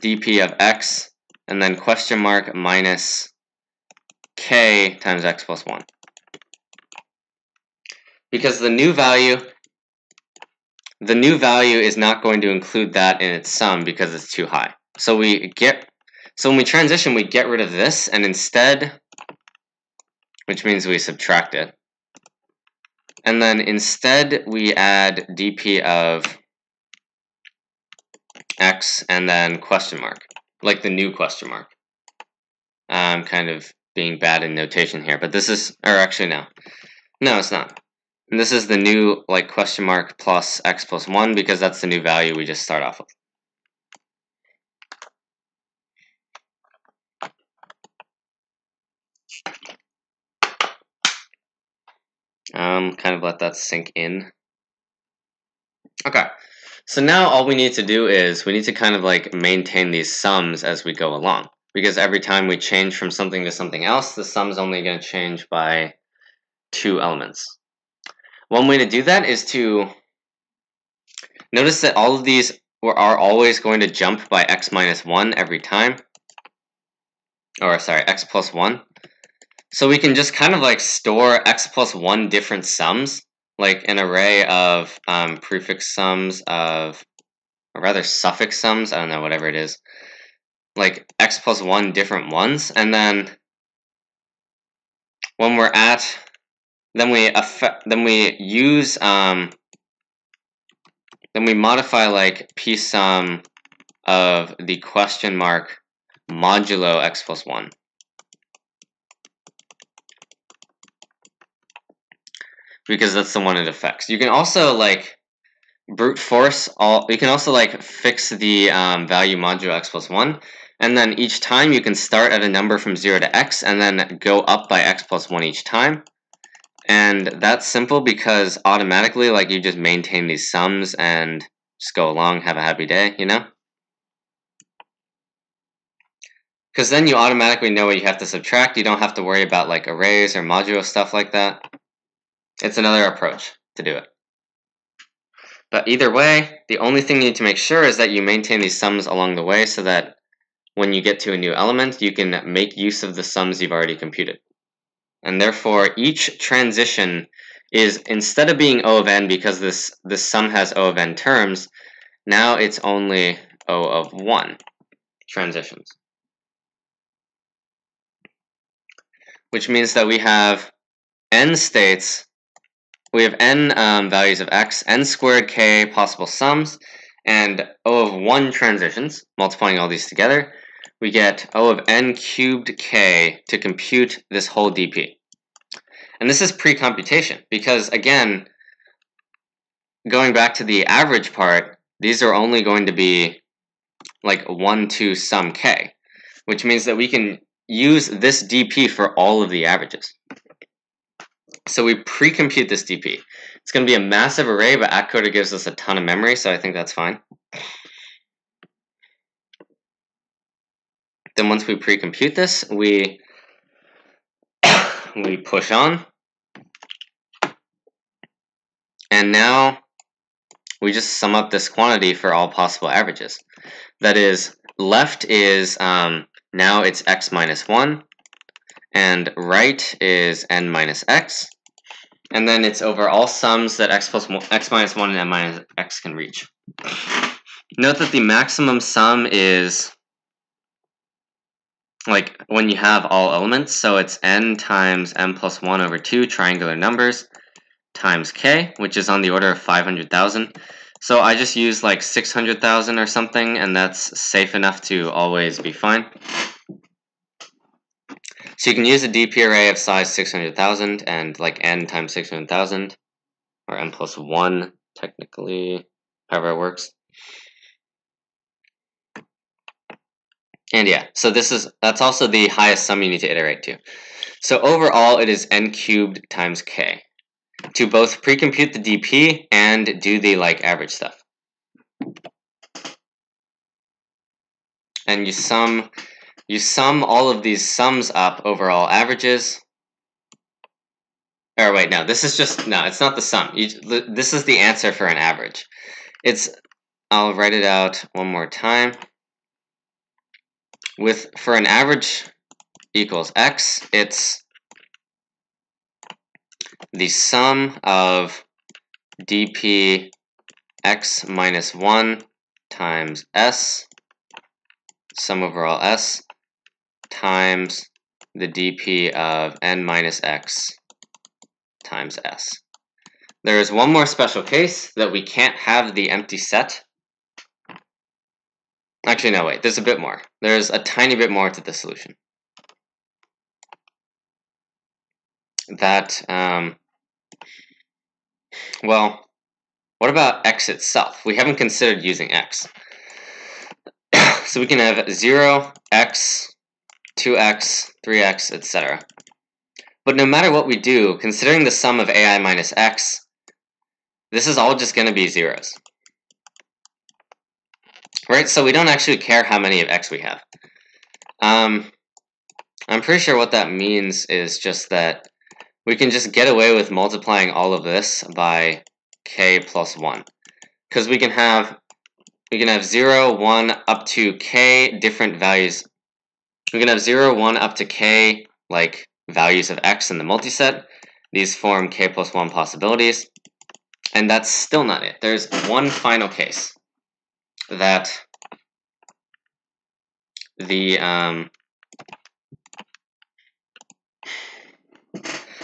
dp of x and then question mark minus k times x plus 1. Because the new value is not going to include that in its sum because it's too high. So when we transition, we get rid of this, and instead, which means we subtract it, and then instead we add dp of x and then question mark, like the new question mark. I'm kind of being bad in notation here, but this is, or actually no, it's not. And this is the new like question mark plus x plus 1 because that's the new value we just start off with. Kind of let that sink in. Okay, so now all we need to do is we need to kind of like maintain these sums as we go along, because every time we change from something to something else, the sum is only going to change by 2 elements. One way to do that is to notice that all of these are always going to jump by x minus 1 every time, or sorry, x plus 1. So we can just kind of like store x plus 1 different sums, like an array of prefix sums of, or rather suffix sums, I don't know, whatever it is, like x plus 1 different ones, and then when we're at, then we modify like p sum of the question mark modulo x plus 1. because that's the one it affects. You can also like brute force all. You can also like fix the value modulo x plus 1, and then each time you can start at a number from 0 to x and then go up by x plus 1 each time. And that's simple because automatically, like, you just maintain these sums and just go along, have a happy day, you know? Because then you automatically know what you have to subtract. You don't have to worry about like arrays or modulo stuff like that. It's another approach to do it. But either way, the only thing you need to make sure is that you maintain these sums along the way so that when you get to a new element, you can make use of the sums you've already computed. And therefore, each transition is, instead of being O of n because this sum has O of n terms, now it's only O of 1 transitions. Which means that we have n states, we have n values of x, n squared k possible sums, and O of 1 transitions, multiplying all these together, we get O of n cubed k to compute this whole dp. And this is pre-computation, because again, going back to the average part, these are only going to be like 1 to sum k, which means that we can use this dp for all of the averages. So we pre-compute this dp. It's going to be a massive array, but AtCoder gives us a ton of memory, so I think that's fine. Then once we pre-compute this, we push on. And now we just sum up this quantity for all possible averages. That is, left is, now it's x minus 1, and right is n minus x, and then it's over all sums that x minus 1 and n minus x can reach. Note that the maximum sum is like when you have all elements, so it's n times m plus 1 over 2 triangular numbers times k, which is on the order of 500,000. So I just use like 600,000 or something, and that's safe enough to always be fine. So you can use a DP array of size 600,000 and like n times 600,000, or n plus 1 technically, however it works. And yeah, so that's also the highest sum you need to iterate to. So overall, it is n cubed times k to both pre-compute the DP and do the like average stuff. And you sum all of these sums up over all averages. Or wait, no, this is just, no, it's not the sum. This is the answer for an average. I'll write it out one more time. For an average equals x, it's the sum of dp x minus 1 times s, sum over all s, times the dp of n minus x times s. There is one more special case that we can't have the empty set. Actually, no, wait, there's a bit more. There's a tiny bit more to the solution. That, well, what about x itself? We haven't considered using x. So we can have 0, x, 2x, 3x, etc. But no matter what we do, considering the sum of ai minus x, this is all just going to be zeros. Right, so we don't actually care how many of x we have. I'm pretty sure what that means is just that we can just get away with multiplying all of this by k plus 1. Because we can have 0, 1, up to k different values. We can have 0, 1, up to k, like, values of x in the multiset. These form k plus 1 possibilities. And that's still not it. There's one final case that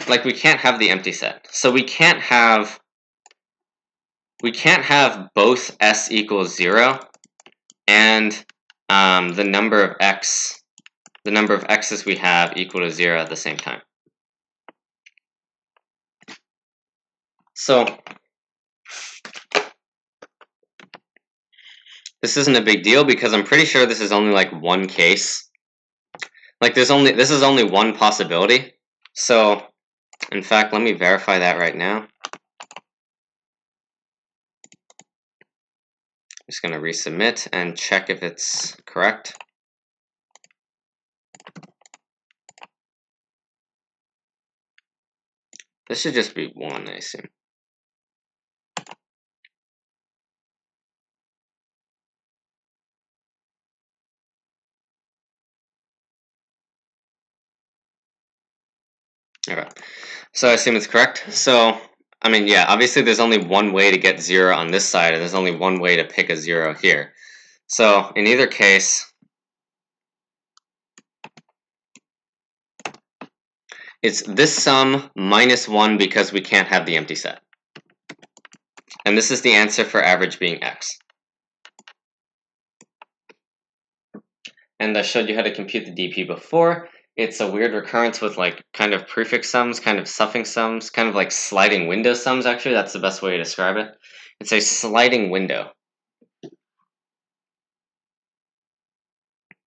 like we can't have the empty set. So we can't have both s equals 0 and the number of x's we have equal to 0 at the same time. So this isn't a big deal because I'm pretty sure this is only like one case. Like this is only one possibility. So in fact, let me verify that right now. Just going to resubmit and check if it's correct. This should just be 1, I assume. Okay, so I assume it's correct. So, I mean, yeah, obviously there's only one way to get 0 on this side, and there's only one way to pick a 0 here. So, in either case, it's this sum minus 1 because we can't have the empty set. And this is the answer for average being x. And I showed you how to compute the dp before. It's a weird recurrence with like kind of prefix sums, kind of suffix sums, kind of like sliding window sums, actually. That's the best way to describe it. It's a sliding window.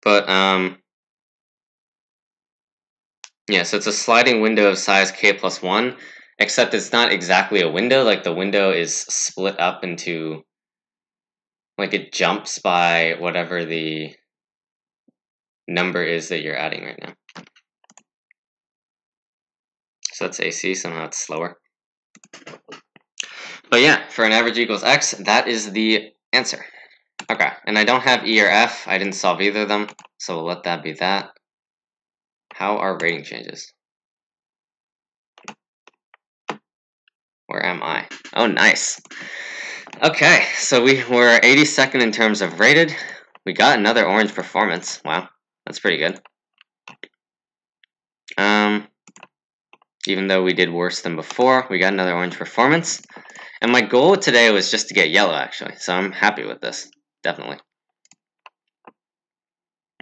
But, yeah, so it's a sliding window of size k plus 1, except it's not exactly a window. Like, the window is split up into, like, it jumps by whatever the number is that you're adding right now. So that's AC, somehow it's slower. But yeah, for an average equals x, that is the answer. Okay, and I don't have E or F. I didn't solve either of them, so we'll let that be that. How are rating changes? Where am I? Oh, nice. Okay, so we were 82nd in terms of rated. We got another orange performance. Wow, that's pretty good. Even though we did worse than before, we got another orange performance. And my goal today was just to get yellow, actually. So I'm happy with this, definitely.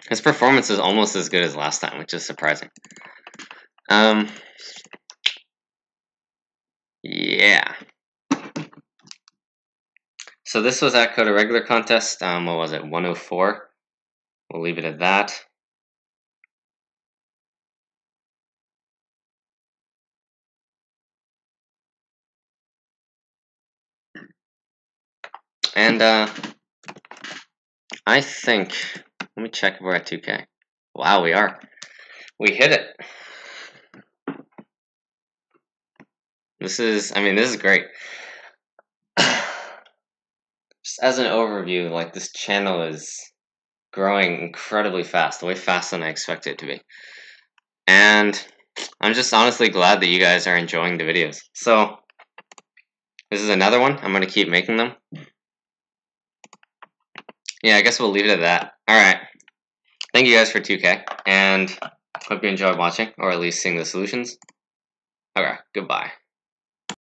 His performance is almost as good as last time, which is surprising. Yeah. So this was AtCoder regular contest. What was it? 104. We'll leave it at that. And I think, let me check if we're at 2K. Wow, we are. We hit it. This is great. Just as an overview, like this channel is growing incredibly fast, way faster than I expected it to be. And I'm just honestly glad that you guys are enjoying the videos. So, this is another one. I'm going to keep making them. Yeah, I guess we'll leave it at that. Alright. Thank you guys for 2K, and hope you enjoyed watching, or at least seeing the solutions. Okay, goodbye.